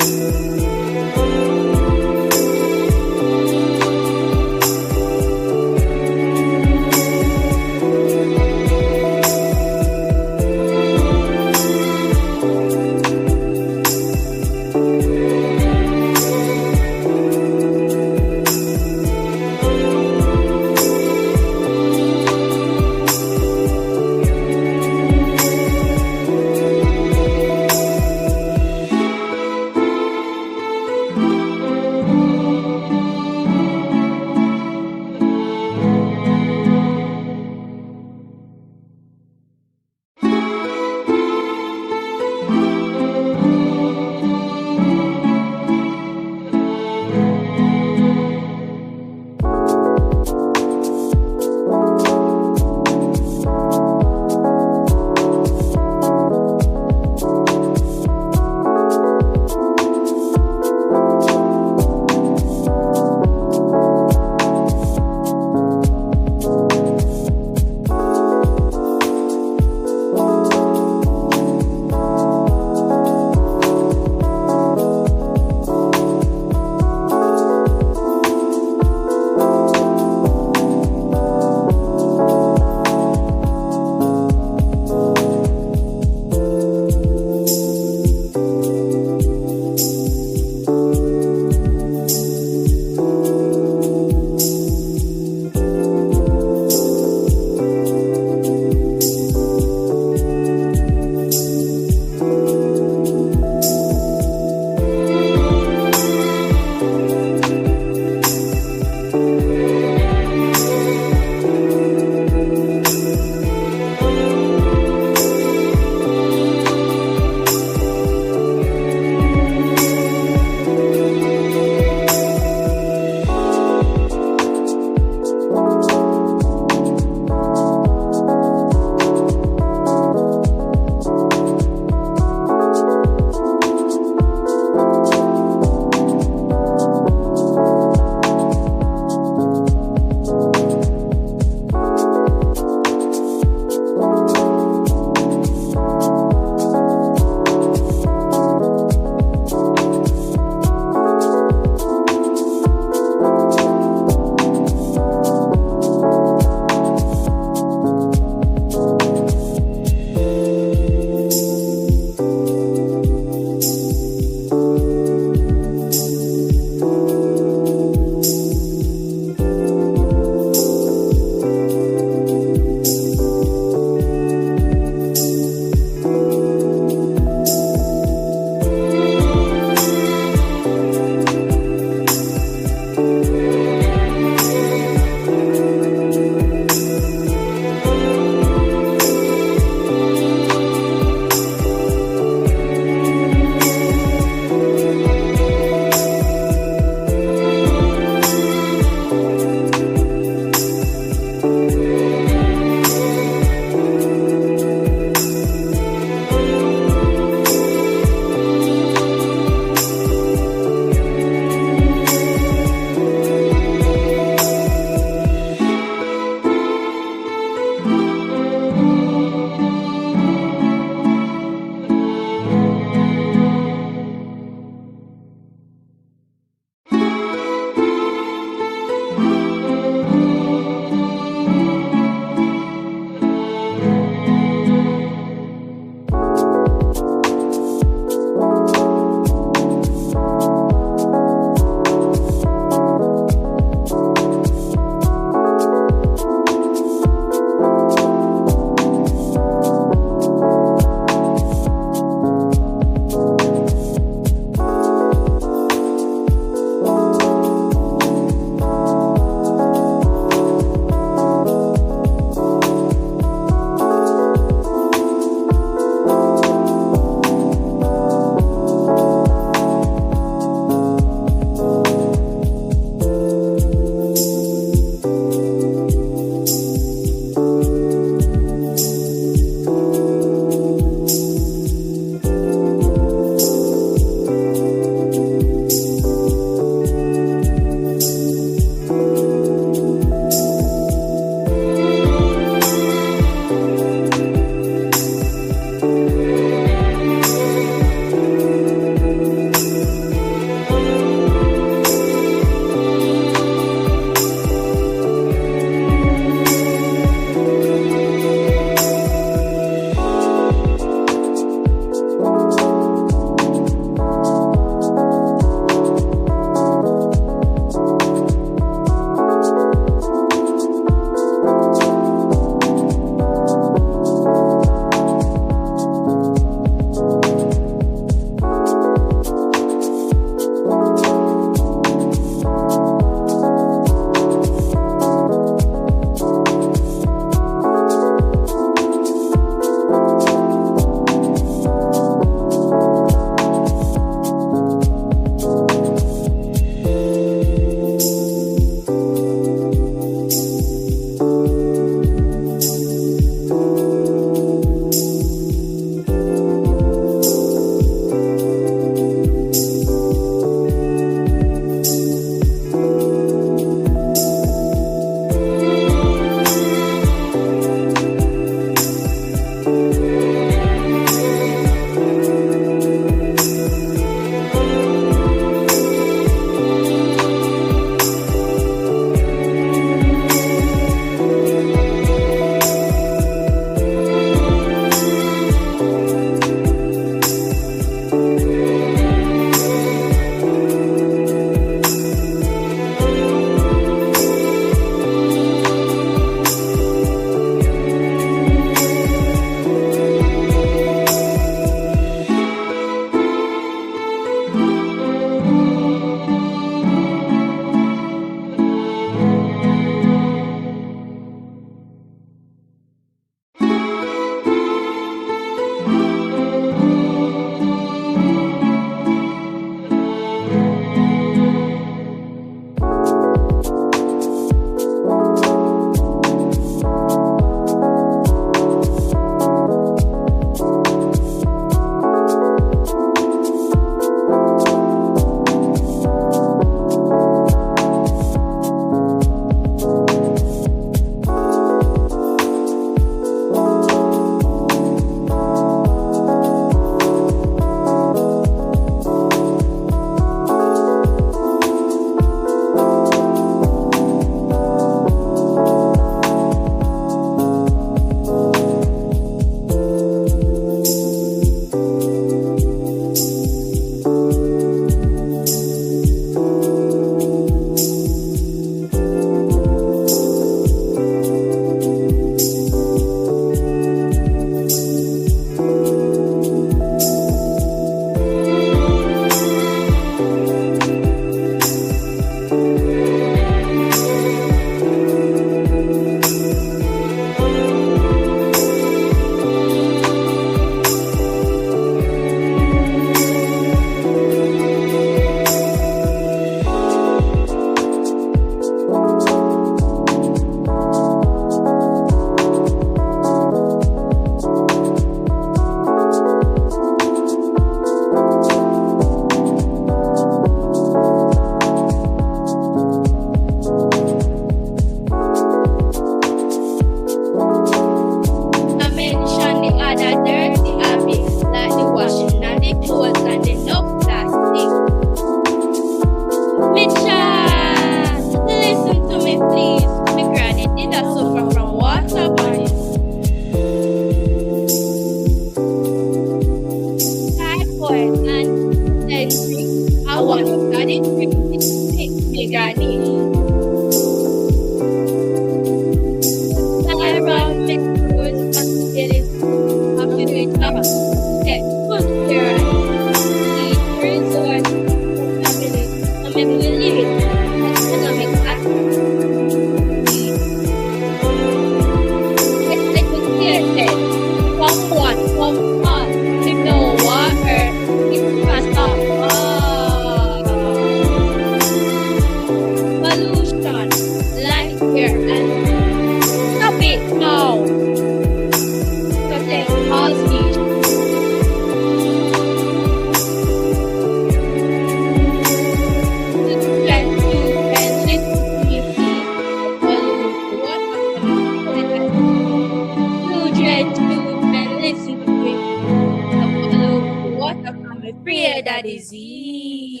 me pray that disease.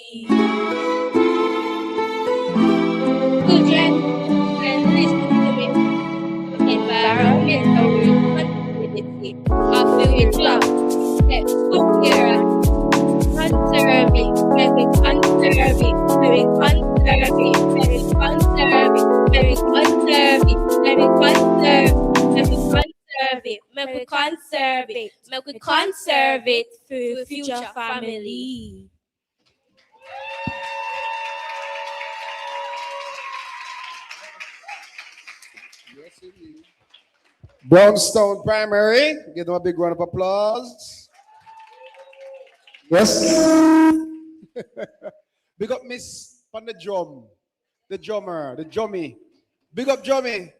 Children, listen to me. Environmental responsibility of future. Let's come here and conserve it. Let me conserve it. Let me conserve it. Let me conserve it. Let me conserve it. Let me conserve. Let me conserve it. Let me conserve it. Let me conserve it for future family. Brownstone Primary, give them a big round of applause. Yes. Big up Miss on the drum, the drummer, the drummy. Big up drummy.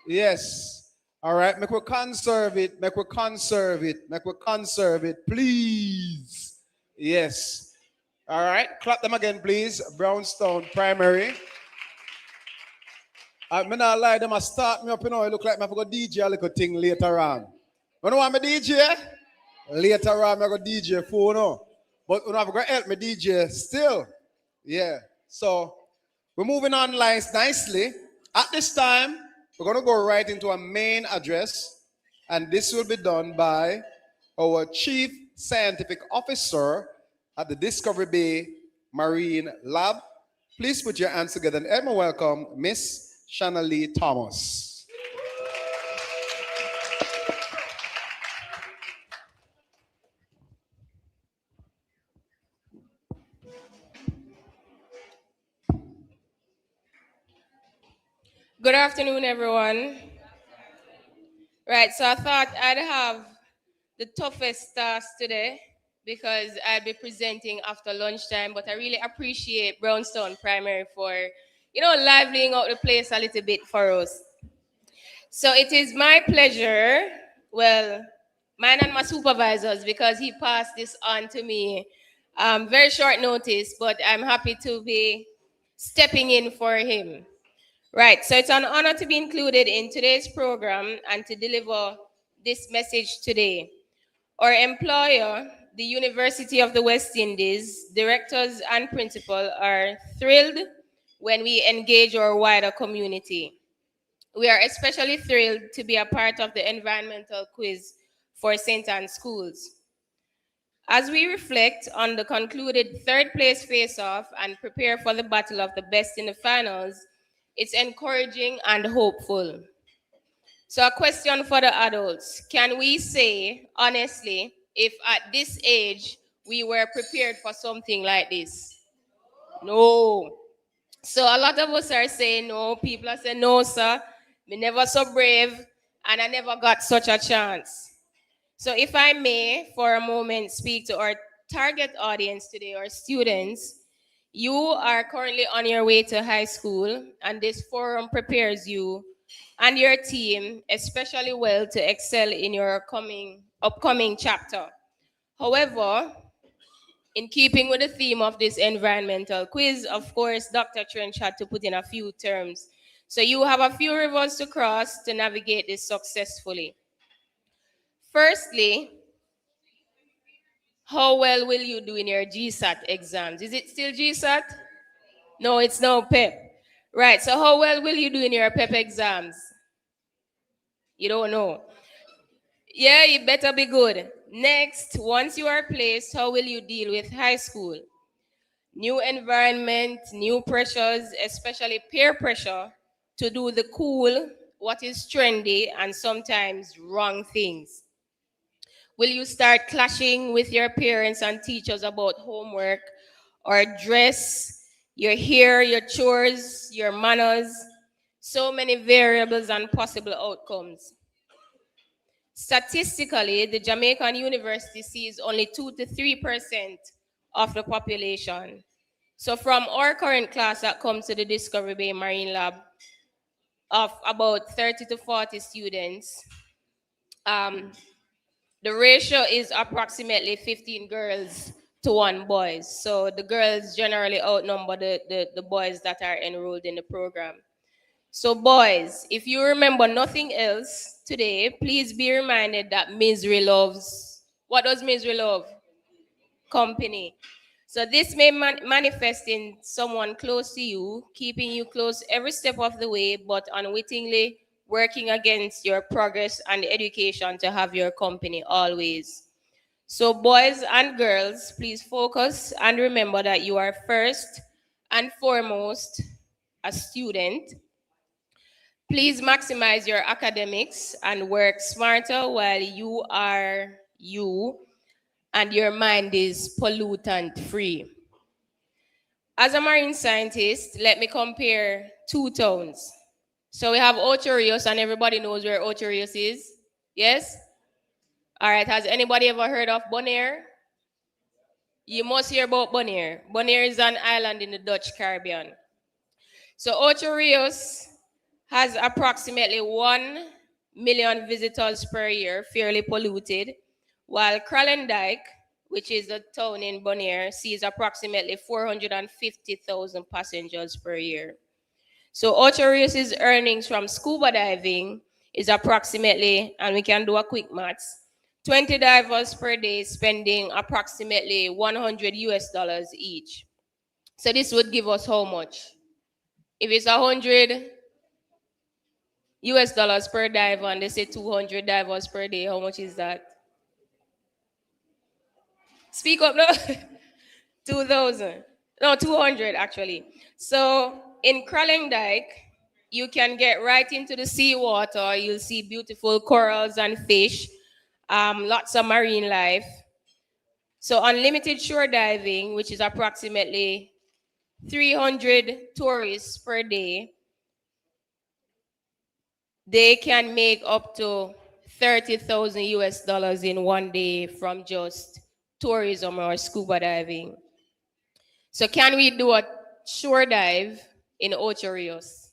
Yes. All right, make we conserve it, make we conserve it, make we conserve it, please. Yes. All right, clap them again, please. Brownstone Primary. I'm not lie, them a start me up, you know. It look like I forgot DJ a little thing later on. You know what I'm DJ? Later on, I go DJ for no. But you know, I'm going to help me DJ still. Yeah. So we're moving on lines nicely. At this time, we're going to go right into a main address, and this will be done by our Chief Scientific Officer at the Discovery Bay Marine Lab. Please put your hands together and Emma welcome Miss Shanna Lee Thomas. Good afternoon, everyone. Right, so I thought I'd have the toughest task today because I'll be presenting after lunchtime, but I really appreciate Brownstone Primary for, livening up the place a little bit for us. So it is my pleasure, mine and my supervisors, because he passed this on to me very short notice, but I'm happy to be stepping in for him. Right, so it's an honor to be included in today's program and to deliver this message today. Our employer, the University of the West Indies, directors and principal are thrilled when we engage our wider community. We are especially thrilled to be a part of the environmental quiz for St. Anne's schools. As we reflect on the concluded third place face-off and prepare for the battle of the best in the finals, it's encouraging and hopeful. So a question for the adults. Can we say, honestly, if at this age we were prepared for something like this? No. So a lot of us are saying no. People are saying, no, sir, me never so brave, and I never got such a chance. So if I may, for a moment, speak to our target audience today, our students, you are currently on your way to high school, and this forum prepares you and your team especially well to excel in your upcoming chapter. However, in keeping with the theme of this environmental quiz, of course, Dr. Trench had to put in a few terms. So you have a few rivers to cross to navigate this successfully. Firstly, how well will you do in your GSAT exams? Is it still GSAT? No, it's no PEP. Right, so how well will you do in your PEP exams? You don't know. Yeah, you better be good. Next, once you are placed, how will you deal with high school? New environment, new pressures, especially peer pressure to do the cool, what is trendy, and sometimes wrong things. Will you start clashing with your parents and teachers about homework or dress, your hair, your chores, your manners? So many variables and possible outcomes. Statistically, the Jamaican University sees only 2 to 3% of the population. So from our current class that comes to the Discovery Bay Marine Lab of about 30 to 40 students, the ratio is approximately 15 girls to 1 boy. So the girls generally outnumber the boys that are enrolled in the program. So boys, if you remember nothing else today, please be reminded that misery loves. What does misery love? company. So this may manifest in someone close to you, keeping you close every step of the way, but unwittingly working against your progress and education to have your company always. So boys and girls, please focus and remember that you are first and foremost a student. Please maximize your academics and work smarter while you are you and your mind is pollutant free. As a marine scientist, let me compare two towns. So we have Ocho Rios, and everybody knows where Ocho Rios is. Yes? All right, has anybody ever heard of Bonaire? You must hear about Bonaire. Bonaire is an island in the Dutch Caribbean. So Ocho Rios has approximately 1 million visitors per year, fairly polluted, while Kralendijk, which is a town in Bonaire, sees approximately 450,000 passengers per year. So Ocho Rios' earnings from scuba diving is approximately, and we can do a quick maths, 20 divers per day spending approximately 100 US dollars each. So this would give us how much? If it's 100 US dollars per diver and they say 200 divers per day, how much is that? Speak up, no? 2,000. No, 200 actually. So in Kralendijk, you can get right into the seawater. You'll see beautiful corals and fish, lots of marine life. So unlimited shore diving, which is approximately 300 tourists per day, they can make up to 30,000 US dollars in one day from just tourism or scuba diving. So can we do a shore dive in Ocho Rios?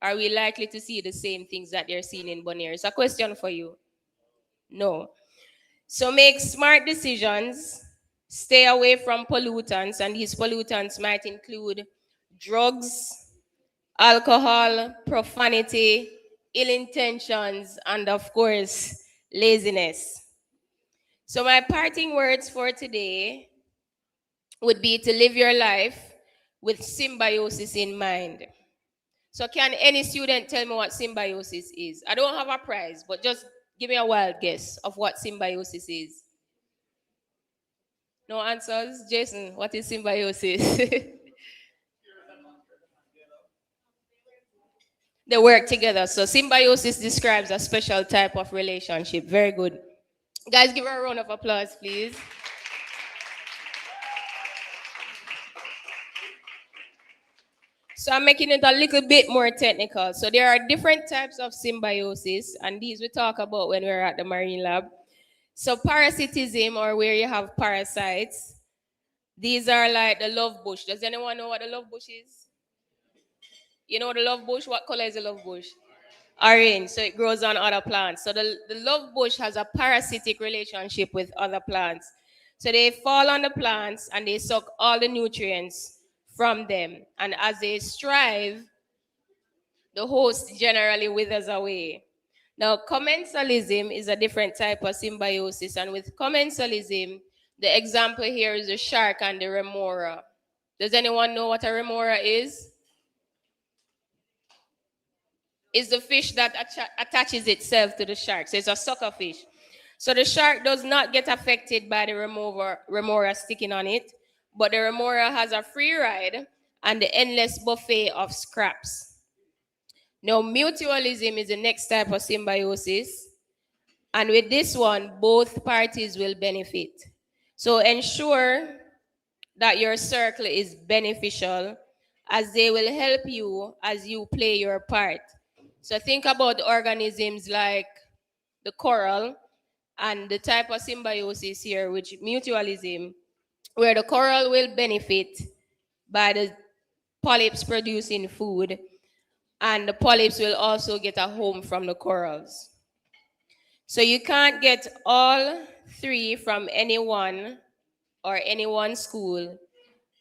Are we likely to see the same things that they're seeing in Bonaire? It's a question for you. No. So make smart decisions, stay away from pollutants, and these pollutants might include drugs, alcohol, profanity, ill intentions, and of course, laziness. So my parting words for today would be to live your life with symbiosis in mind. So can any student tell me what symbiosis is? I don't have a prize, but just give me a wild guess of what symbiosis is. No answers? Jason, what is symbiosis? They work together. So symbiosis describes a special type of relationship. Very good. Guys, give her a round of applause, please. So I'm making it a little bit more technical. So there are different types of symbiosis, and these we talk about when we're at the Marine Lab. So parasitism, or where you have parasites, these are like the love bush. Does anyone know what the love bush is? You know the love bush? What color is the love bush? Orange, so it grows on other plants. So the love bush has a parasitic relationship with other plants. So they fall on the plants and they suck all the nutrients from them. And as they strive, the host generally withers away. Now, commensalism is a different type of symbiosis. And with commensalism, the example here is the shark and the remora. Does anyone know what a remora is? Is the fish that attaches itself to the shark. So it's a sucker fish. So the shark does not get affected by the remora sticking on it, but the remora has a free ride and the endless buffet of scraps. Now, mutualism is the next type of symbiosis. And with this one, both parties will benefit. So ensure that your circle is beneficial, as they will help you as you play your part. So think about organisms like the coral and the type of symbiosis here, which mutualism, where the coral will benefit by the polyps producing food, and the polyps will also get a home from the corals. So you can't get all three from anyone or any one school.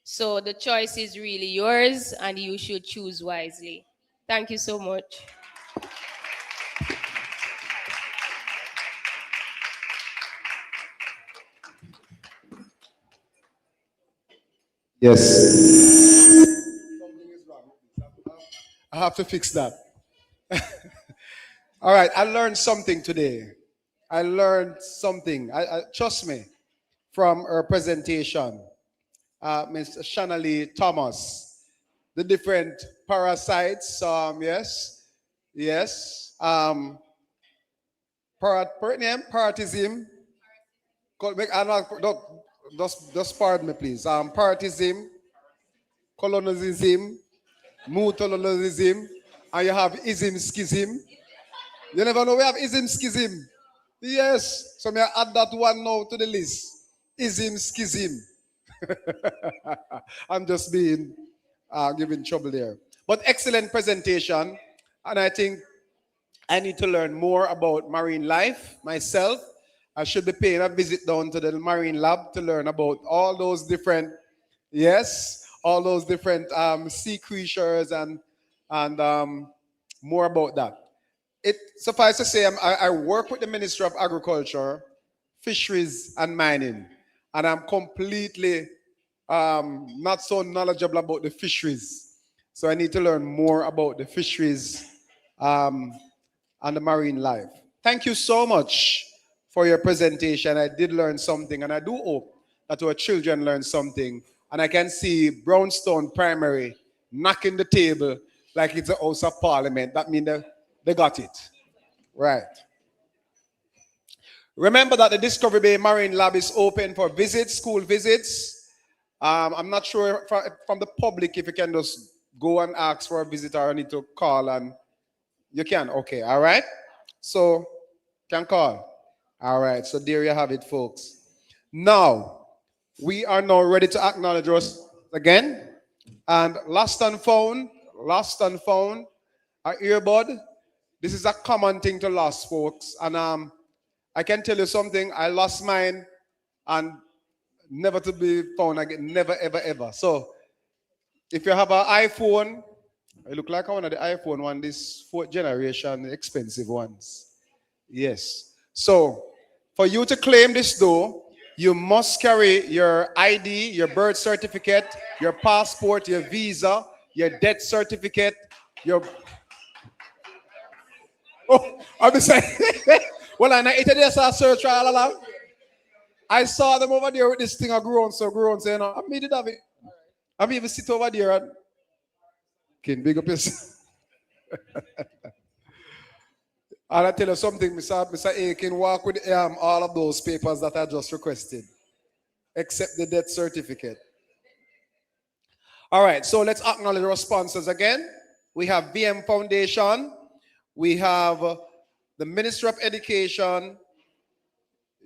So the choice is really yours, and you should choose wisely. Thank you so much. Yes. I have to fix that. All right, I learned something today. I learned something. Trust me, from her presentation, Ms. Shanali Thomas, the different parasites. Yes. Paratism. Just pardon me, please. Paratism, colonialism, mutualism, and you have ism schism. You never know we have ism schism. Yes. So may I add that one now to the list. Ism schism. I'm just being giving trouble there. But excellent presentation. And I think I need to learn more about marine life myself. I should be paying a visit down to the marine lab to learn about all those different, all those different sea creatures and more about that. It suffice to say, I work with the Ministry of Agriculture, Fisheries and Mining, and I'm completely not so knowledgeable about the fisheries. So I need to learn more about the fisheries and the marine life. Thank you so much for your presentation. I did learn something, and I do hope that our children learn something. And I can see Brownstone Primary knocking the table like it's a House of Parliament. That means they got it. Right. Remember that the Discovery Bay Marine Lab is open for visits, school visits. I'm not sure from the public if you can just go and ask for a visit or I need to call and you can. Okay, all right. So can call. All right, so there you have it, folks. Now, we are now ready to acknowledge us again. And lost and found, our earbud. This is a common thing to lost, folks. And I can tell you something, I lost mine and never to be found again, never, ever, ever. So if you have an iPhone, I look like one of the iPhone one, this fourth generation, expensive ones. Yes. So for you to claim this though, you must carry your ID, your birth certificate, your passport, your visa, your death certificate, your... Oh, I'll be saying, well, I know I saw search all along. I saw them over there with this thing of grown, so you know, I made it have it. I'm even sit over there and can big up yourself. And I tell you something, Mr. A can walk with all of those papers that I just requested, except the death certificate. All right, so let's acknowledge our sponsors again. We have VM Foundation. We have the Ministry of Education,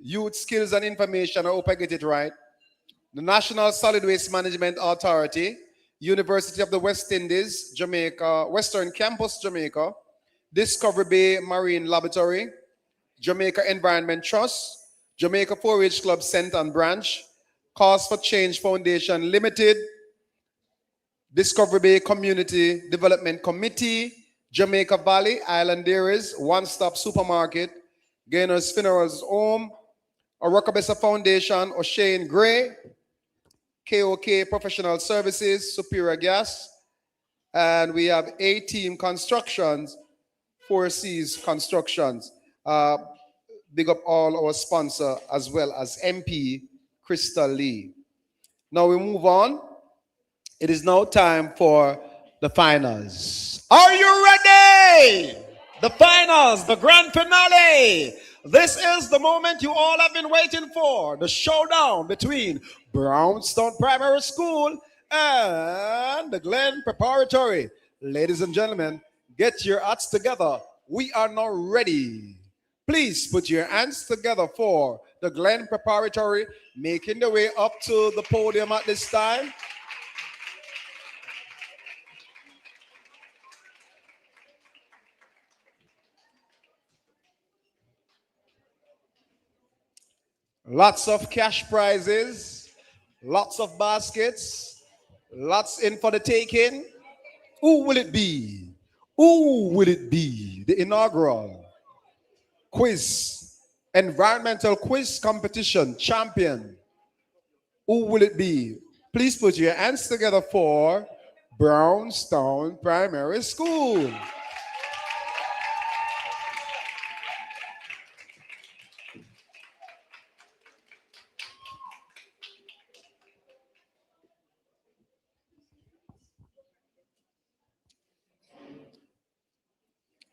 Youth Skills and Information, I hope I get it right. The National Solid Waste Management Authority, University of the West Indies, Jamaica, Western Campus, Jamaica, Discovery Bay Marine Laboratory, Jamaica Environment Trust, Jamaica 4-H Club Center and Branch, Cause for Change Foundation Limited, Discovery Bay Community Development Committee, Jamaica Valley Island Dairies, One Stop Supermarket, Gainer's Funerals Home, Orokabesa Foundation, O'Shane Gray, KOK Professional Services, Superior Gas, and we have A-Team Constructions, 4Cs Constructions. Big up all our sponsor as well as MP Crystal Lee. Now we move on. It is now time for the finals. Are you ready? The finals, the grand finale. This is the moment you all have been waiting for. The showdown between Brownstone Primary School and the Glen Preparatory. Ladies and gentlemen, get your hats together. We are now ready. Please put your hands together for the Glen Preparatory, making the way up to the podium at this time. Lots of cash prizes, lots of baskets, lots in for the taking. Who will it be? Who will it be? The inaugural quiz, environmental quiz competition champion. Who will it be? Please put your hands together for Brownstone Primary School.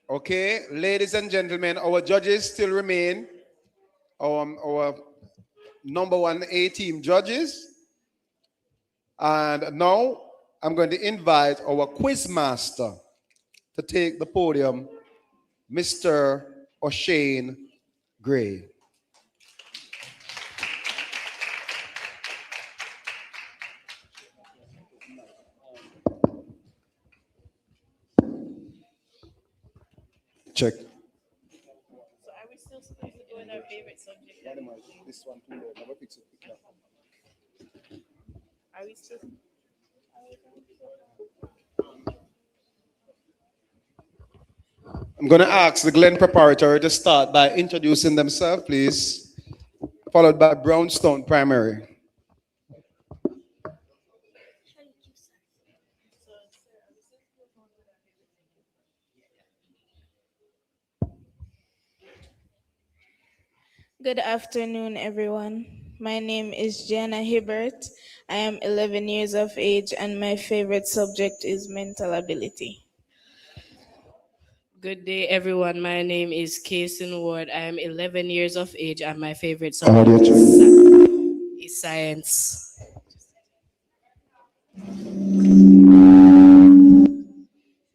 Okay, ladies and gentlemen, our judges still remain our number 1A team judges. And now I'm going to invite our quiz master to take the podium, Mr. O'Shane Gray. Check. So are we still supposed to go in our favorite subject? This one too, never fix it. Are we still? I'm going to ask the Glen Preparatory to start by introducing themselves, please, followed by Brownstone Primary. Good afternoon, everyone. My name is Jana Hibbert. I am 11 years of age, and my favorite subject is mental ability. Good day, everyone. My name is Kason Ward. I am 11 years of age, and my favorite subject is science.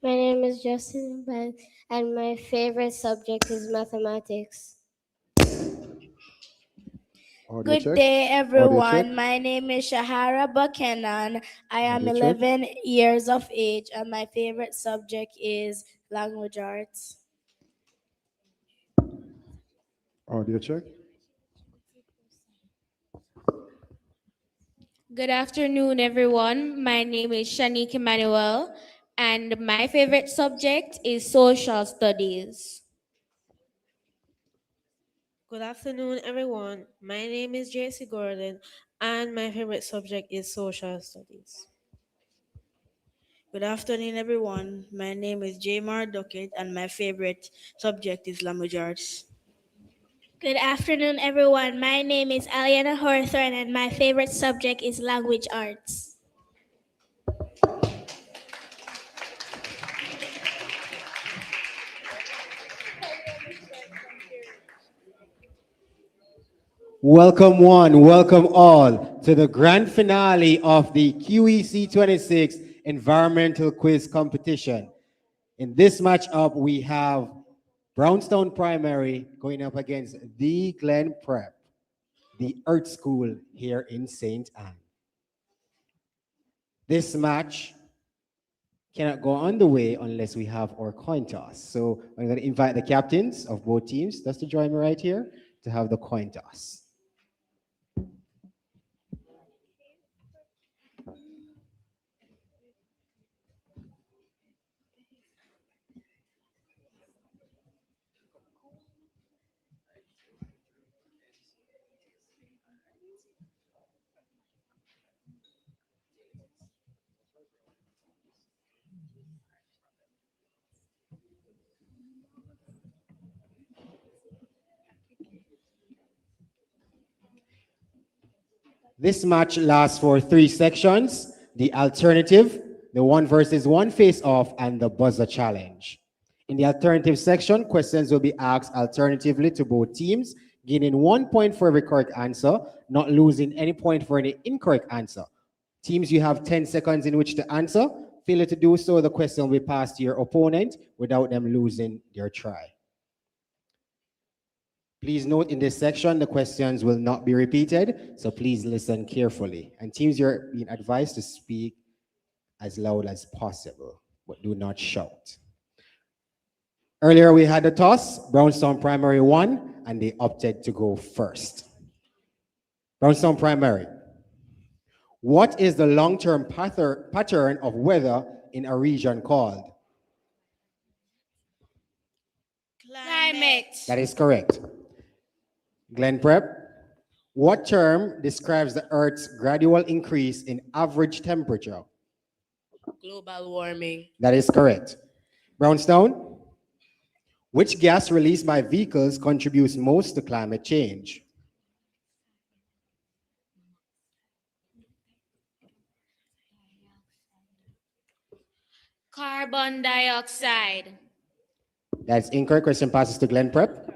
My name is Justin Ben, and my favorite subject is mathematics. Good day, everyone. My name is Shahara Buchanan. I am 11 years of age, and my favorite subject is language arts. Audio check. Good afternoon, everyone. My name is Shanique Emmanuel, and my favorite subject is social studies. Good afternoon, everyone. My name is JC Gordon, and my favorite subject is social studies. Good afternoon, everyone. My name is Jamar Duckett, and my favorite subject is language arts. Good afternoon, everyone. My name is Aliana Hawthorne, and my favorite subject is language arts. Welcome one, welcome all to the grand finale of the QEC26 Environmental Quiz Competition. In this matchup, we have Brownstone Primary going up against the Glen Prep, the Earth School here in St. Anne. This match cannot go underway unless we have our coin toss. So I'm going to invite the captains of both teams just to join me right here to have the coin toss. This match lasts for 3 sections: the alternative, the 1 versus 1 face-off, and the buzzer challenge. In the alternative section, questions will be asked alternatively to both teams, gaining 1 point for every correct answer, not losing any point for any incorrect answer. Teams, you have 10 seconds in which to answer. Failure to do so, the question will be passed to your opponent without them losing their try. Please note in this section, the questions will not be repeated, so please listen carefully. And teams, you're being advised to speak as loud as possible, but do not shout. Earlier, we had a toss. Brownstone Primary won, and they opted to go first. Brownstone Primary. What is the long-term pattern of weather in a region called? Climate. That is correct. Glen Prep. What term describes the Earth's gradual increase in average temperature? Global warming. That is correct. Brownstone, which gas released by vehicles contributes most to climate change? Carbon dioxide. That's incorrect. Question passes to Glen Prep.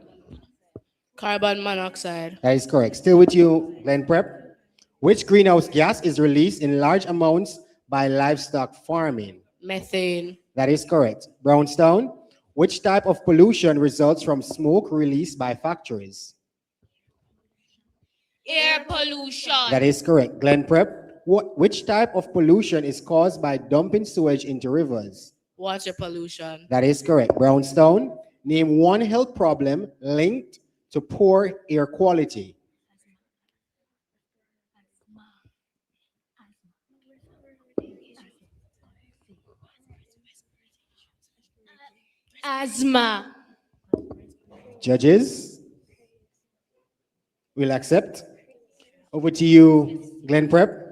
Carbon monoxide. That is correct. Still with you, Glen Prep. Which greenhouse gas is released in large amounts by livestock farming? Methane. That is correct. Brownstone, which type of pollution results from smoke released by factories? Air pollution. That is correct. Glen Prep, which type of pollution is caused by dumping sewage into rivers? Water pollution. That is correct. Brownstone, name one health problem linked to poor air quality. Asthma. Judges, will accept. Over to you, Glen Prep.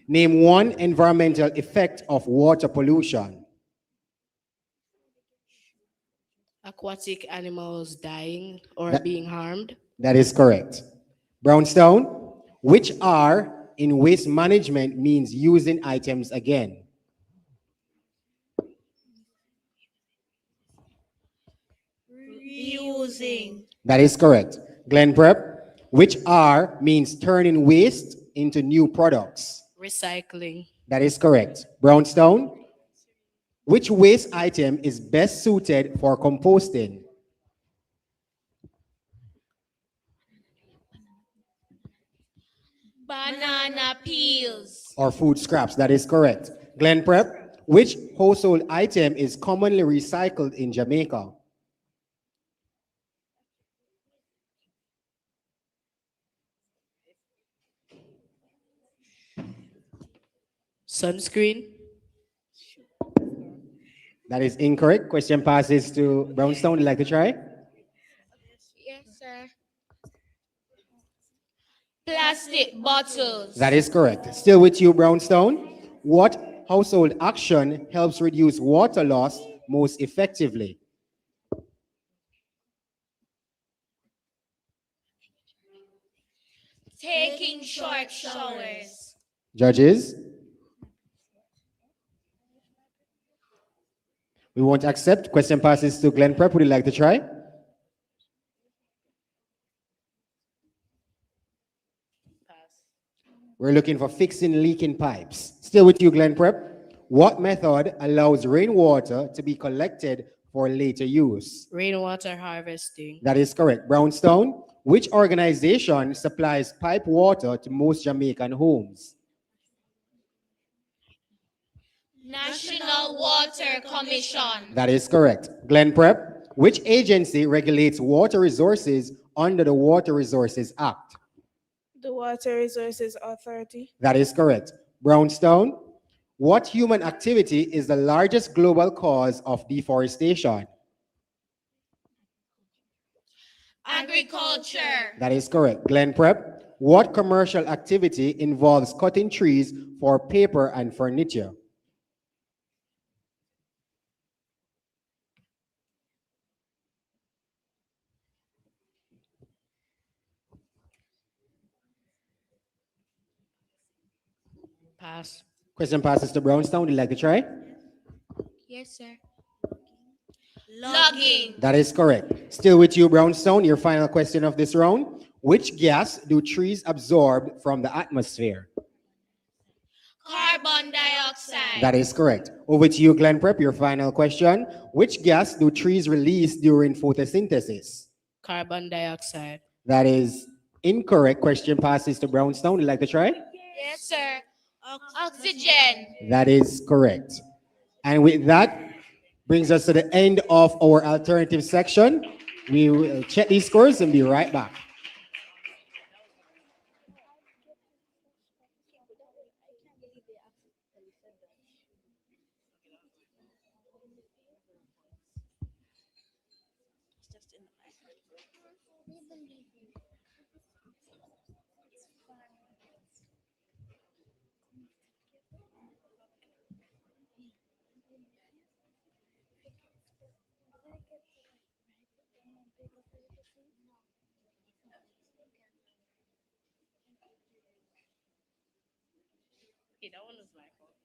Name one environmental effect of water pollution. Aquatic animals dying or being harmed. That is correct. Brownstone, which R in waste management means using items again? Reusing. That is correct. Glen Prep, which R means turning waste into new products? Recycling. That is correct. Brownstone, which waste item is best suited for composting? Banana peels. Or food scraps? That is correct. Glen Prep, which household item is commonly recycled in Jamaica? Sunscreen. That is incorrect. Question passes to Brownstone. Would you like to try? Yes, sir. Plastic bottles. That is correct. Still with you, Brownstone. What household action helps reduce water loss most effectively? Taking short showers. Judges? We won't accept. Question passes to Glen Prep. Would you like to try? We're looking for fixing leaking pipes. Still with you, Glen Prep. What method allows rainwater to be collected for later use? Rainwater harvesting. That is correct. Brownstone, which organization supplies pipe water to most Jamaican homes? National Water Commission. That is correct. Glen Prep, which agency regulates water resources under the Water Resources Act? The Water Resources Authority. That is correct. Brownstone, what human activity is the largest global cause of deforestation? Agriculture. That is correct. Glen Prep, what commercial activity involves cutting trees for paper and furniture? Pass. Question passes to Brownstone. Would you like to try? Yes, sir. Logging. That is correct. Still with you, Brownstone. Your final question of this round. Which gas do trees absorb from the atmosphere? Carbon dioxide. That is correct. Over to you, Glen Prep. Your final question. Which gas do trees release during photosynthesis? Carbon dioxide. That is incorrect. Question passes to Brownstone. Would you like to try? Yes, sir. Oxygen. That is correct. And with that, brings us to the end of our alternative section. We will check these scores and be right back. Hey, that one was my fault.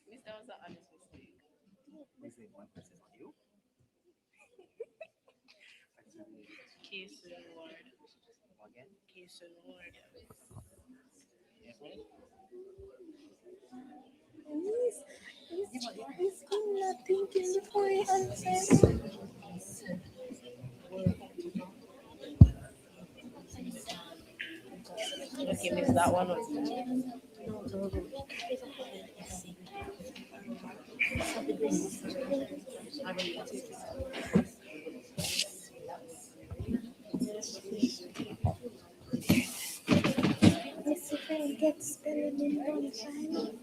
Miss, that was an honest mistake. Case and Ward. Case and Ward. not thinking before he answers. Okay, miss, that one was Let's see if I get spelling in one time.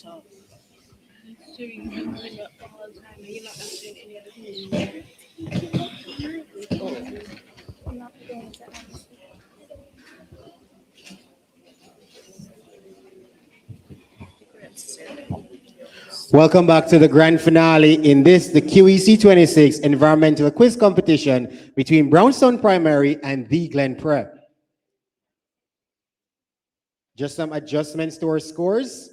so. So you can do that all the time. You're not answering any other thing. I'm not going to answer. Welcome back to the grand finale in this, the QEC26 Environmental Quiz Competition between Brownstone Primary and the Glen Prep. Just some adjustments to our scores.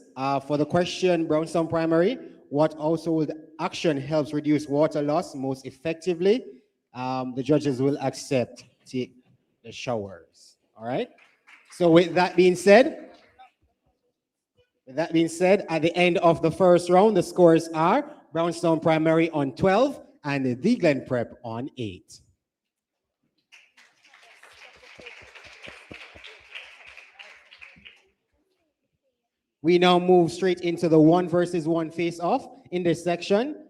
For the question, Brownstone Primary, what household action helps reduce water loss most effectively? The judges will accept the showers. All right. So with that being said, at the end of the first round, the scores are Brownstone Primary on 12 and the Glen Prep on 8. We now move straight into the 1 versus 1 face-off. In this section,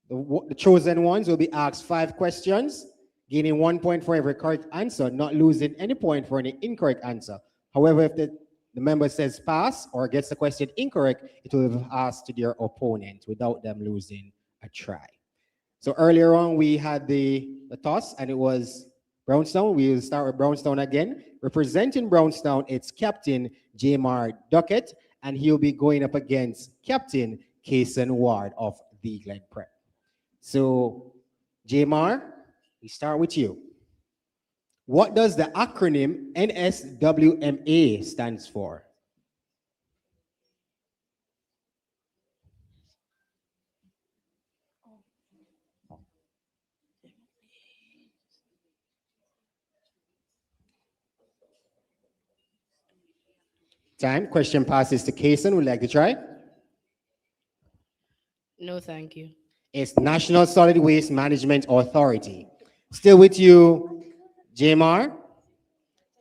the chosen ones will be asked 5 questions, gaining 1 point for every correct answer, not losing any point for any incorrect answer. However, if the member says pass or gets the question incorrect, it will be asked to their opponent without them losing a try. So earlier on, we had the toss, and it was Brownstone. We will start with Brownstone again. Representing Brownstone, it's Captain Jamar Duckett, and he'll be going up against Captain Kason Ward of the Glen Prep. So, Jamar, we start with you. What does the acronym NSWMA stands for? Time. Question passes to Kason. Would like to try? No, thank you. It's National Solid Waste Management Authority. Still with you, Jamar.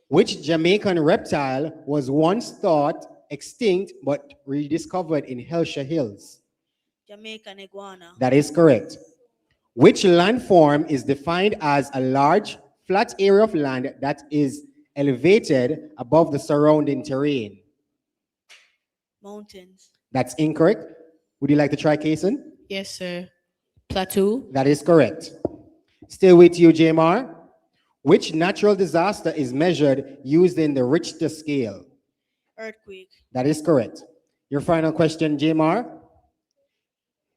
Which Jamaican reptile was once thought extinct but rediscovered in Hellshire Hills? Jamaican iguana. That is correct. Which landform is defined as a large, flat area of land that is elevated above the surrounding terrain? Mountains. That's incorrect. Would you like to try, Kason? Yes, sir. Plateau. That is correct. Still with you, Jamar. Which natural disaster is measured using the Richter scale? Earthquake. That is correct. Your final question, Jamar.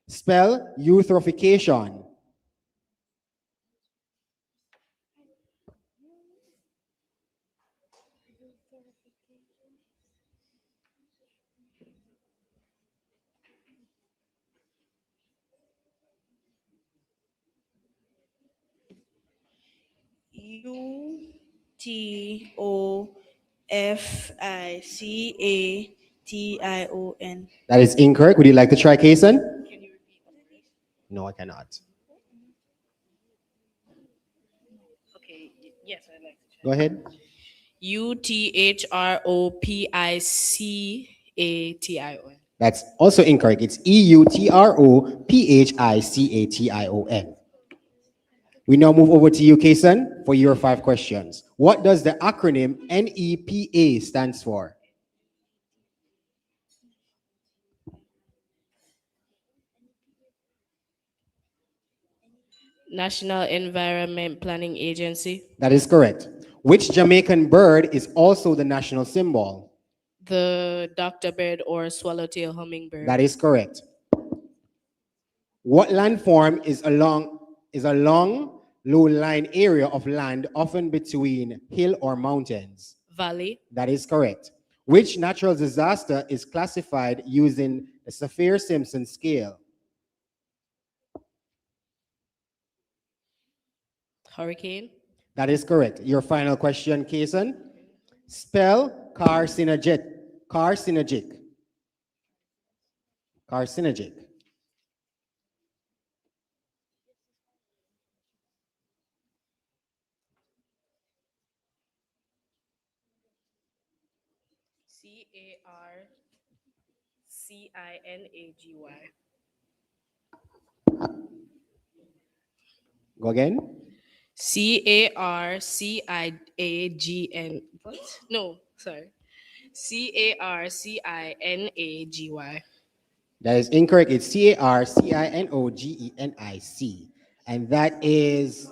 Spell eutrophication. Eutrophication. That is incorrect. Would you like to try, Kason? No, I cannot. Okay, yes, I'd like to try. Go ahead. Utrophication. That's also incorrect. It's EUTROPHICATION. We now move over to you, Kason, for your 5 questions. What does the acronym NEPA stands for? National Environment Planning Agency. That is correct. Which Jamaican bird is also the national symbol? The Dr. Bird or swallowtail hummingbird. That is correct. What landform is a long, low-lying area of land, often between hill or mountains? Valley. That is correct. Which natural disaster is classified using the Saffir-Simpson scale? Hurricane. That is correct. Your final question, Kason. Spell carcinogenic. Carcinogenic. Carcinogenic. CARCINAGY. Go again. CARCIAGN. What? No, sorry. CARCINAGY. That is incorrect. It's CARCINOGENIC. And that is,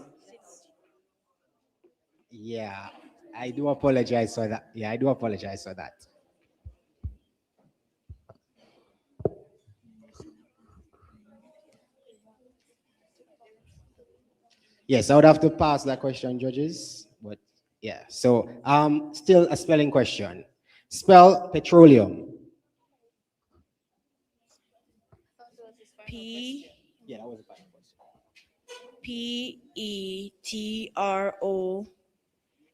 yeah, I do apologize for that. Yeah, I do apologize for that. Yes, I would have to pass that question, judges. But yeah, so still a spelling question. Spell petroleum. Yeah, that was a bad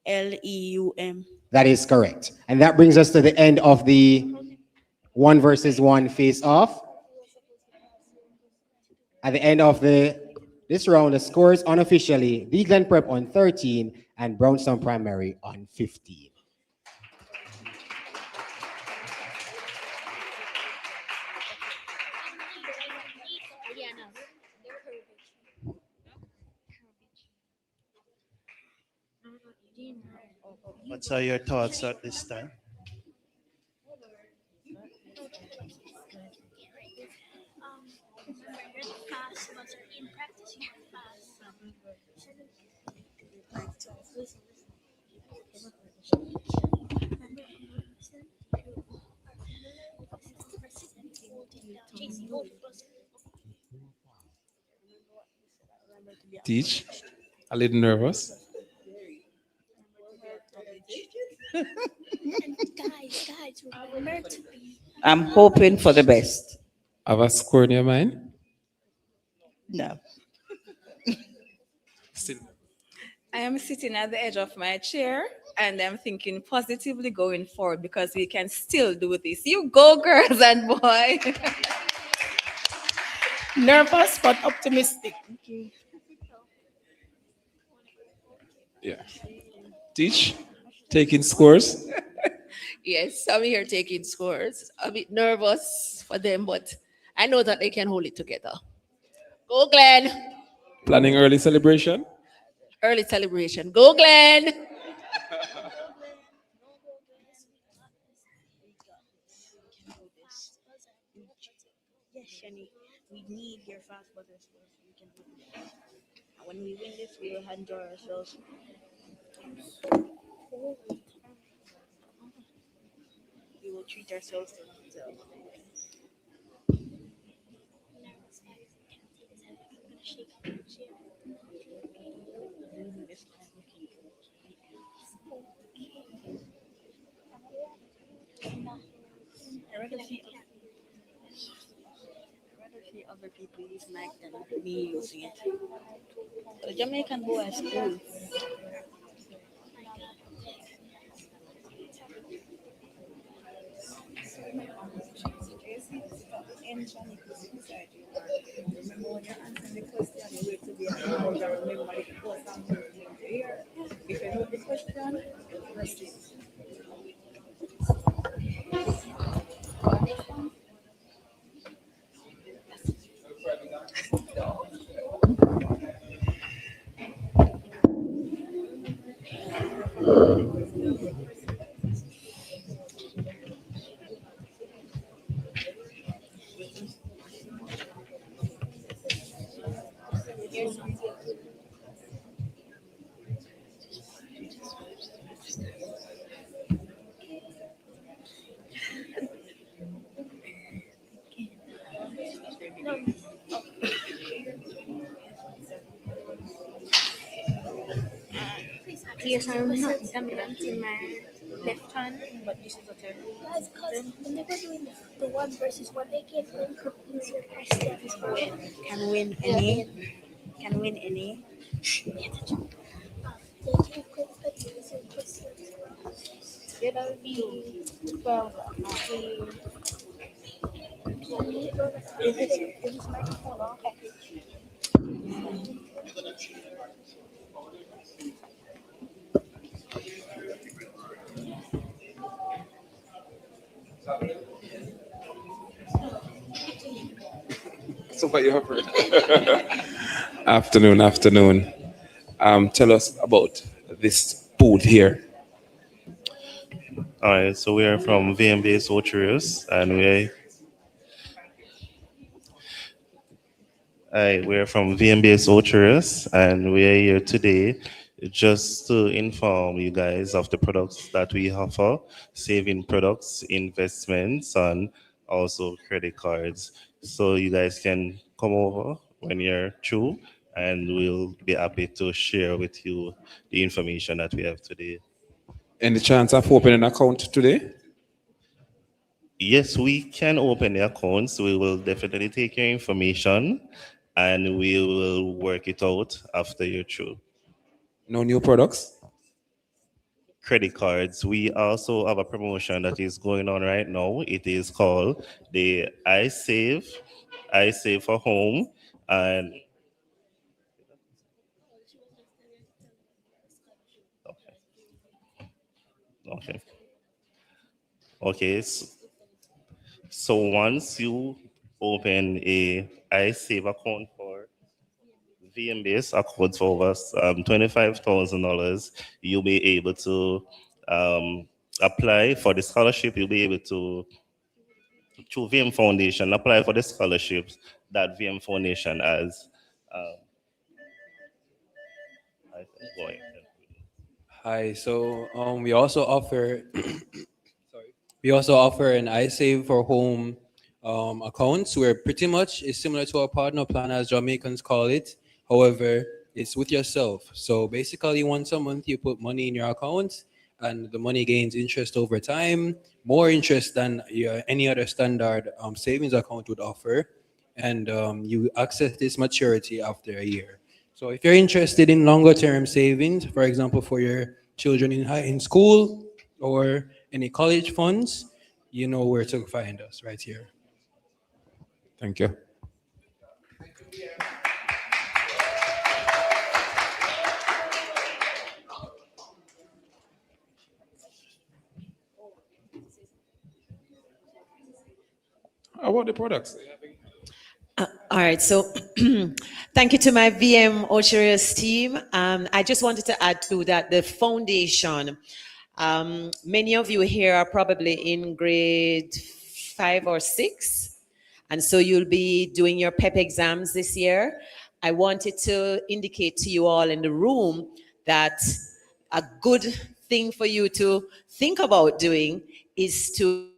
PETROLEUM. That is correct. And that brings us to the end of the 1 versus 1 face-off. At the end of this round, the scores unofficially, the Glen Prep on 13 and Brownstown Primary on 15. What are your thoughts at this time? Teach. A little nervous. I'm hoping for the best. Have a score in your mind? No. Still. I am sitting at the edge of my chair and I'm thinking positively going forward because we can still do this. You go, girls and boys. Nervous but optimistic. Yeah. Teach. Taking scores. Yes, I'm here taking scores. A bit nervous for them, but I know that they can hold it together. Go, Glen. Planning early celebration. Early celebration. Go, Glen. Yes, Shani, we need your fast butters. We can do this. And when we win this, we will enjoy ourselves. We will treat ourselves to ourselves. I rather see other people use mic than me using it. The Jamaican boy is cool. Remember when you're answering the question, you wait to be around and remember the question here. If you know the question, press it. Yes, I'm not dominant in my left hand, but this is the turn. That's because when they were doing the one versus one, they gave them easier questions. Can win any. Can win any. They gave easier questions. It'll be 12. Is this microphone on? So what you have heard? Afternoon. Tell us about this booth here. All right, so we are from VMBS Orchards, and we're from VMBS Orchards, and we are here today just to inform you guys of the products that we offer, saving products, investments, and also credit cards. So you guys can come over when you're through, and we'll be happy to share with you the information that we have today. Any chance of opening an account today? Yes, we can open the accounts. We will definitely take your information and we will work it out after you're through. No new products? Credit cards. We also have a promotion that is going on right now. It is called the I Save for Home. And okay. So once you open a I Save account for VMBS accounts for over $25,000, you'll be able to apply for the scholarship. You'll be able to, through VM Foundation, apply for the scholarships that VM Foundation has. Hi. So we also offer an iSave for home accounts where pretty much is similar to our partner plan as Jamaicans call it. However, it's with yourself. So basically, once a month you put money in your account, and the money gains interest over time, more interest than any other standard savings account would offer, and you access this maturity after a year. So if you're interested in longer term savings, for example, for your children in school or any college funds, you know where to find us right here. Thank you. How about the products? All right, so thank you to my VM Orchards team. I just wanted to add to that the foundation. Many of you here are probably in grade 5 or 6, and so you'll be doing your PEP exams this year. I wanted to indicate to you all in the room that a good thing for you to think about doing is to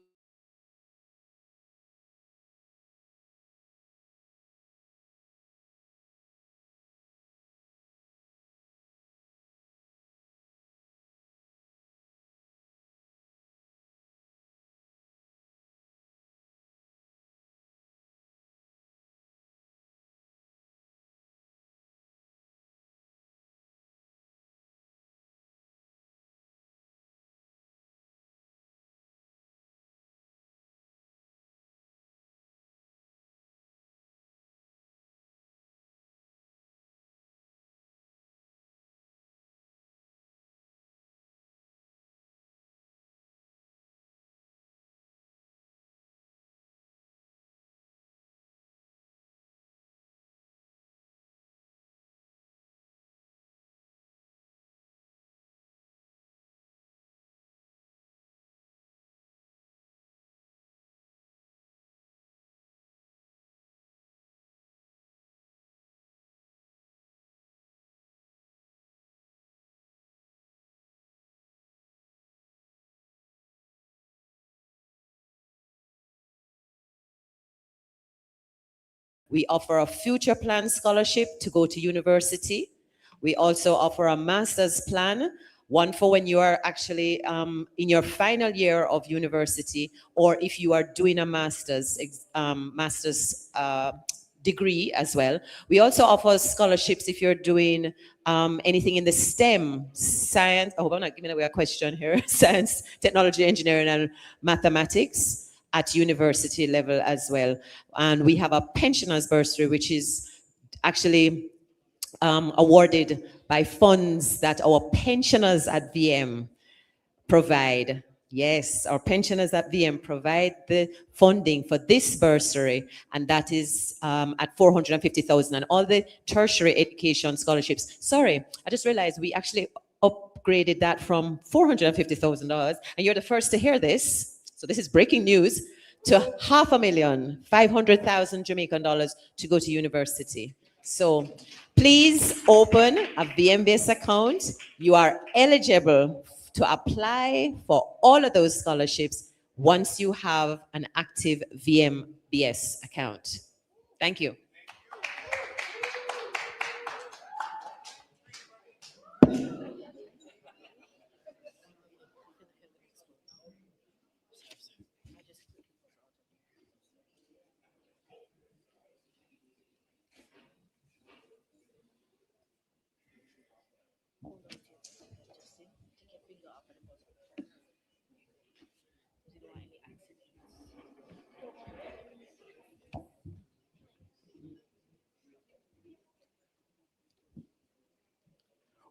We offer a future plan scholarship to go to university. We also offer a master's plan, one for when you are actually in your final year of university, or if you are doing a master's degree as well. We also offer scholarships if you're doing anything in the STEM, science, I hope I'm not giving away a question here, science, technology, engineering, and mathematics at university level as well. And we have a pensioners bursary, which is actually awarded by funds that our pensioners at VM provide. Yes, our pensioners at VM provide the funding for this bursary, and that is at 450,000. And all the tertiary education scholarships. Sorry, I just realized we actually upgraded that from $450,000, and you're the first to hear this. So this is breaking news, to $500,000 Jamaican dollars to go to university. So please open a VMBS account. You are eligible to apply for all of those scholarships once you have an active VMBS account. Thank you.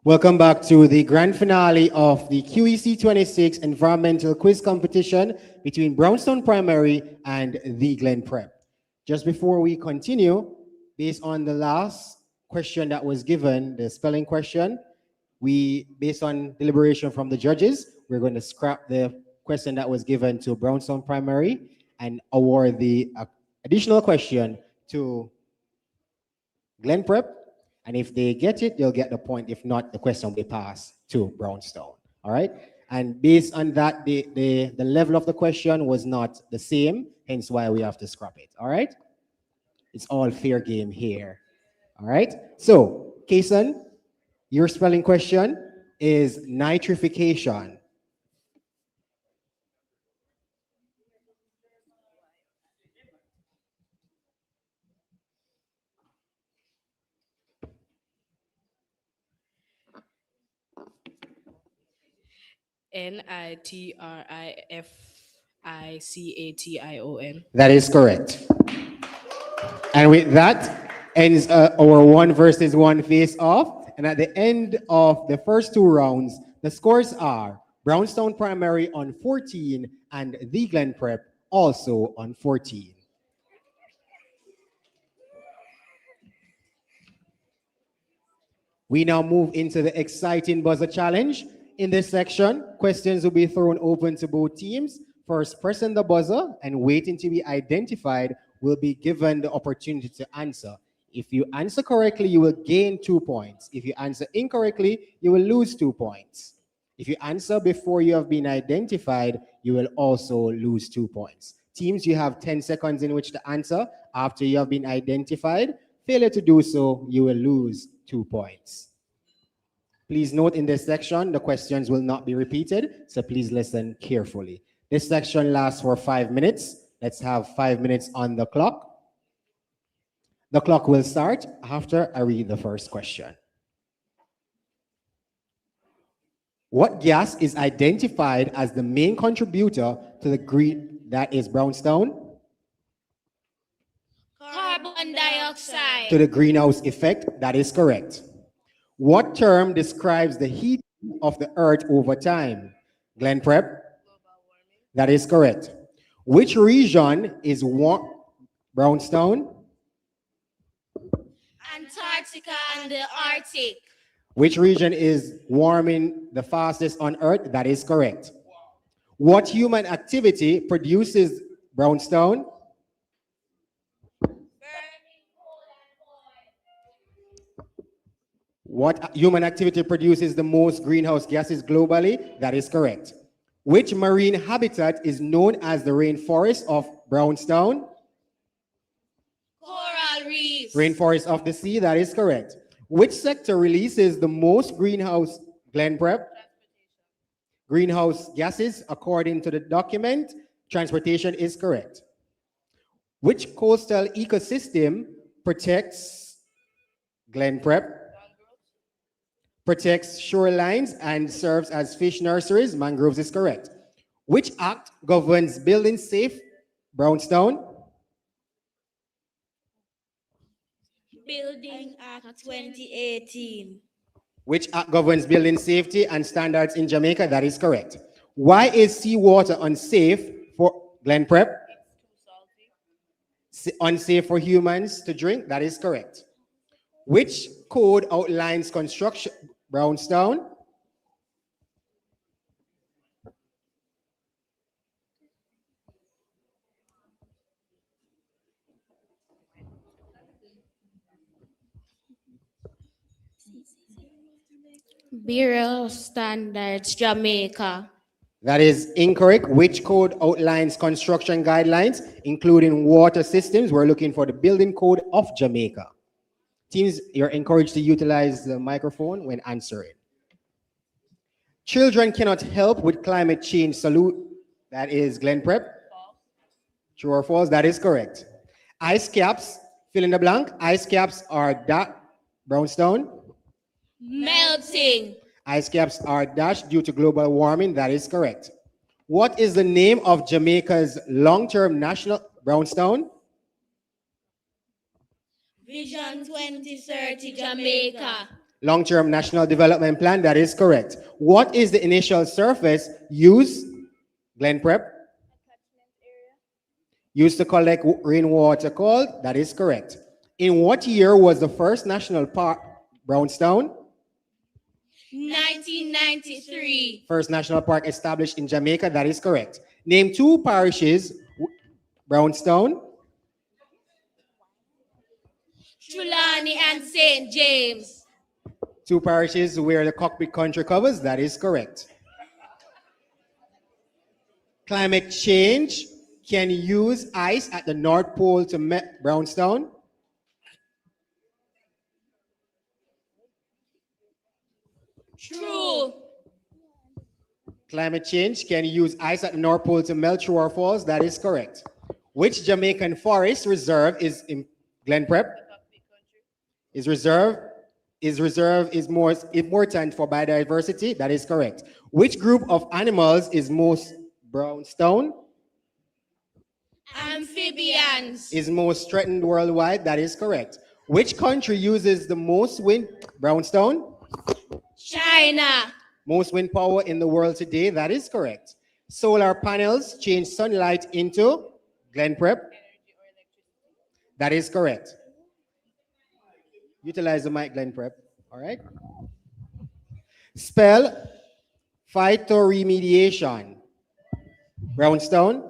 Welcome back to the grand finale of the QEC26 Environmental Quiz Competition between Brownstone Primary and the Glen Prep. Just before we continue, based on the last question that was given, the spelling question, based on deliberation from the judges, we're going to scrap the question that was given to Brownstone Primary and award the additional question to Glen Prep. And if they get it, they'll get the point. If not, the question will be passed to Brownstone. All right? And based on that, the level of the question was not the same, hence why we have to scrap it. All right? It's all fair game here. All right? So, Kason, your spelling question is nitrification. NITRIFICATION. That is correct. And with that ends our 1 versus 1 face-off. And at the end of the first 2 rounds, the scores are Brownstone Primary on 14 and the Glen Prep also on 14. We now move into the exciting buzzer challenge. In this section, questions will be thrown open to both teams. First, pressing the buzzer and waiting to be identified will be given the opportunity to answer. If you answer correctly, you will gain 2 points. If you answer incorrectly, you will lose 2 points. If you answer before you have been identified, you will also lose 2 points. Teams, you have 10 seconds in which to answer after you have been identified. Failure to do so, you will lose 2 points. Please note in this section, the questions will not be repeated, so please listen carefully. This section lasts for 5 minutes. Let's have 5 minutes on the clock. The clock will start after I read the first question. What gas is identified as the main contributor to the green, that is brownstone? Carbon dioxide. To the greenhouse effect, that is correct. What term describes the heat of the earth over time? Glen Prep? That is correct. Which region is warm? Brownstone? Antarctica and the Arctic. Which region is warming the fastest on earth? That is correct. What human activity produces brownstone? What human activity produces the most greenhouse gases globally? That is correct. Which marine habitat is known as the rainforest of brownstone? Coral reefs. Rainforest of the sea, that is correct. Which sector releases the most greenhouse, Glen Prep? Greenhouse gases, according to the document. Transportation is correct. Which coastal ecosystem protects, Glen Prep? Protects shorelines and serves as fish nurseries. Mangroves is correct. Which act governs building safe, Brownstown? Building Act 2018. Which act governs building safety and standards in Jamaica? That is correct. Why is seawater unsafe for, Glen Prep? Unsafe for humans to drink? That is correct. Which code outlines construction, Brownstown? Bureau Standards, Jamaica. That is incorrect. Which code outlines construction guidelines, including water systems? We're looking for the building code of Jamaica. Teams, you're encouraged to utilize the microphone when answering. Children cannot help with climate change. Salute. That is Glen Prep. True or false? That is correct. Ice caps, fill in the blank. Ice caps are Brownstone. Melting. Ice caps are dashed due to global warming. That is correct. What is the name of Jamaica's long-term national, Brownstone? Vision 2030, Jamaica. Long-term national development plan. That is correct. What is the initial surface used, Glen Prep? Used to collect rainwater called? That is correct. In what year was the first national park, Brownstone? 1993. First national park established in Jamaica. That is correct. Name two parishes, Brownstone. Trelawney and St. James. Two parishes where the cockpit country covers. That is correct. Climate change can use ice at the North Pole to melt Brownstone. True. Climate change can use ice at the North Pole to melt, true or false? That is correct. Which Jamaican forest reserve is in Glen Prep? Is more important for biodiversity? That is correct. Which group of animals is most Brownstone? Amphibians. Is most threatened worldwide? That is correct. Which country uses the most wind? Brownstone? China. Most wind power in the world today? That is correct. Solar panels change sunlight into Glen Prep? That is correct. Utilize the mic, Glen Prep. All right. Spell phytoremediation. Brownstone?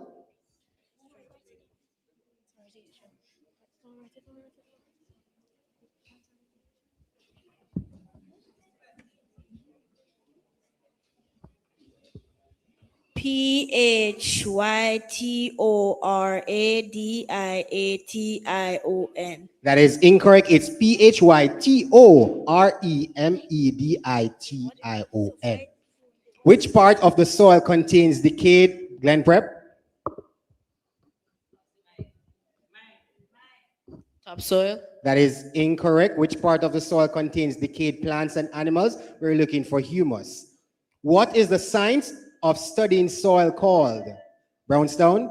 Phytoremediation. That is incorrect. It's phytoremedition. Which part of the soil contains decayed, Glen Prep? Topsoil. That is incorrect. Which part of the soil contains decayed plants and animals? We're looking for humus. What is the science of studying soil called? Brownstone?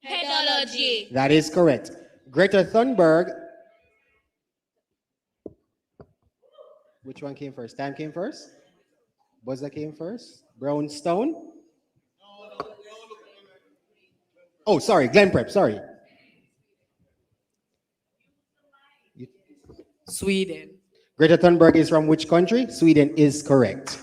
Pedology. That is correct. Greta Thunberg. Which one came first? Time came first? Buzzer came first? Brownstone? Oh, sorry, Glen Prep, sorry. Sweden. Greta Thunberg is from which country? Sweden is correct.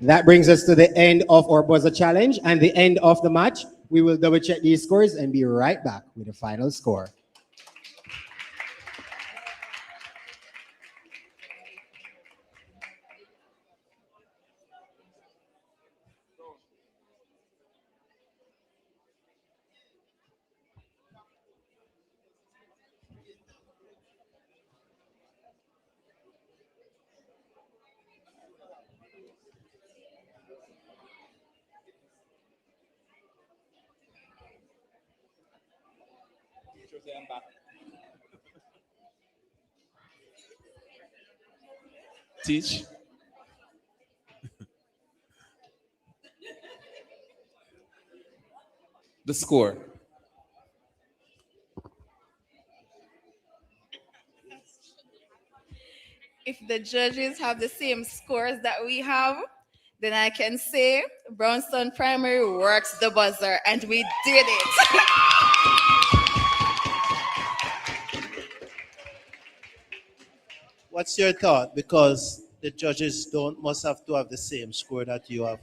That brings us to the end of our buzzer challenge and the end of the match. We will double check these scores and be right back with the final score. Teach. The score. If the judges have the same scores that we have, then I can say Brownstone Primary works the buzzer, and we did it. What's your thought? Because the judges must have to have the same score that you have.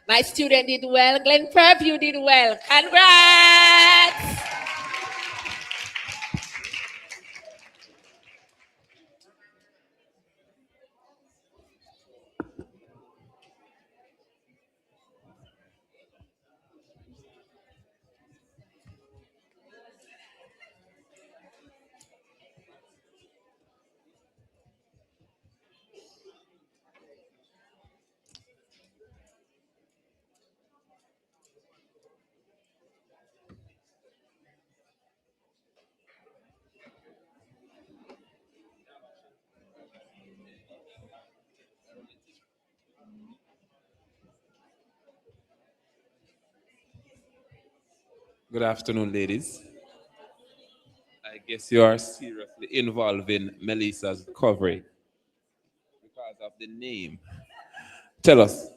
My student did well. Glen Prep, you did well. Congrats! Good afternoon, ladies. I guess you are seriously involved in Melissa's recovery because of the name. Tell us.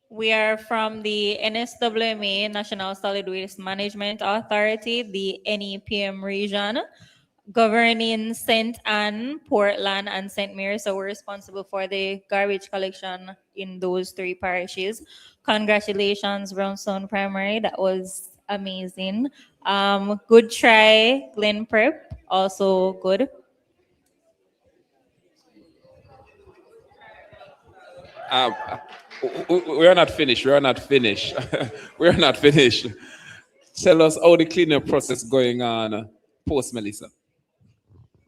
We are from the NSWMA, National Solid Waste Management Authority, the NEPM region, governing St. Anne, Portland, and St. Mary. So we're responsible for the garbage collection in those three parishes. Congratulations, Brownstone Primary. That was amazing. Good try, Glen Prep. Also good. We're not finished. We're not finished. We're not finished. Tell us how the cleanup process going on post Melissa.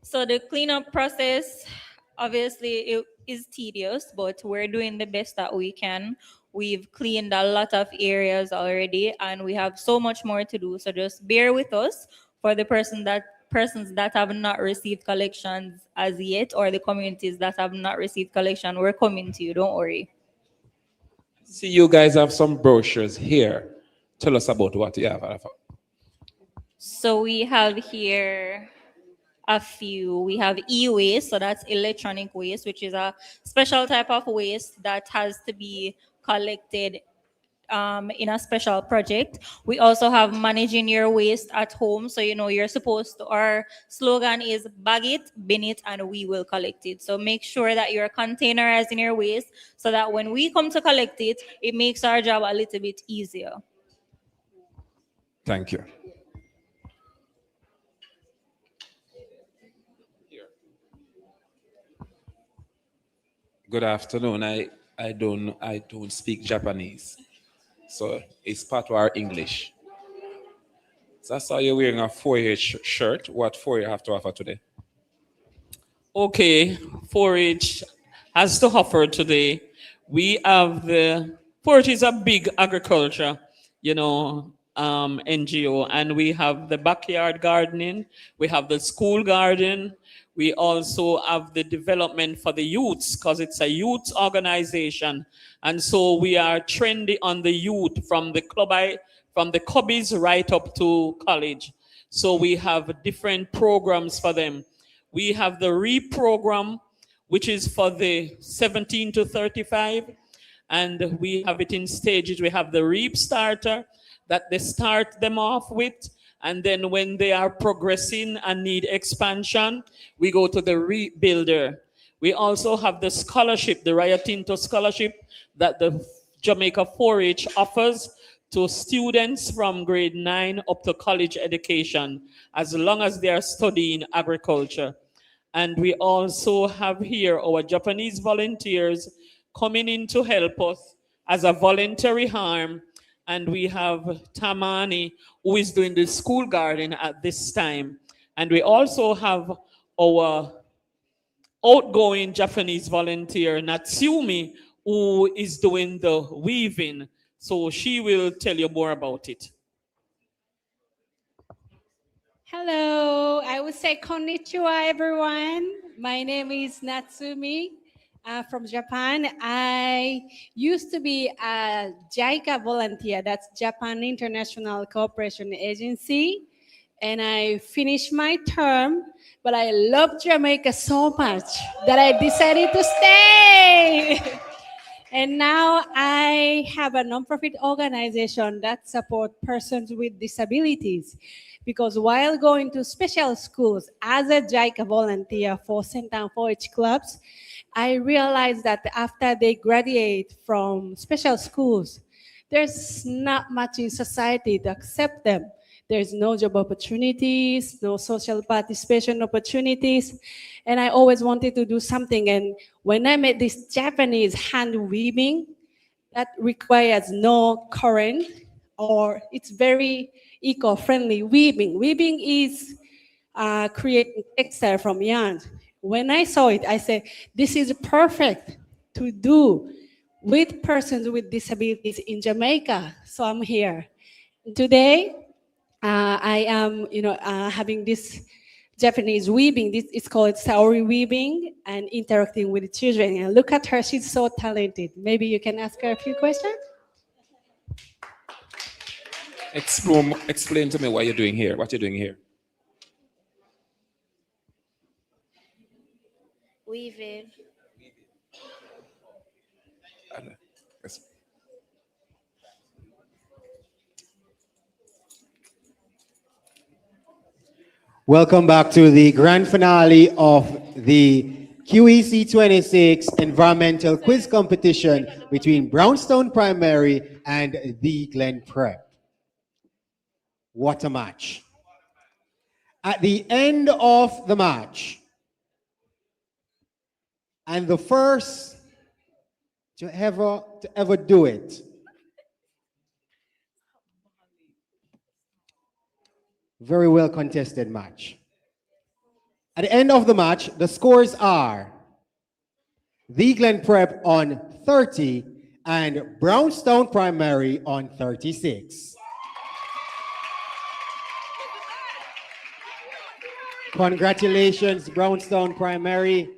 So the cleanup process, obviously, it is tedious, but we're doing the best that we can. We've cleaned a lot of areas already, and we have so much more to do. So just bear with us for the persons that have not received collections as yet, or the communities that have not received collection. We're coming to you. Don't worry. See, you guys have some brochures here. Tell us about what you have. So we have here a few. We have e-waste, so that's electronic waste, which is a special type of waste that has to be collected in a special project. We also have managing your waste at home. So, you're supposed to, our slogan is bag it, bin it, and we will collect it. So make sure that you're containerizing your waste so that when we come to collect it, it makes our job a little bit easier. Thank you. Good afternoon. I don't speak Japanese, so it's patois English. So I saw you wearing a 4H shirt. What 4H have to offer today? Okay, 4H has to offer today. We have the 4H is a big agriculture, NGO, and we have the backyard gardening. We have the school garden. We also have the development for the youths because it's a youth organization. And so we are trendy on the youth from the cubbies right up to college. So we have different programs for them. We have the REAP program, which is for the 17 to 35. And we have it in stages. We have the REAP starter that they start them off with. And then when they are progressing and need expansion, we go to the rebuilder. We also have the scholarship, the Rio Tinto scholarship that the Jamaica 4H offers to students from grade 9 up to college education, as long as they are studying agriculture. And we also have here our Japanese volunteers coming in to help us as a voluntary arm. And we have Tamani, who is doing the school garden at this time. And we also have our outgoing Japanese volunteer, Natsumi, who is doing the weaving. So she will tell you more about it. Hello, I would say konnichiwa, everyone. My name is Natsumi from Japan. I used to be a JICA volunteer, that's Japan International Cooperation Agency, and I finished my term, but I love Jamaica so much that I decided to stay. And now I have a nonprofit organization that supports persons with disabilities. Because while going to special schools as a JICA volunteer for St. Anne 4-H clubs, I realized that after they graduate from special schools, there's not much in society to accept them. There's no job opportunities, no social participation opportunities. And I always wanted to do something. And when I met this Japanese hand weaving, that requires no current, or it's very eco-friendly weaving. Weaving is creating textile from yarn. When I saw it, I said, this is perfect to do with persons with disabilities in Jamaica. So I'm here. Today, I am, having this Japanese weaving. It's called saori weaving and interacting with the children. And look at her, she's so talented. Maybe you can ask her a few questions? Explain to me what you're doing here. What you're doing here. Weaving. Welcome back to the grand finale of the QEC26 Environmental Quiz Competition between Brownstone Primary and the Glen Prep. What a match. At the end of the match, and the first to ever do it, very well contested match. At the end of the match, the scores are the Glen Prep on 30 and Brownstone Primary on 36. Congratulations, Brownstone Primary,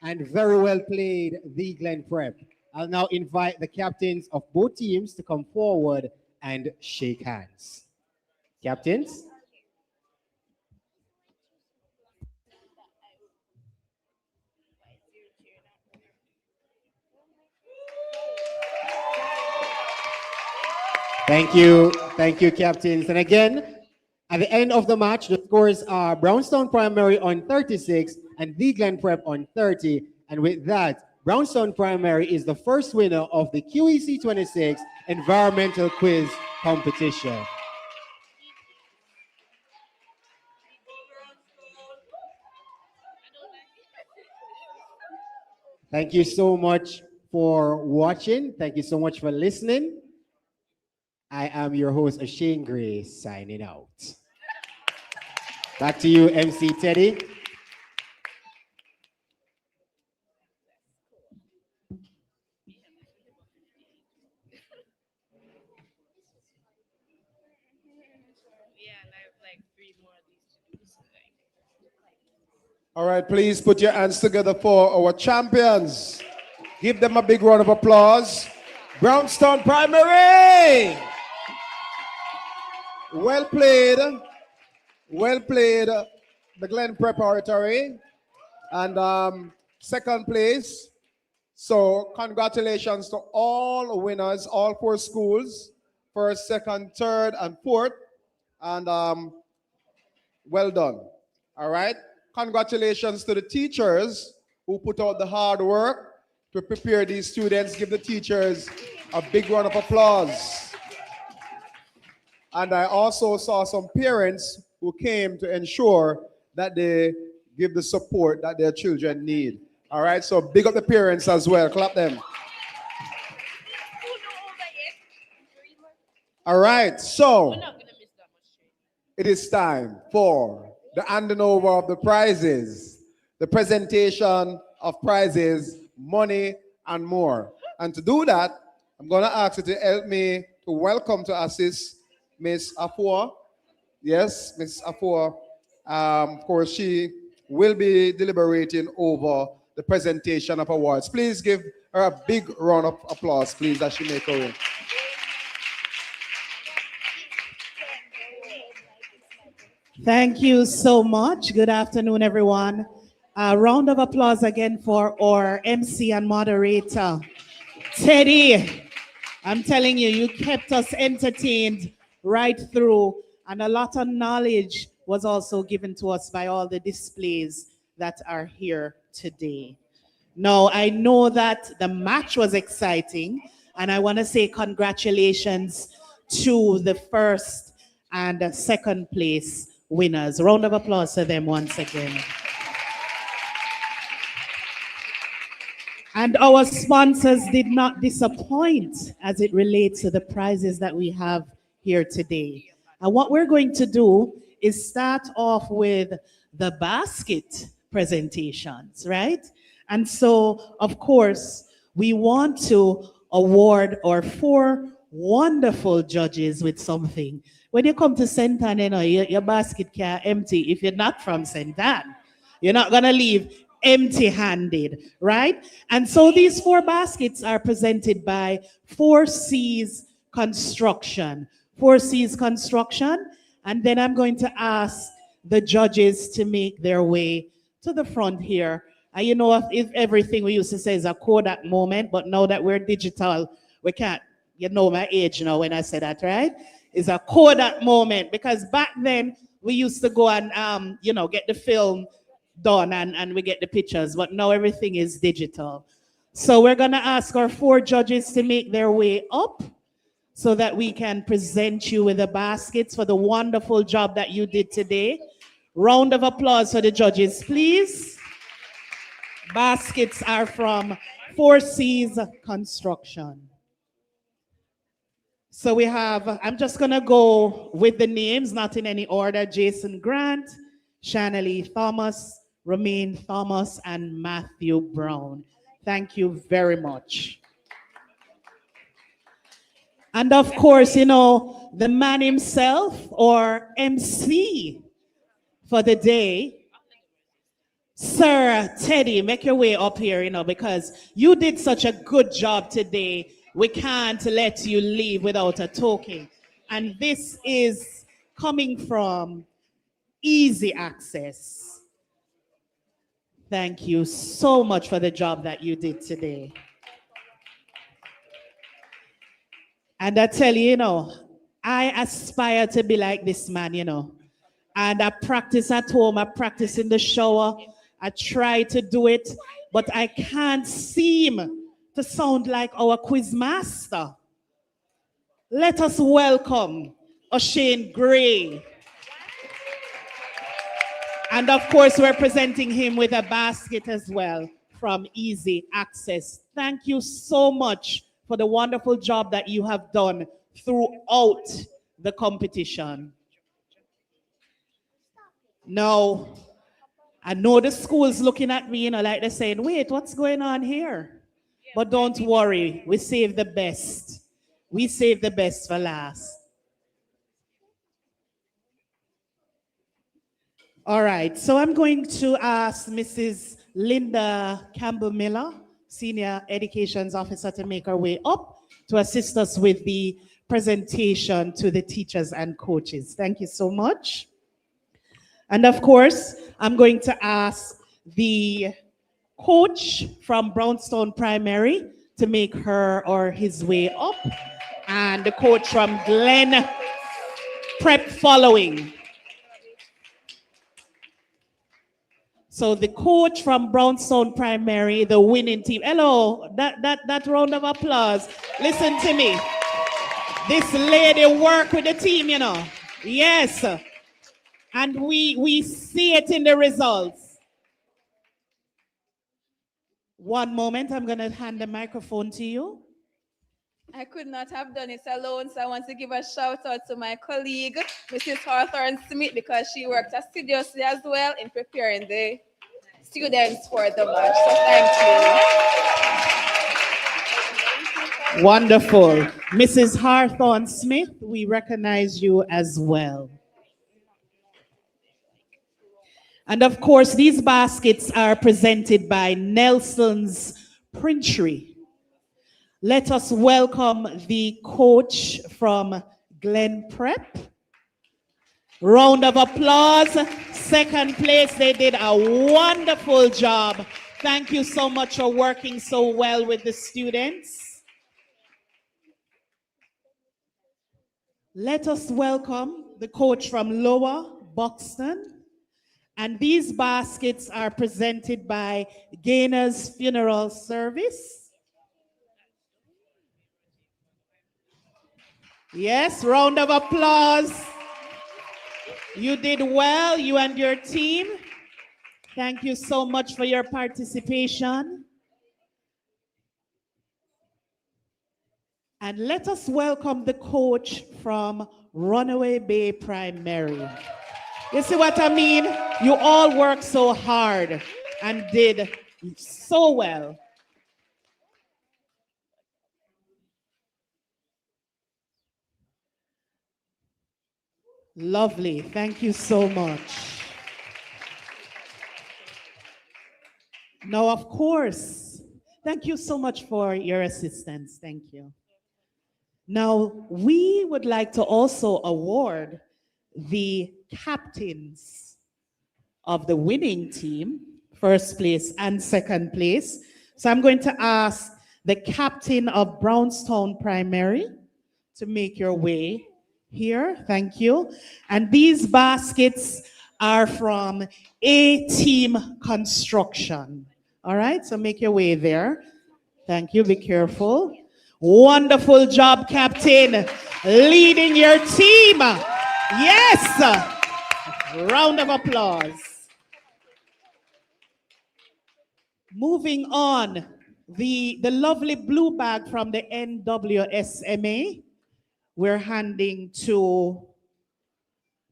and very well played, the Glen Prep. I'll now invite the captains of both teams to come forward and shake hands. Captains? Thank you, captains. And again, at the end of the match, the scores are Brownstone Primary on 36 and the Glen Prep on 30. And with that, Brownstone Primary is the first winner of the QEC26 Environmental Quiz Competition. Thank you so much for watching. Thank you so much for listening. I am your host, Shane Gray, signing out. Back to you, MC Teddy. All right, please put your hands together for our champions. Give them a big round of applause. Brownstone Primary. Well played. Well played, the Glen Preparatory. And second place. So congratulations to all winners, all 4 schools, first, second, third, and fourth. And well done. All right. Congratulations to the teachers who put out the hard work to prepare these students. Give the teachers a big round of applause. And I also saw some parents who came to ensure that they give the support that their children need. All right, so big up the parents as well. Clap them. All right, so it is time for the handing over of the prizes, the presentation of prizes, money, and more. And to do that, I'm going to ask you to help me to welcome to assist Miss Afua. Yes, Miss Afua. Of course, she will be deliberating over the presentation of awards. Please give her a big round of applause, please, as she make her way. Thank you so much. Good afternoon, everyone. A round of applause again for our MC and moderator, Teddy. I'm telling you, you kept us entertained right through, and a lot of knowledge was also given to us by all the displays that are here today. Now, I know that the match was exciting, and I want to say congratulations to the first and second place winners. Round of applause to them once again. And our sponsors did not disappoint as it relates to the prizes that we have here today. And what we're going to do is start off with the basket presentations, right? And so, of course, we want to award our 4 wonderful judges with something. When you come to St. Anne, you know, your basket can empty. If you're not from St. Anne, you're not going to leave empty-handed, right? And so these 4 baskets are presented by 4 C's Construction. 4 C's Construction. And then I'm going to ask the judges to make their way to the front here. And you know, if everything we used to say is a Kodak moment, but now that we're digital, we can't, you know my age now when I say that, right? It's a Kodak moment, because back then we used to go and, you know, get the film done and we get the pictures, but now everything is digital. So we're gonna ask our 4 judges to make their way up so that we can present you with the baskets for the wonderful job that you did today. Round of applause for the judges, please. Baskets are from 4 C's Construction. So we have, I'm just gonna go with the names, not in any order. Jason Grant, Shanley Thomas, Romaine Thomas, and Matthew Brown. Thank you very much. And of course, you know, the man himself, or MC for the day, Sir Teddy, make your way up here, you know, because you did such a good job today. We can't let you leave without a token. And this is coming from Easy Access. Thank you so much for the job that you did today. And I tell you, you know, I aspire to be like this man, you know. And I practice at home, I practice in the shower, I try to do it, but I can't seem to sound like our quiz master. Let us welcome O'Shane Gray. And of course, we're presenting him with a basket as well from Easy Access. Thank you so much for the wonderful job that you have done throughout the competition. Now, I know the school's looking at me, you know, like they're saying, wait, what's going on here? But don't worry, we save the best. We save the best for last. All right, so I'm going to ask Mrs. Linda Campbell-Miller, Senior Educations Officer, to make her way up to assist us with the presentation to the teachers and coaches. Thank you so much. And of course, I'm going to ask the coach from Brownstone Primary to make her or his way up, and the coach from Glen Prep following. So the coach from Brownstone Primary, the winning team. Hello, that round of applause. Listen to me. This lady worked with the team, you know. Yes. And we see it in the results. One moment, I'm going to hand the microphone to you. I could not have done it alone, so I want to give a shout out to my colleague, Mrs. Hawthorne Smith, because she worked assiduously as well in preparing the students for the match. So thank you. Wonderful. Mrs. Hawthorne Smith, we recognize you as well. And of course, these baskets are presented by Nelson's Printery. Let us welcome the coach from Glen Prep. Round of applause. Second place, they did a wonderful job. Thank you so much for working so well with the students. Let us welcome the coach from Lower Buxton. And these baskets are presented by Gainer's Funeral Service. Yes, round of applause. You did well, you and your team. Thank you so much for your participation. And let us welcome the coach from Runaway Bay Primary. You see what I mean? You all worked so hard and did so well. Lovely. Thank you so much. Now, of course, thank you so much for your assistance. Thank you. Now, we would like to also award the captains of the winning team, first place and second place. So I'm going to ask the captain of Brownstown Primary to make your way here. Thank you. And these baskets are from A-Team Construction. All right, so make your way there. Thank you. Be careful. Wonderful job, Captain, leading your team. Yes. Round of applause. Moving on, the lovely blue bag from the NWSMA, we're handing to,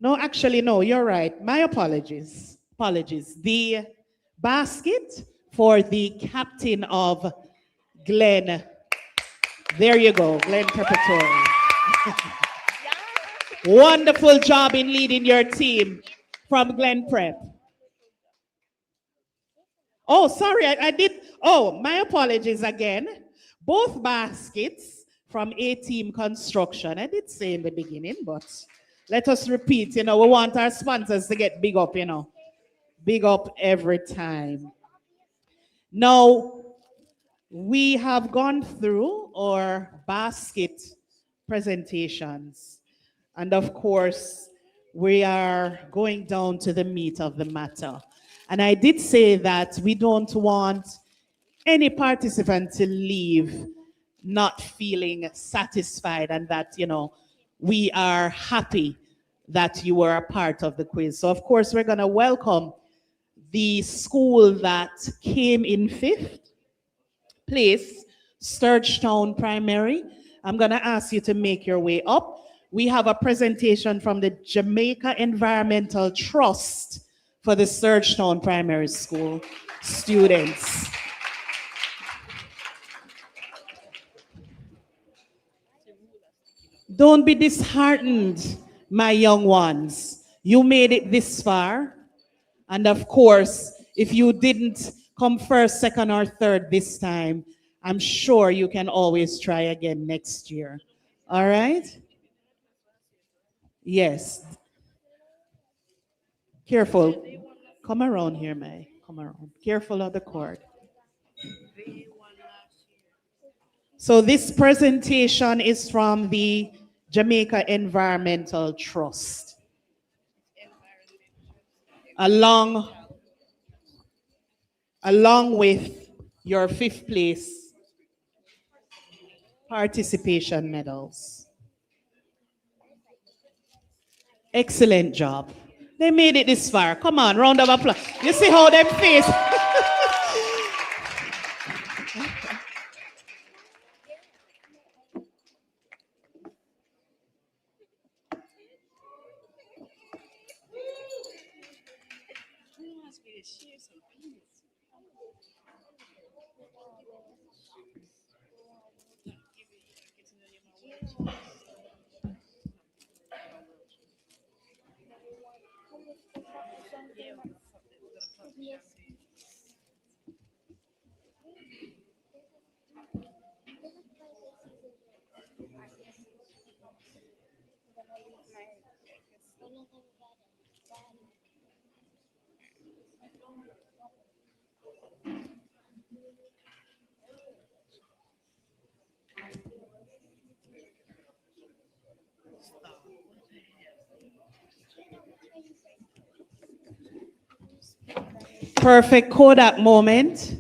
no, actually, no, you're right. My apologies. Apologies. The basket for the captain of Glen. There you go, Glen Preparatory. Wonderful job in leading your team from Glen Prep. Oh, sorry, I did. Oh, my apologies again. Both baskets from A-Team Construction. I did say in the beginning, but let us repeat. You know, we want our sponsors to get big up, you know. Big up every time. Now, we have gone through our basket presentations. And of course, we are going down to the meat of the matter. And I did say that we don't want any participant to leave not feeling satisfied and that, you know, we are happy that you were a part of the quiz. So of course, we're gonna welcome the school that came in 5th place, Sturgetown Primary. I'm gonna ask you to make your way up. We have a presentation from the Jamaica Environmental Trust for the Sturgetown Primary School students. Don't be disheartened, my young ones. You made it this far. And of course, if you didn't come first, second, or third this time, I'm sure you can always try again next year. All right? Yes. Careful. Come around here, May. Come around. Careful of the cord. So this presentation is from the Jamaica Environmental Trust. Along with your 5th place participation medals. Excellent job. They made it this far. Come on, round of applause. You see how them face? Perfect Kodak moment.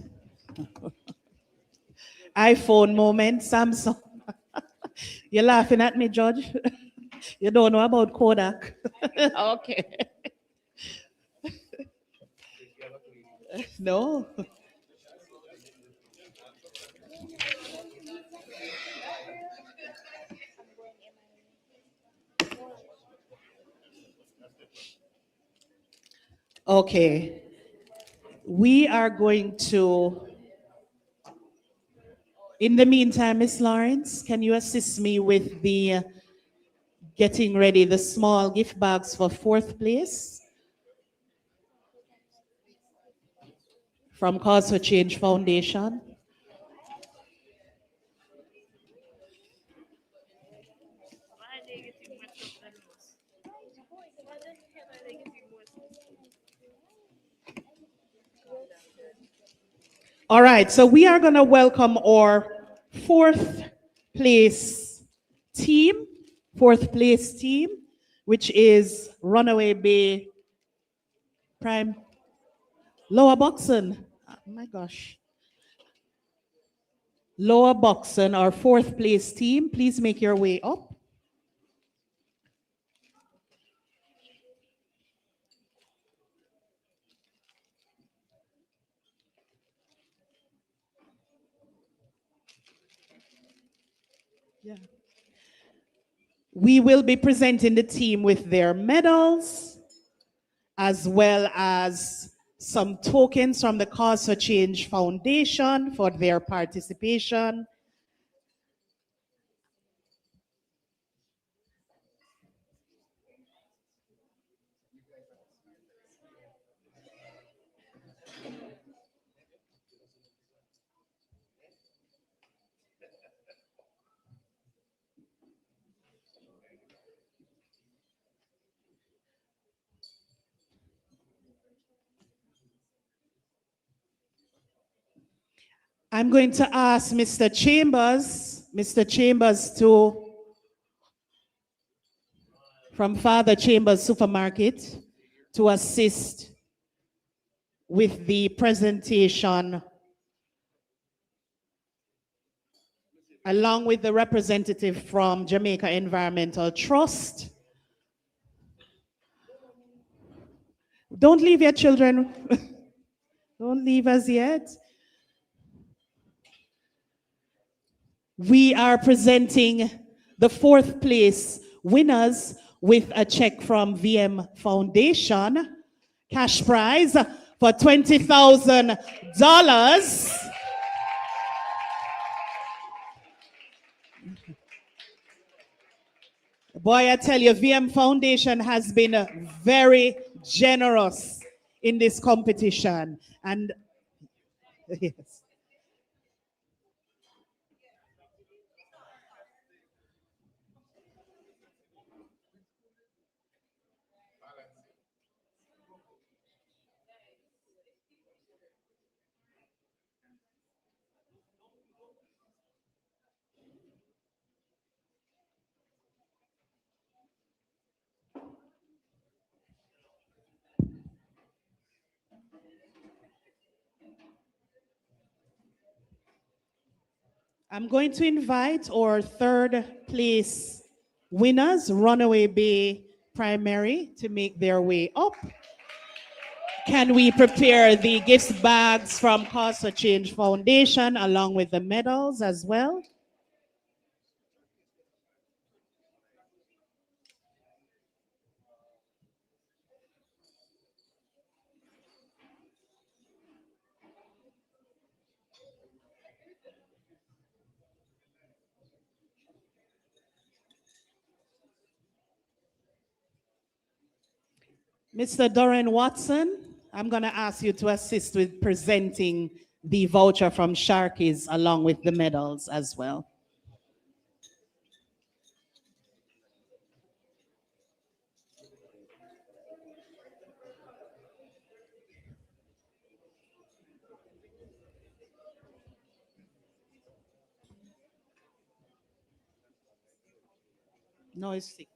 iPhone moment, Samsung. You're laughing at me, Judge. You don't know about Kodak. Okay. No. Okay. We are going to, in the meantime, Miss Lawrence, can you assist me with the getting ready the small gift bags for fourth place from Cause for Change Foundation? All right, so we are going to welcome our fourth place team, which is Runaway Bay Prime Lower Buxton. Oh my gosh. Lower Buxton, our fourth place team. Please make your way up. Yeah. We will be presenting the team with their medals, as well as some tokens from the Cause for Change Foundation for their participation. I'm going to ask Mr. Chambers from Father Chambers Supermarket to assist with the presentation, along with the representative from Jamaica Environmental Trust. Don't leave your children. Don't leave us yet. We are presenting the fourth place winners with a check from VM Foundation, cash prize for $20,000. Boy, I tell you, VM Foundation has been very generous in this competition. And yes. I'm going to invite our third place winners, Runaway Bay Primary, to make their way up. Can we prepare the gift bags from Cause for Change Foundation along with the medals as well? Mr. Doreen Watson, I'm going to ask you to assist with presenting the voucher from Sharkies along with the medals as well. No, it's 6.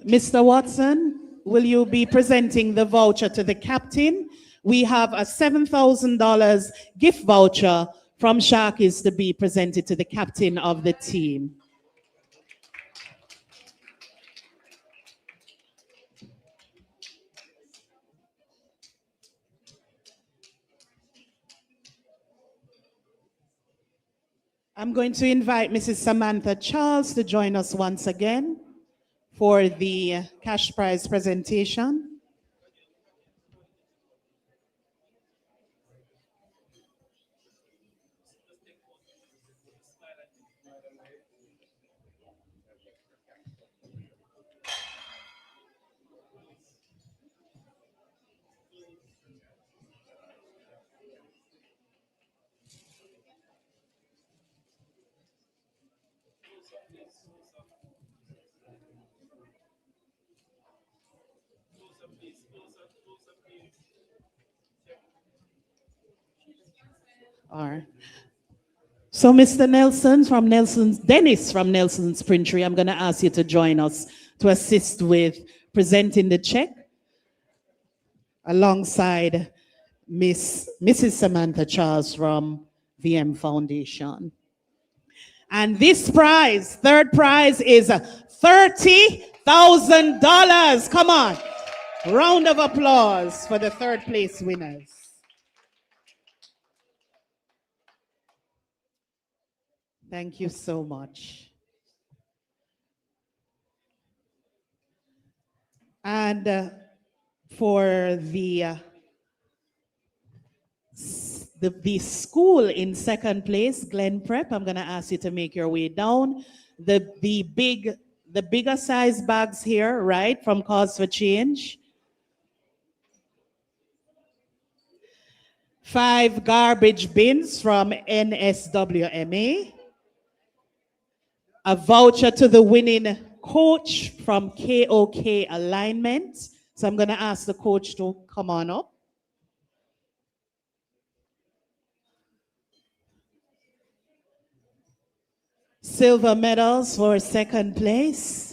Mr. Watson, will you be presenting the voucher to the captain? We have a $7,000 gift voucher from Sharkies to be presented to the captain of the team. I'm going to invite Mrs. Samantha Charles to join us once again for the cash prize presentation. All right. So Mr. Dennis from Nelson's Printery, I'm going to ask you to join us to assist with presenting the check alongside Mrs. Samantha Charles from VM Foundation. And this prize, third prize, is $30,000. Come on. Round of applause for the third place winners. Thank you so much. And for the school in second place, Glen Prep, I'm going to ask you to make your way down. The bigger size bags here, right, from Cause for Change. 5 garbage bins from NSWMA. A voucher to the winning coach from KOK Alignment. So I'm going to ask the coach to come on up. Silver medals for second place.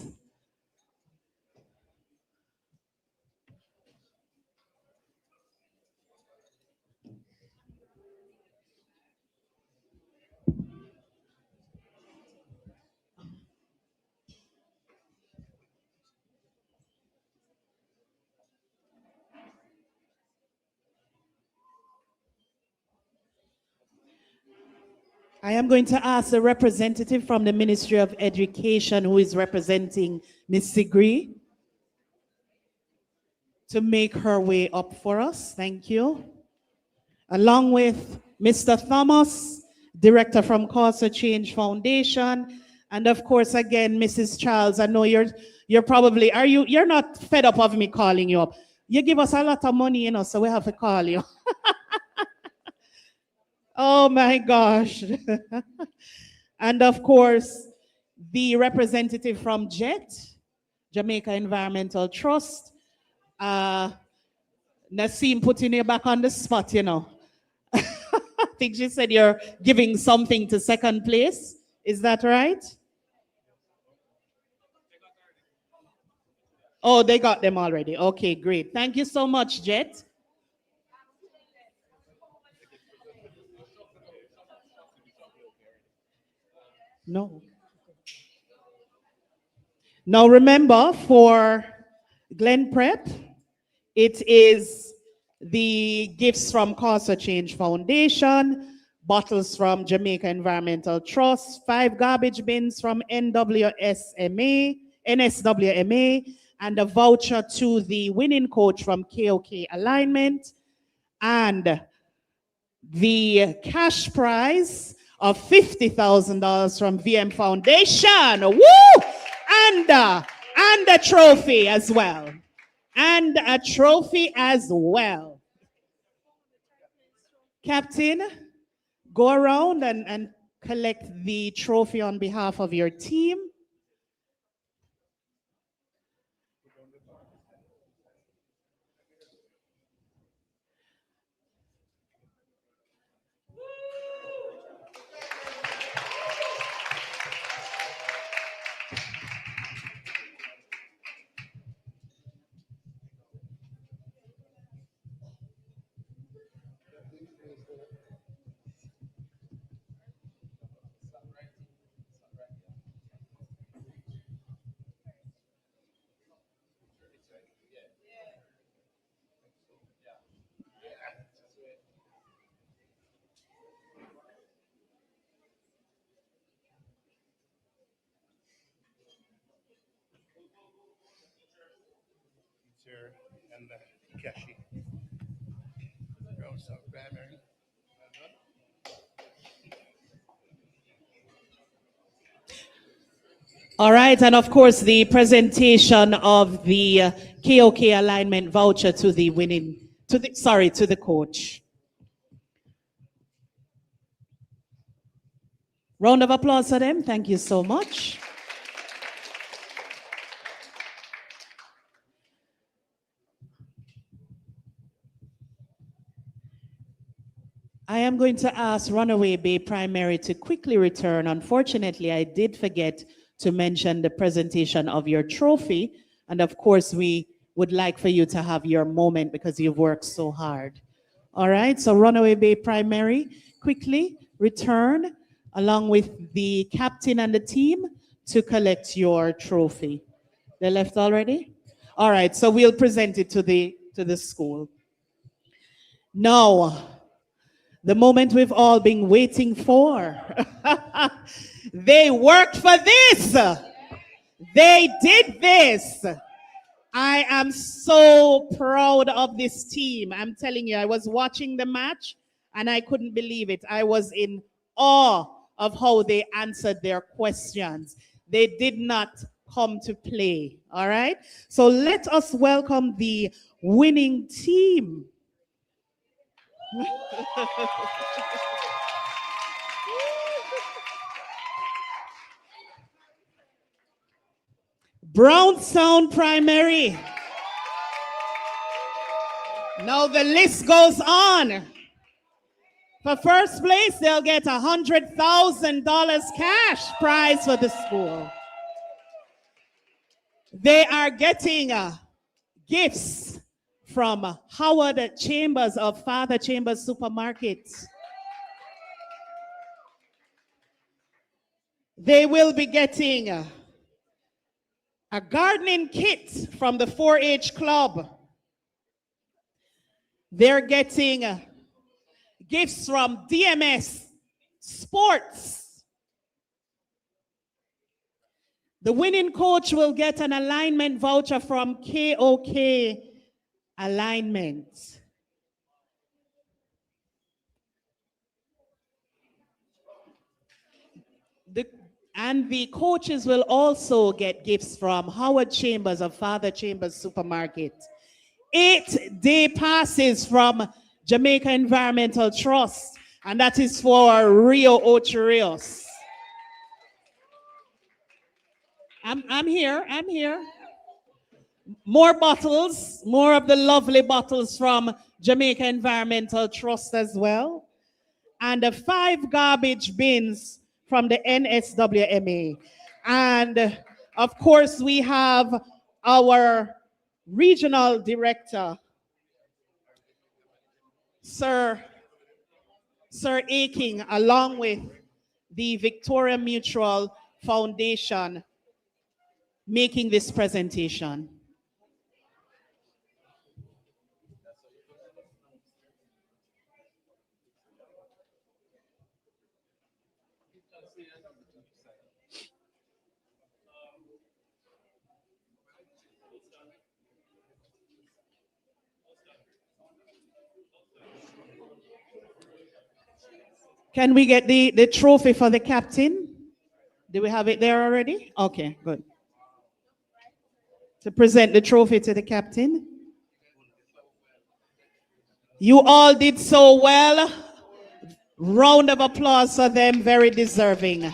I am going to ask a representative from the Ministry of Education who is representing Ms. Sigri to make her way up for us. Thank you. Along with Mr. Thomas, Director from Cause for Change Foundation, and of course, again, Mrs. Charles, I know you're probably, you're not fed up of me calling you up. You give us a lot of money, you know, so we have to call you. Oh my gosh. And of course, the representative from JET, Jamaica Environmental Trust. Nasim putting you back on the spot, you know. I think she said you're giving something to second place. Is that right? Oh, they got them already. Okay, great. Thank you so much, Jet. No. Now remember, for Glen Prep, it is the gifts from Cause for Change Foundation, bottles from Jamaica Environmental Trust, 5 garbage bins from NSWMA, and a voucher to the winning coach from KOK Alignment, and the cash prize of $50,000 from VM Foundation. Woo! And a trophy as well. And a trophy as well. Captain, go around and collect the trophy on behalf of your team. And Kashi. Primary. All right, and of course, the presentation of the KOK alignment voucher to the to the coach. Round of applause for them. Thank you so much. I am going to ask Runaway Bay Primary to quickly return. Unfortunately, I did forget to mention the presentation of your trophy. And of course, we would like for you to have your moment because you've worked so hard. All right, so Runaway Bay Primary, quickly return along with the captain and the team to collect your trophy. They left already? All right, so we'll present it to the school. Now, the moment we've all been waiting for. They worked for this. They did this. I am so proud of this team. I'm telling you, I was watching the match and I couldn't believe it. I was in awe of how they answered their questions. They did not come to play. All right. So let us welcome the winning team. Brownstown Primary. Now the list goes on. For first place, they'll get $100,000 cash prize for the school. They are getting gifts from Howard Chambers of Father Chambers Supermarket. They will be getting a gardening kit from the 4-H Club. They're getting gifts from DMS Sports. The winning coach will get an alignment voucher from KOK Alignment. And the coaches will also get gifts from Howard Chambers of Father Chambers Supermarket. 8-day passes from Jamaica Environmental Trust, and that is for Rio Ocho Rios. I'm here. More bottles, more of the lovely bottles from Jamaica Environmental Trust as well. And 5 garbage bins from the NSWMA. And of course, we have our regional director, Sir Aking, along with the Victoria Mutual Foundation, making this presentation. Can we get the trophy for the captain? Do we have it there already? Okay, good. To present the trophy to the captain. You all did so well. Round of applause for them, very deserving.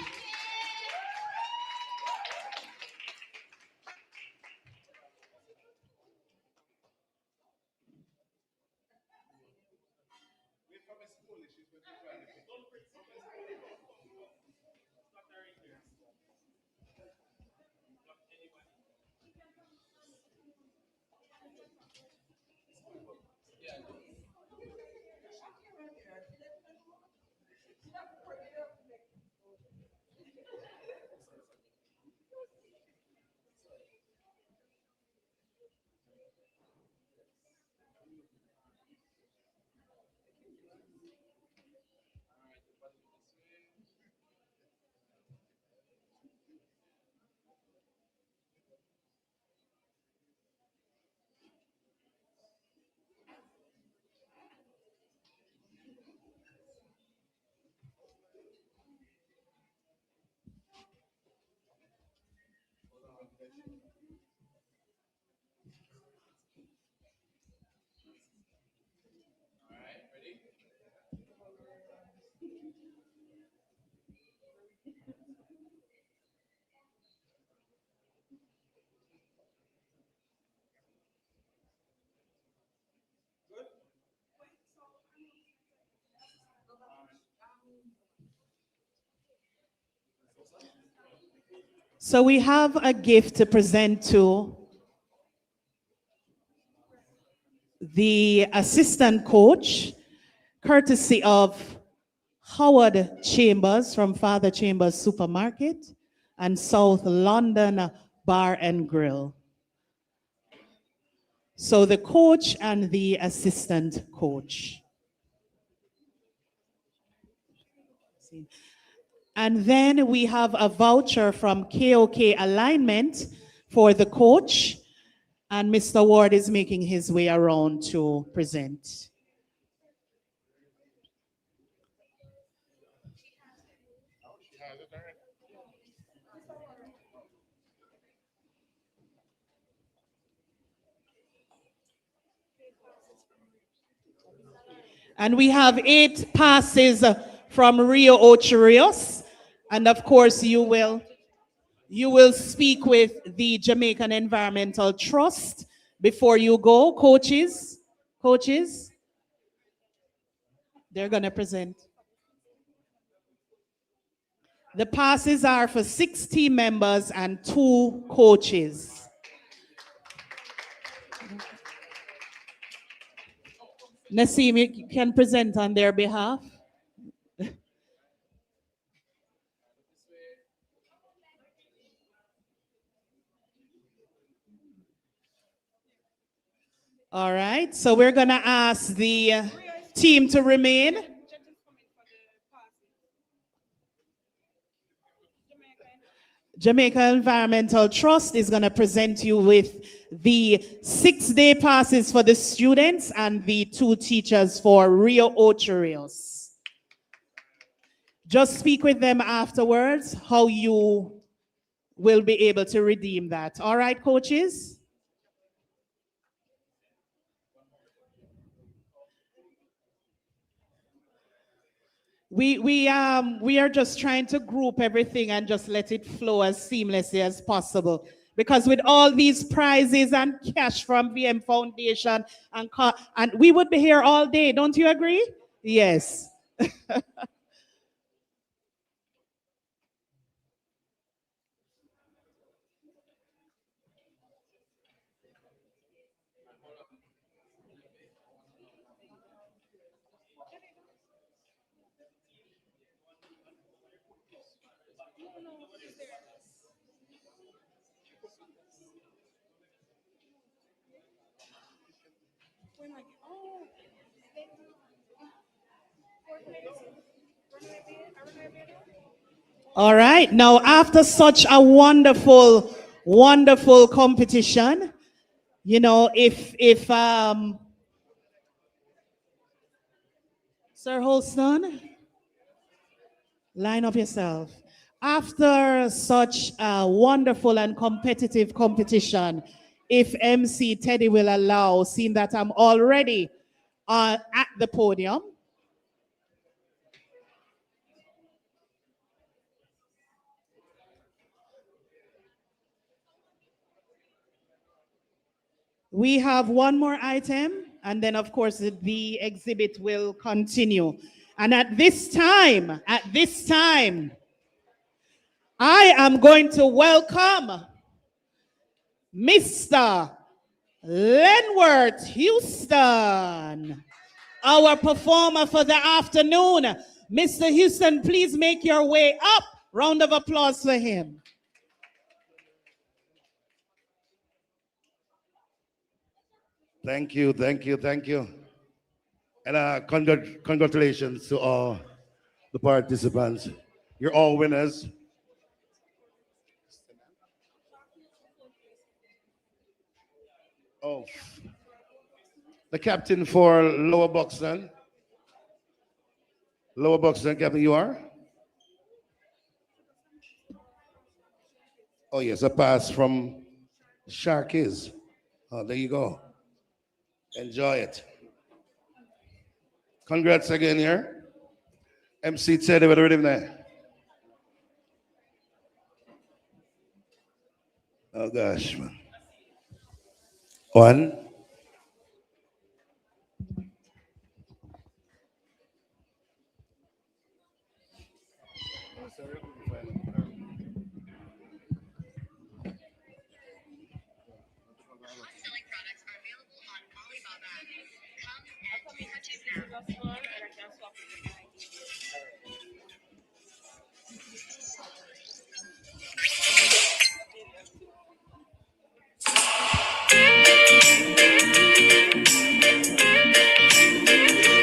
So we have a gift to present to the assistant coach, courtesy of Howard Chambers from Father Chambers Supermarket and South London Bar and Grill. So the coach and the assistant coach. And then we have a voucher from KOK Alignment for the coach. And Mr. Ward is making his way around to present. And we have 8 passes from Rio Ocho Rios. And of course, you will speak with the Jamaican Environmental Trust before you go. Coaches, they're going to present. The passes are for 6 team members and 2 coaches. Nassim, you can present on their behalf. All right, so we're going to ask the team to remain. Jamaica Environmental Trust is going to present you with the 6-day passes for the students and the 2 teachers for Rio Ocho Rios. Just speak with them afterwards how you will be able to redeem that. All right, coaches? We are just trying to group everything and just let it flow as seamlessly as possible. Because with all these prizes and cash from VM Foundation and we would be here all day, don't you agree? Yes. All right. Now, after such a wonderful, wonderful competition, you know, if Sir Holston, line up yourself. After such a wonderful and competitive competition, if MC Teddy will allow, seeing that I'm already at the podium, we have one more item, and then of course the exhibit will continue. And at this time, I am going to welcome Mr. Lenworth Houston, our performer for the afternoon. Mr. Houston, please make your way up. Round of applause for him. Thank you, thank you, thank you. And congratulations to all the participants. You're all winners. Oh, the captain for Lower Buxton. Lower Buxton, Captain, you are? Oh, yes, a pass from Sharkies. Oh, there you go. Enjoy it. Congrats again here. MC Teddy with the rhythm there. Oh gosh, man. One.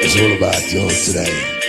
It's all about you today.